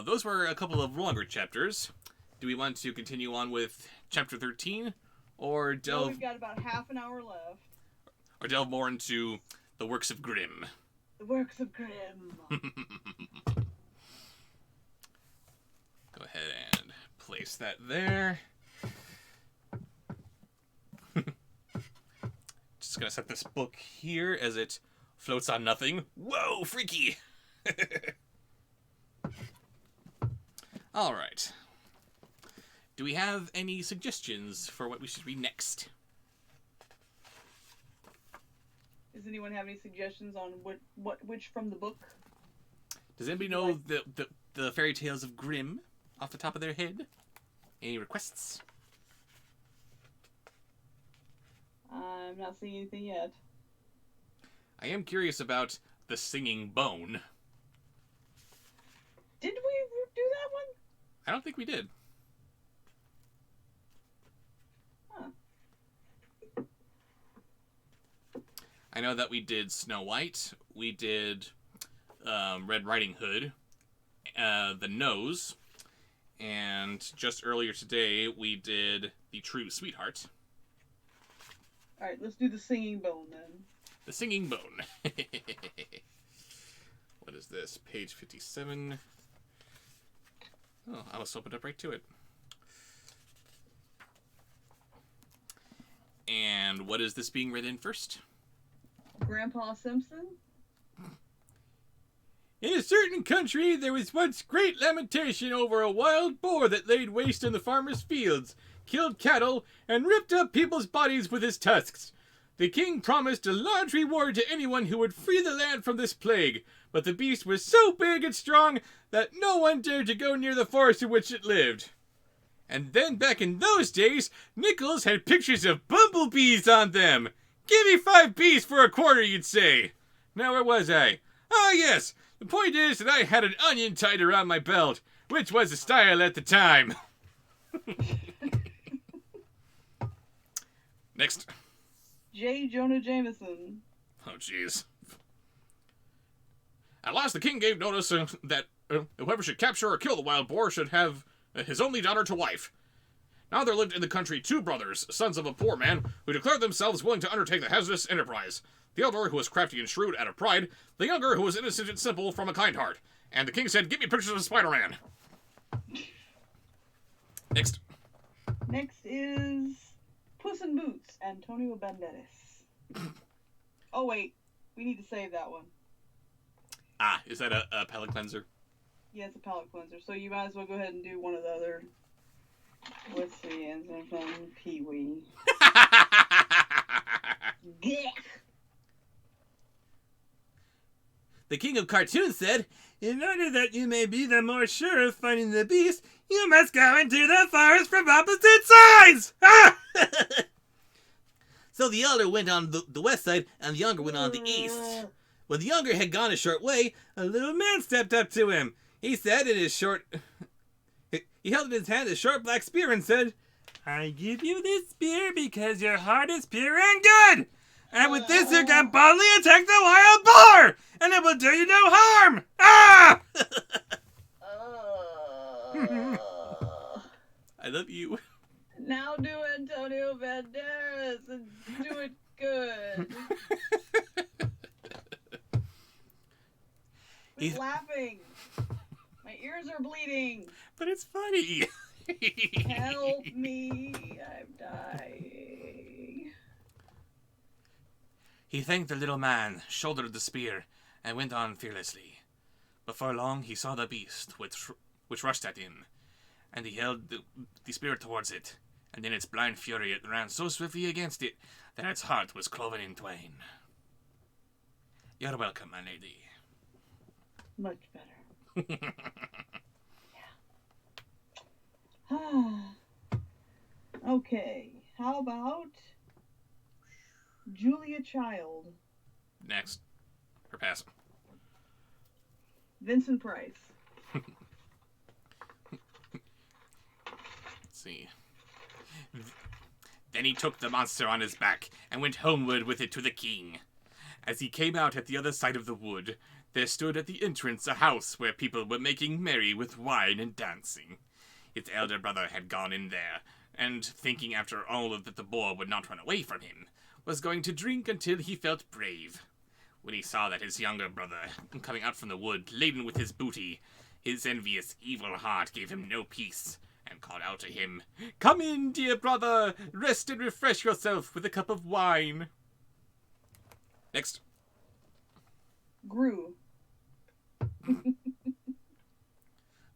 Speaker 3: Those were a couple of longer chapters. Do we want to continue on with chapter 13? Or
Speaker 2: No,
Speaker 3: delve
Speaker 2: we've got about half an hour left.
Speaker 3: more into the works of Grimm?
Speaker 2: The works of Grimm.
Speaker 3: Go ahead and place that there. Just gonna set this book here as it floats on nothing. Whoa, freaky! Alright. Do we have any suggestions for what we should read next?
Speaker 2: Does anyone have any suggestions on which from the book?
Speaker 3: Does anybody know the fairy tales of Grimm off the top of their head? Any requests?
Speaker 2: I'm not seeing anything yet.
Speaker 3: I am curious about the singing bone.
Speaker 2: Did we do that one?
Speaker 3: I don't think we did.
Speaker 2: Huh.
Speaker 3: I know that we did Snow White, we did Red Riding Hood, The Nose, and just earlier today we did The True Sweetheart.
Speaker 2: Alright, let's do the singing bone then.
Speaker 3: The Singing Bone. What is this? Page 57. Oh, I almost opened up right to it. And what is this being read in first?
Speaker 2: Grandpa Simpson?
Speaker 5: In a certain country, there was once great lamentation over a wild boar that laid waste in the farmer's fields, killed cattle, and ripped up people's bodies with his tusks. The king promised a large reward to anyone who would free the land from this plague, but the beast was so big and strong that no one dared to go near the forest in which it lived. And then back in those days, nickels had pictures of bumblebees on them. Give me 5 bees for a quarter, you'd say. Now where was I? Ah, yes. The point is that I had an onion tied around my belt, which was the style at the time.
Speaker 3: Next.
Speaker 2: J. Jonah Jameson.
Speaker 3: Oh, jeez. At last the king gave notice that whoever should capture or kill the wild boar should have his only daughter to wife. Now there lived in the country 2 brothers, sons of a poor man, who declared themselves willing to undertake the hazardous enterprise. The elder, who was crafty and shrewd out of pride, the younger, who was innocent and simple from a kind heart. And the king said, "Give me pictures of Spider-Man." Next.
Speaker 2: Next is Puss in Boots, Antonio Banderas. Oh, wait. We need to save that one.
Speaker 1: Ah, is that a palate cleanser?
Speaker 2: Yeah, it's a palate cleanser. So you might as well go ahead and do one of the other. Let's see. And from Pee-wee.
Speaker 5: The king of cartoons said, "In order that you may be the more sure of finding the beast, you must go into the forest from opposite sides!" Ah! So the elder went on the west side, and the younger went on the east. When the younger had gone a short way, a little man stepped up to him. He said in his he held in his hand a short black spear and said, "I give you this spear because your heart is pure and good. And with this you can boldly attack the wild boar, and it will do you no harm." Ah!
Speaker 1: I love you.
Speaker 2: Now do Antonio Banderas and do it good. He's laughing. My ears are bleeding.
Speaker 1: But it's funny.
Speaker 2: Help me. I'm dying.
Speaker 1: He thanked the little man, shouldered the spear, and went on fearlessly. Before long, he saw the beast, which rushed at him, and he held the spear towards it, and in its blind fury it ran so swiftly against it that its heart was cloven in twain. You're welcome, my lady.
Speaker 2: Much better. Yeah. Okay. How about Julia Child?
Speaker 1: Next. Or pass.
Speaker 2: Vincent Price.
Speaker 1: Let's see. Then he took the monster on his back and went homeward with it to the king. As he came out at the other side of the wood, there stood at the entrance a house where people were making merry with wine and dancing. Its elder brother had gone in there, and thinking after all that the boar would not run away from him, was going to drink until he felt brave. When he saw that his younger brother, coming out from the wood, laden with his booty, his envious, evil heart gave him no peace, and called out to him, "Come in, dear brother, rest and refresh yourself with a cup of wine." Next.
Speaker 2: Gru.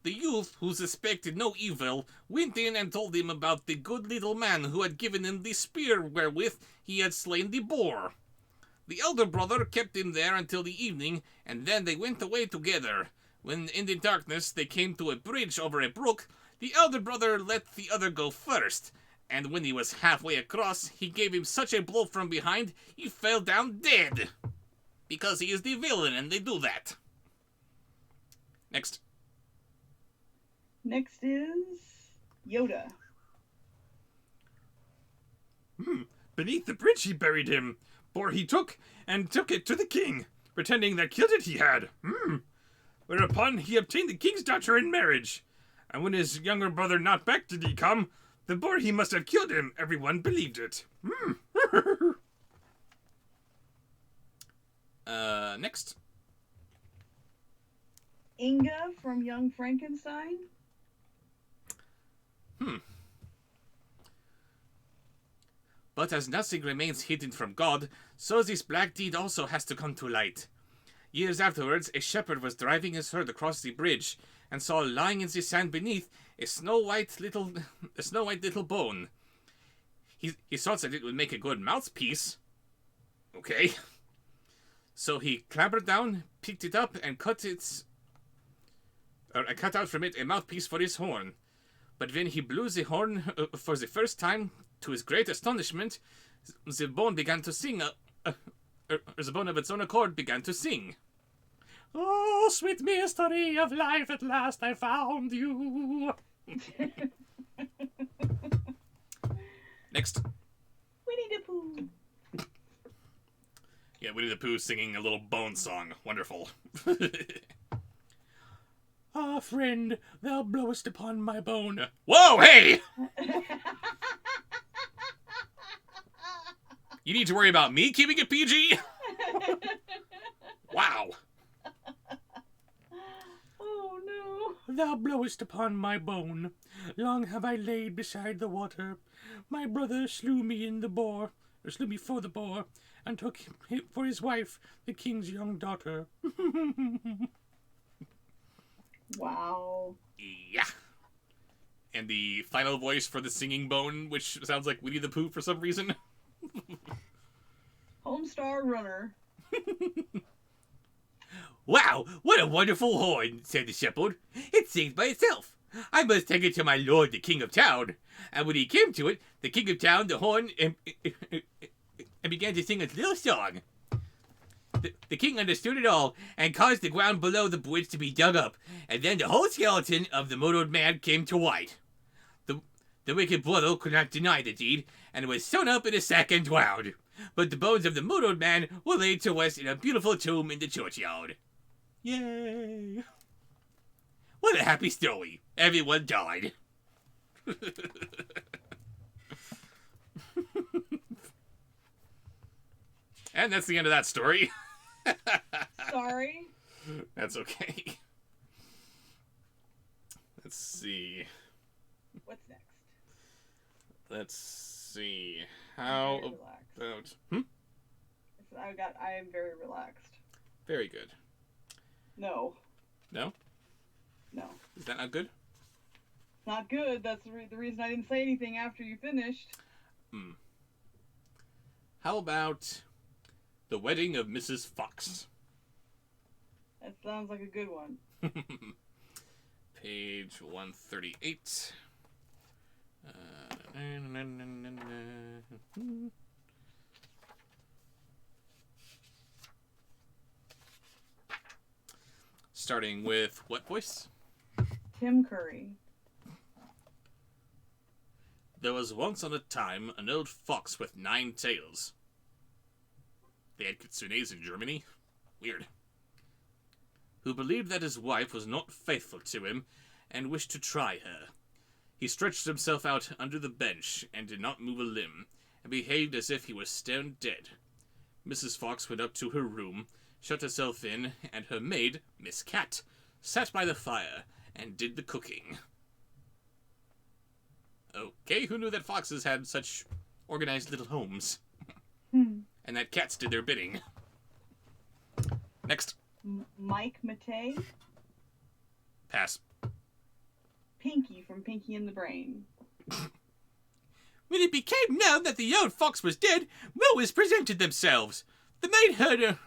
Speaker 1: The youth, who suspected no evil, went in and told him about the good little man who had given him the spear wherewith he had slain the boar. The elder brother kept him there until the evening, and then they went away together. When in the darkness they came to a bridge over a brook, the elder brother let the other go first, and when he was halfway across, he gave him such a blow from behind, he fell down dead. Because he is the villain, and they do that. Next.
Speaker 2: Next is Yoda.
Speaker 5: Beneath the bridge he buried him, for he took it to the king, pretending that killed it he had. Whereupon he obtained the king's daughter in marriage. And when his younger brother not back did he come, the boar he must have killed him, everyone believed it.
Speaker 1: Next.
Speaker 2: Inga from Young Frankenstein.
Speaker 1: But as nothing remains hidden from God, so this black deed also has to come to light. Years afterwards, a shepherd was driving his herd across the bridge, and saw lying in the sand beneath a snow white little bone. He thought that it would make a good mouthpiece. Okay. So he clambered down, picked it up, and cut out from it a mouthpiece for his horn. But when he blew the horn for the first time, to his great astonishment, the bone began to sing. The bone of its own accord began to sing. "Oh, sweet mystery of life, at last I found you." Next.
Speaker 2: Winnie the Pooh.
Speaker 1: Yeah, Winnie the Pooh singing a little bone song. Wonderful. Ah, friend, thou blowest upon my bone. Whoa, hey! You need to worry about me keeping it PG? Wow.
Speaker 2: Oh no.
Speaker 1: Thou blowest upon my bone. Long have I laid beside the water. My brother slew me in the boar, or slew me for the boar, and took him for his wife, the king's young daughter.
Speaker 2: Wow.
Speaker 1: Yeah. And the final voice for the singing bone, which sounds like Winnie the Pooh for some reason.
Speaker 2: Homestar Runner.
Speaker 3: Wow, what a wonderful horn, said the shepherd. It sings by itself. I must take it to my lord, the king of town. And when he came to it, the king of town, the horn, and began to sing a little song. The king understood it all, and caused the ground below the bridge to be dug up, and then the whole skeleton of the murdered man came to light. The wicked brother could not deny the deed, and was sewn up in a sack and drowned. But the bones of the murdered man were laid to rest in a beautiful tomb in the churchyard. Yay! What a happy story. Everyone died.
Speaker 1: And that's the end of that story.
Speaker 2: Sorry.
Speaker 1: That's okay. Let's see.
Speaker 2: What's next?
Speaker 1: Let's see. How
Speaker 2: Very relaxed.
Speaker 1: about...
Speaker 2: I am very relaxed.
Speaker 1: Very good.
Speaker 2: No.
Speaker 1: No?
Speaker 2: No.
Speaker 1: Is that not good?
Speaker 2: Not good. That's the reason I didn't say anything after you finished.
Speaker 1: How about The Wedding of Mrs. Fox?
Speaker 2: That sounds like a good one.
Speaker 1: Page 138. Starting with what voice?
Speaker 2: Tim Curry.
Speaker 1: There was once on a time an old fox with 9 tails. They had kitsunes in Germany? Weird. Who believed that his wife was not faithful to him and wished to try her. He stretched himself out under the bench and did not move a limb, and behaved as if he was stone dead. Mrs. Fox went up to her room, shut herself in, and her maid, Miss Cat, sat by the fire and did the cooking. Okay, who knew that foxes had such organized little homes? And that cats did their bidding. Next.
Speaker 2: Mike Matei.
Speaker 1: Pass.
Speaker 2: Pinky from Pinky and the Brain.
Speaker 3: When it became known that the old fox was dead, mowers presented themselves. The maid heard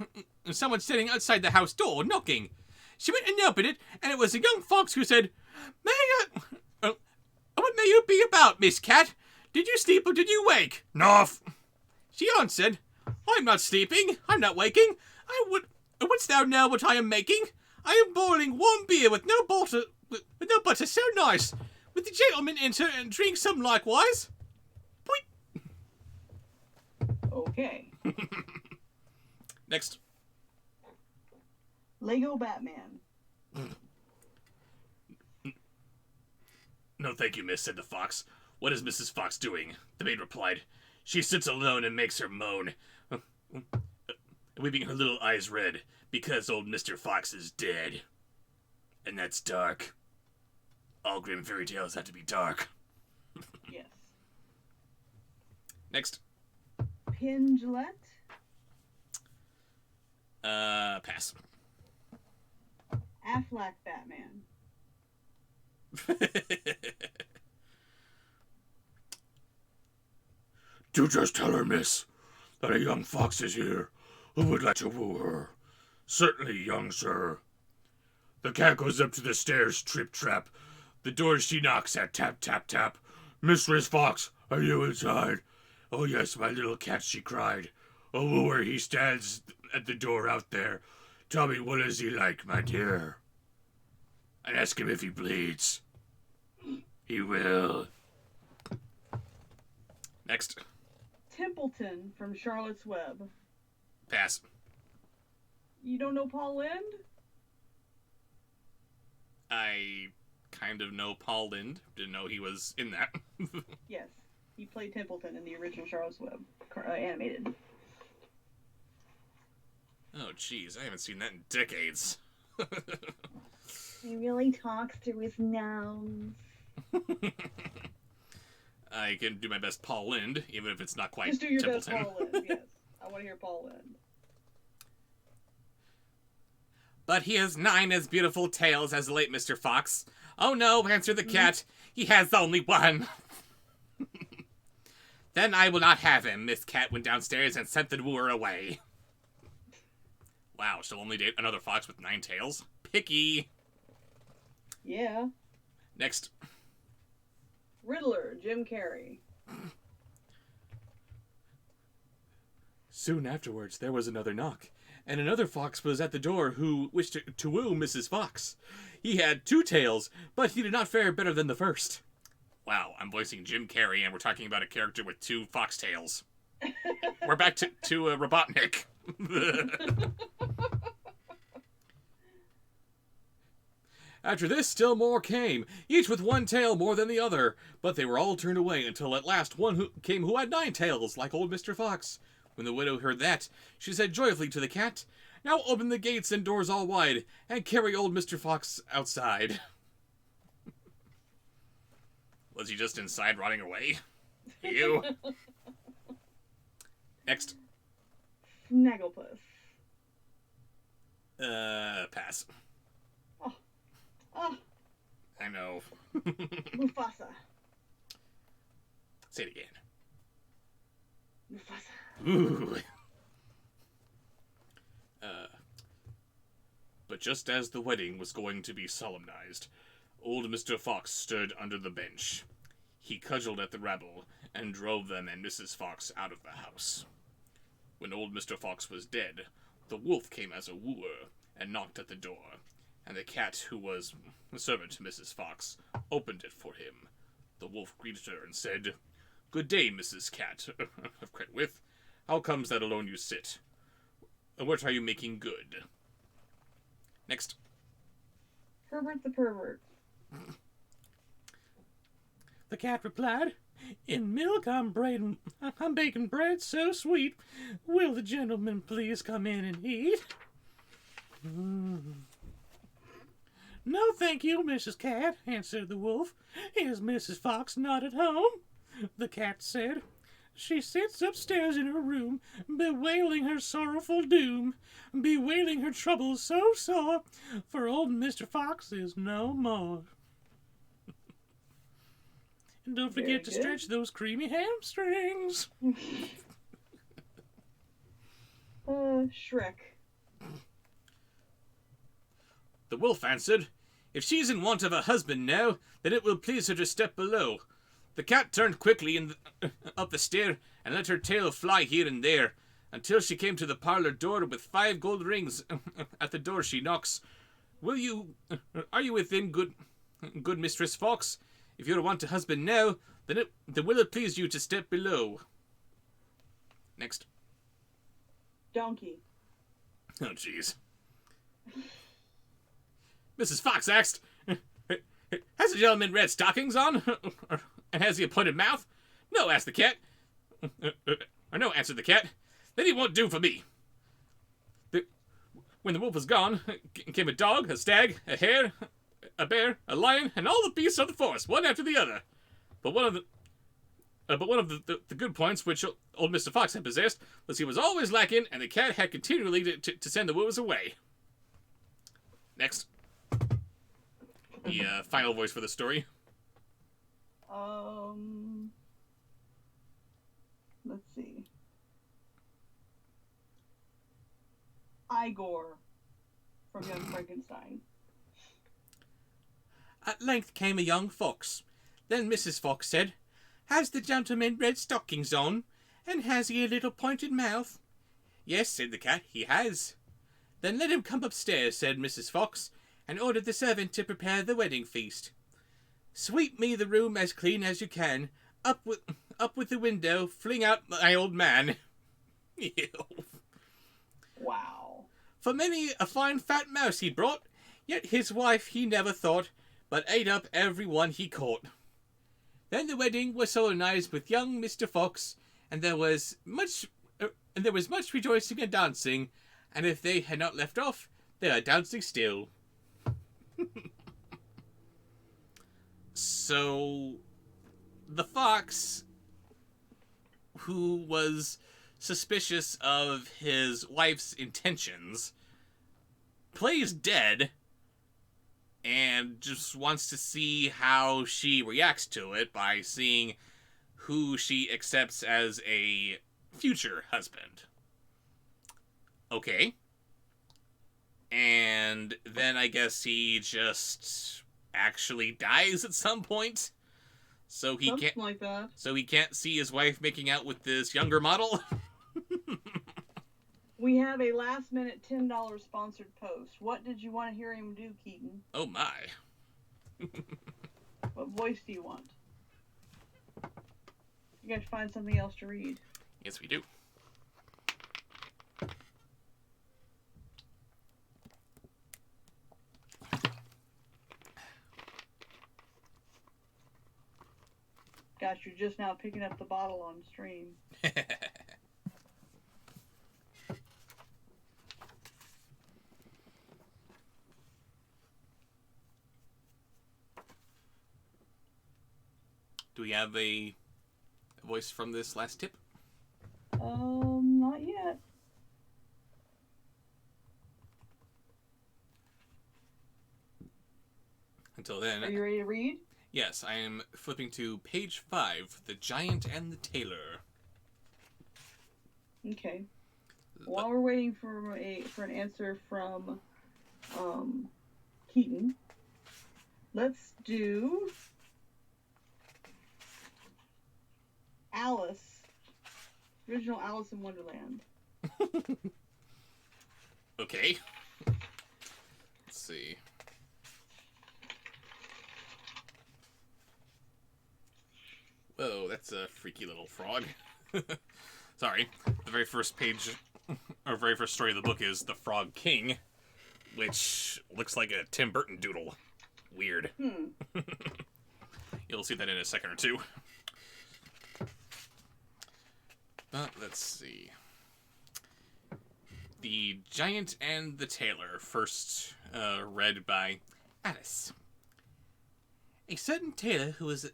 Speaker 3: someone sitting outside the house door knocking. She went and opened it, and it was a young fox who said, what may you be about, Miss Cat? Did you sleep or did you wake?
Speaker 1: Noff!
Speaker 3: She answered, I'm not sleeping, I'm not waking. Wouldst thou know what I am making? I am boiling warm beer with no butter, so nice. Would the gentleman enter and drink some likewise? Point.
Speaker 2: Okay.
Speaker 1: Next.
Speaker 2: Lego Batman.
Speaker 1: No, thank you, miss, said the fox. What is Mrs. Fox doing? The maid replied. She sits alone and makes her moan, weeping her little eyes red, because old Mr. Fox is dead. And that's dark. All grim fairy tales have to be dark.
Speaker 2: Yes.
Speaker 1: Next.
Speaker 2: Penn Jillette.
Speaker 1: Pass.
Speaker 2: Affleck Batman.
Speaker 1: Do just tell her, miss, that a young fox is here who would like to woo her. Certainly, young sir. The cat goes up to the stairs, trip-trap. The door she knocks at, tap-tap-tap. Mistress Fox, are you inside? Oh yes, my little cat, she cried. A wooer, he stands at the door out there. Tell me, what is he like, my dear? And ask him if he bleeds. He will. Next.
Speaker 2: Templeton from Charlotte's Web.
Speaker 1: Pass.
Speaker 2: You don't know Paul Lynde?
Speaker 1: I kind of know Paul Lynde. Didn't know he was in that.
Speaker 2: Yes. He played Templeton in the original Charlotte's Web animated.
Speaker 1: Oh, jeez. I haven't seen that in decades.
Speaker 2: He really talks through his nose.
Speaker 1: I can do my best Paul Lynde, even if it's not quite
Speaker 2: Just do your
Speaker 1: Templeton.
Speaker 2: best Paul Lynde, yes. I want to hear Paul Lynde.
Speaker 1: But he has 9 as beautiful tails as the late Mr. Fox. Oh no, answered the cat. He has only 1. Then I will not have him. Miss Cat went downstairs and sent the wooer away. Wow, she'll only date another fox with 9 tails? Picky.
Speaker 2: Yeah.
Speaker 1: Next.
Speaker 2: Riddler, Jim Carrey.
Speaker 4: Soon afterwards, there was another knock, and another fox was at the door who wished to woo Mrs. Fox. He had 2 tails, but he did not fare better than the first.
Speaker 1: Wow, I'm voicing Jim Carrey, and we're talking about a character with 2 fox tails. We're back to Robotnik.
Speaker 4: After this, still more came, each with 1 tail more than the other, but they were all turned away until at last one came who had 9 tails, like old Mr. Fox. When the widow heard that, she said joyfully to the cat, "Now open the gates and doors all wide, and carry old Mr. Fox outside."
Speaker 1: Was he just inside rotting away? You. Next.
Speaker 2: Snagglepuss.
Speaker 1: Pass.
Speaker 2: Oh,
Speaker 1: I know.
Speaker 2: Mufasa.
Speaker 1: Say it again.
Speaker 2: Mufasa.
Speaker 1: Ooh. But just as the wedding was going to be solemnized, old Mr. Fox stood under the bench. He cudgeled at the rabble and drove them and Mrs. Fox out of the house. When old Mr. Fox was dead, the wolf came as a wooer and knocked at the door, and the cat, who was a servant to Mrs. Fox, opened it for him. The wolf greeted her and said, "Good day, Mrs. Cat of Cretwith. How comes that alone you sit? What are you making good?" Next.
Speaker 2: Herbert the Pervert.
Speaker 3: The cat replied, "In milk I'm baking bread so sweet. Will the gentleman please come in and eat?" "No, thank you, Mrs. Cat," answered the wolf. "Is Mrs. Fox not at home?" The cat said, "She sits upstairs in her room, bewailing her sorrowful doom, bewailing her troubles so sore, for old Mr. Fox is no more." And don't forget to stretch those creamy hamstrings.
Speaker 2: Shrek.
Speaker 1: The wolf answered, "If she's in want of a husband now, then it will please her to step below." The cat turned quickly up the stair and let her tail fly here and there, until she came to the parlor door with 5 gold rings. At the door she knocks. Are you within, good Mistress Fox? If you want a husband now, then will it please you to step below." Next.
Speaker 2: Donkey.
Speaker 1: Oh, jeez. Mrs. Fox asked, "Has the gentleman red stockings on? And has he a pointed mouth?" "No," asked the cat. Or no, answered the cat. "Then he won't do for me." When the wolf was gone, came a dog, a stag, a hare, a bear, a lion, and all the beasts of the forest, one after the other. But one of the good points which old Mr. Fox had possessed was he was always lacking, and the cat had continually to send the wooers away. Next. The final voice for the story.
Speaker 2: Let's see. Igor from Young Frankenstein.
Speaker 3: At length came a young fox. Then Mrs. Fox said, "Has the gentleman red stockings on? And has he a little pointed mouth?" "Yes," said the cat, "he has." "Then let him come upstairs," said Mrs. Fox, and ordered the servant to prepare the wedding feast. "Sweep me the room as clean as you can. Up with the window, fling out my old man." Ew.
Speaker 2: Wow.
Speaker 3: For many a fine fat mouse he brought, yet his wife he never thought, but ate up every one he caught. Then the wedding was solemnized with young Mr. Fox, and there was much rejoicing and dancing, and if they had not left off, they are dancing still. So, the fox, who was suspicious of his wife's intentions, plays dead and just wants to see how she reacts to it by seeing who she accepts as a future husband. Okay. And then I guess he just actually dies at some point. So he
Speaker 2: Something
Speaker 3: can't
Speaker 2: like that.
Speaker 3: so he can't see his wife making out with this younger model.
Speaker 2: We have a last-minute $10 sponsored post. What did you want to hear him do, Keaton?
Speaker 3: Oh my.
Speaker 2: What voice do you want? You guys find something else to read.
Speaker 3: Yes, we do.
Speaker 2: Gosh, you're just now picking up the bottle on stream.
Speaker 3: Do we have a voice from this last tip?
Speaker 2: Not yet.
Speaker 3: Until then,
Speaker 2: Are you ready to read?
Speaker 3: yes, I am flipping to page 5, The Giant and the Tailor.
Speaker 2: Okay. While we're waiting for an answer from Keaton, let's do Alice. Original Alice in Wonderland.
Speaker 3: Okay. Let's see. Whoa, that's a freaky little frog. Sorry. The very first page, or very first story of the book is The Frog King, which looks like a Tim Burton doodle. Weird. You'll see that in a second or two. But let's see. The Giant and the Tailor, first read by Alice. A certain tailor who was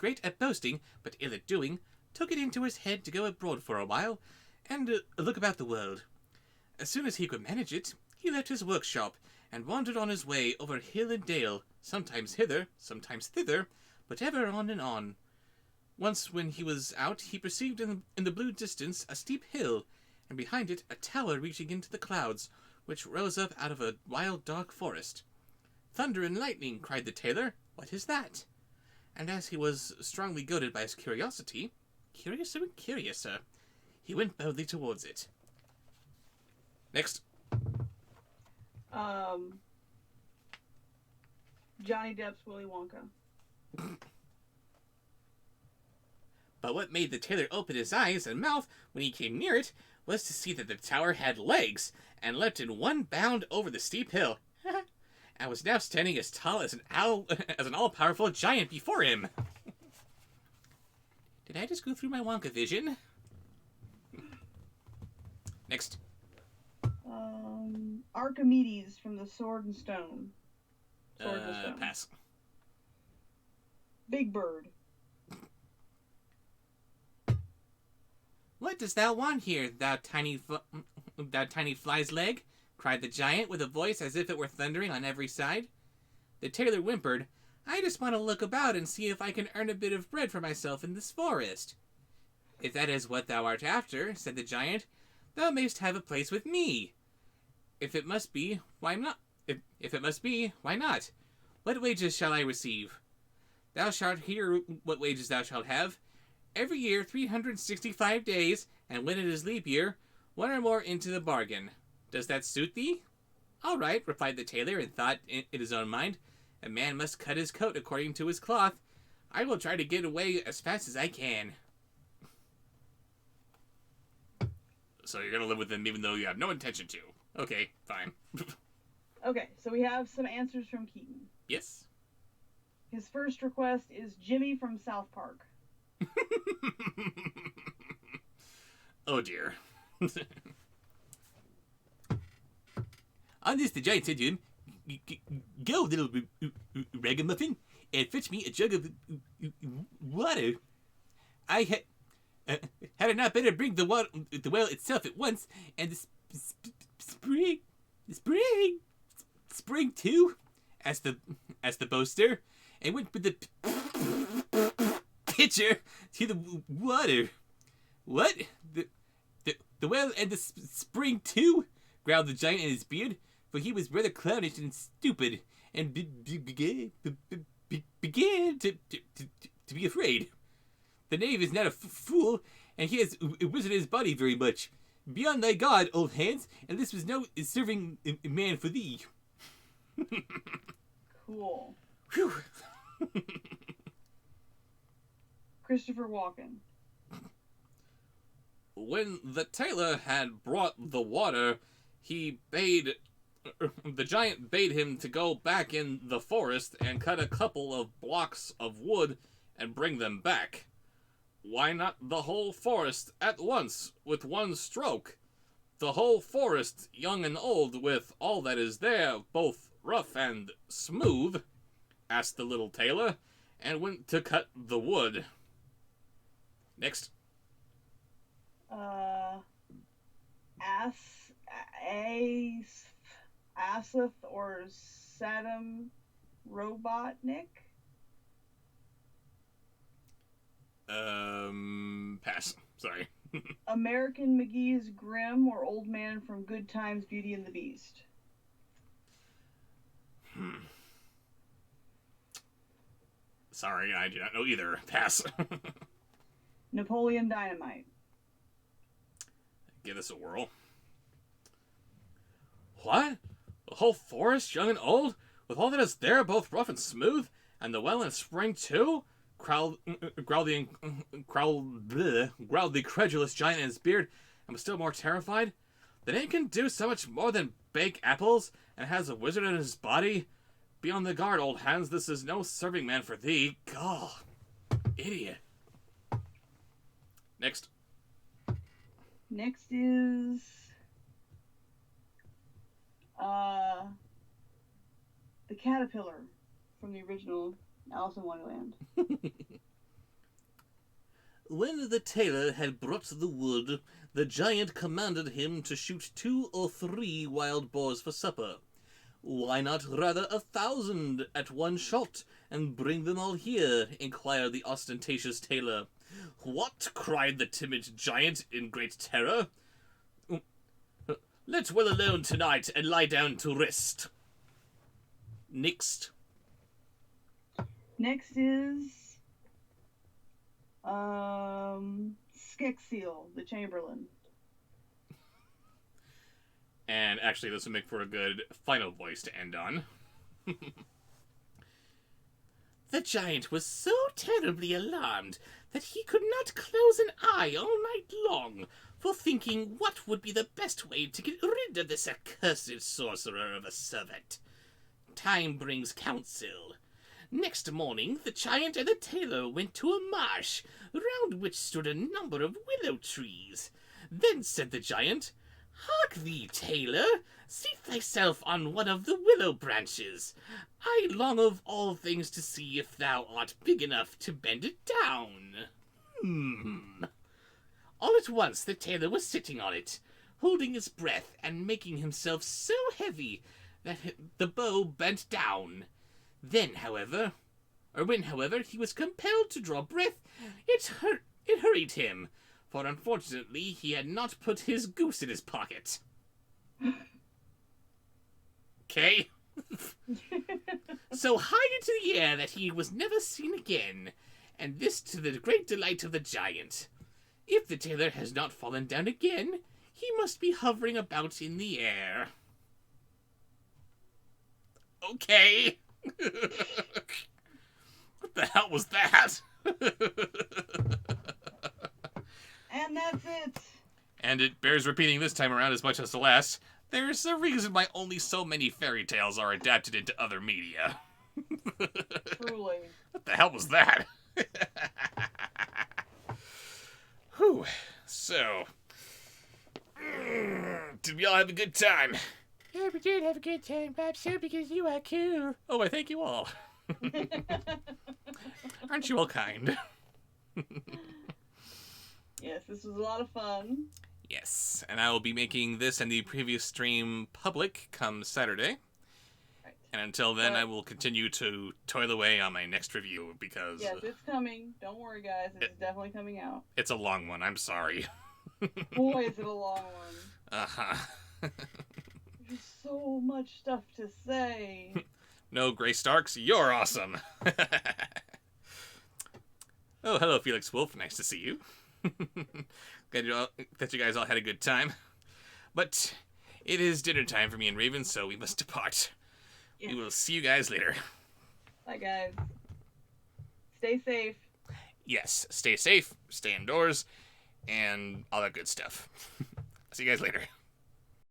Speaker 3: great at boasting, but ill at doing, took it into his head to go abroad for a while, and look about the world. As soon as he could manage it, he left his workshop, and wandered on his way over hill and dale, sometimes hither, sometimes thither, but ever on and on. Once when he was out, he perceived in the blue distance a steep hill, and behind it a tower reaching into the clouds, which rose up out of a wild dark forest. "Thunder and lightning!" cried the tailor. "What is that?" And as he was strongly goaded by his curiosity, curiouser and curiouser, he went boldly towards it. Next.
Speaker 2: Johnny Depp's Willy Wonka.
Speaker 3: But what made the tailor open his eyes and mouth when he came near it was to see that the tower had legs, and leapt in one bound over the steep hill, and was now standing as tall as an all-powerful giant before him. Did I just go through my Wonka vision? Next.
Speaker 2: Archimedes from the Sword and Stone. Sword and Stone.
Speaker 3: Pass.
Speaker 2: Big Bird.
Speaker 3: "What dost thou want here, thou tiny fly's leg?" cried the giant, with a voice as if it were thundering on every side. The tailor whimpered, "I just want to look about and see if I can earn a bit of bread for myself in this forest." "If that is what thou art after," said the giant, "thou mayst have a place with me. If it must be, why not? If it must be, why not? What wages shall I receive?" "Thou shalt hear what wages thou shalt have. Every year 365 days, and when it is leap year, one or more into the bargain. Does that suit thee?" "All right," replied the tailor, and thought in his own mind, "A man must cut his coat according to his cloth. I will try to get away as fast as I can."
Speaker 1: So you're gonna live with him even though you have no intention to. Okay, fine.
Speaker 2: Okay, so we have some answers from Keaton.
Speaker 1: Yes.
Speaker 2: His first request is Jimmy from South Park.
Speaker 1: Oh dear.
Speaker 5: On this, the giant said to him, "Go, little ragamuffin, and fetch me a jug of water. I had I not better bring the well itself at once, and the spring too?" asked the boaster, and went with the pitcher to the water. "What? The well and the spring too?" growled the giant in his beard, for he was rather clownish and stupid, and began to be afraid. The knave is not a fool, and he has wizarded his body very much. Be on thy guard, old Hans, and this was no serving man for thee.
Speaker 2: Cool.
Speaker 5: Whew.
Speaker 2: Christopher Walken.
Speaker 1: When the tailor had brought the water, the giant bade him to go back in the forest and cut a couple of blocks of wood and bring them back. Why not the whole forest at once, with one stroke? The whole forest, young and old, with all that is there, both rough and smooth, asked the little tailor, and went to cut the wood. Next.
Speaker 2: Asif or Saddam Robotnik?
Speaker 1: Pass. Sorry.
Speaker 2: American McGee's Grimm or Old Man from Good Times, Beauty and the Beast?
Speaker 1: Sorry, I do not know either. Pass.
Speaker 2: Napoleon Dynamite.
Speaker 1: Give this a whirl. What? The whole forest, young and old, with all that is there, both rough and smooth, and the well and spring too? Growled the credulous giant in his beard, and was still more terrified. The name can do so much more than bake apples, and has a wizard in his body. Be on the guard, old Hans. This is no serving man for thee. God, idiot. Next.
Speaker 2: Next is the caterpillar from the original Alice in Wonderland.
Speaker 5: When the tailor had brought the wood, the giant commanded him to shoot 2 or 3 wild boars for supper. "Why not rather 1,000 at one shot, and bring them all here?" inquired the ostentatious tailor. "What?" cried the timid giant in great terror. "Let well alone tonight, and lie down to rest." Next.
Speaker 2: Next is Skeksil, the Chamberlain.
Speaker 1: And actually, this would make for a good final voice to end on.
Speaker 5: The giant was so terribly alarmed that he could not close an eye all night long, for thinking what would be the best way to get rid of this accursed sorcerer of a servant. Time brings counsel. Next morning, the giant and the tailor went to a marsh, round which stood a number of willow trees. Then said the giant, "Hark thee, tailor, seat thyself on one of the willow branches. I long of all things to see if thou art big enough to bend it down." All at once the tailor was sitting on it, holding his breath and making himself so heavy that the bow bent down. When, however, he was compelled to draw breath, it hurried him, for unfortunately he had not put his goose in his pocket. Okay? So high into the air that he was never seen again, and this to the great delight of the giant. If the tailor has not fallen down again, he must be hovering about in the air. Okay.
Speaker 1: What the hell was that?
Speaker 2: And that's it.
Speaker 1: And it bears repeating this time around as much as the last. There's a reason why only so many fairy tales are adapted into other media.
Speaker 2: Truly.
Speaker 1: What the hell was that? Whew. So, did we all have a good time?
Speaker 3: Yeah, we did have a good time, Bobsheaux, because you are cool.
Speaker 1: Oh, I thank you all. Aren't you all kind?
Speaker 2: Yes, this was a lot of fun.
Speaker 1: Yes, and I will be making this and the previous stream public come Saturday.
Speaker 2: Right.
Speaker 1: And until then, I will continue to toil away on my next review because
Speaker 2: Yes, it's coming. Don't worry, guys. It's definitely coming out.
Speaker 1: it's a long one. I'm sorry.
Speaker 2: Boy, is it a long one.
Speaker 1: Uh-huh.
Speaker 2: There's so much stuff to say.
Speaker 1: No, Gray Starks, you're awesome. Oh, hello, Felix Wolf. Nice to see you. Glad that you guys all had a good time. But it is dinner time for me and Raven, so we must depart.
Speaker 2: Yes.
Speaker 1: We will see you guys later.
Speaker 2: Bye, guys. Stay safe.
Speaker 1: Yes, stay safe, stay indoors, and all that good stuff. See you guys later.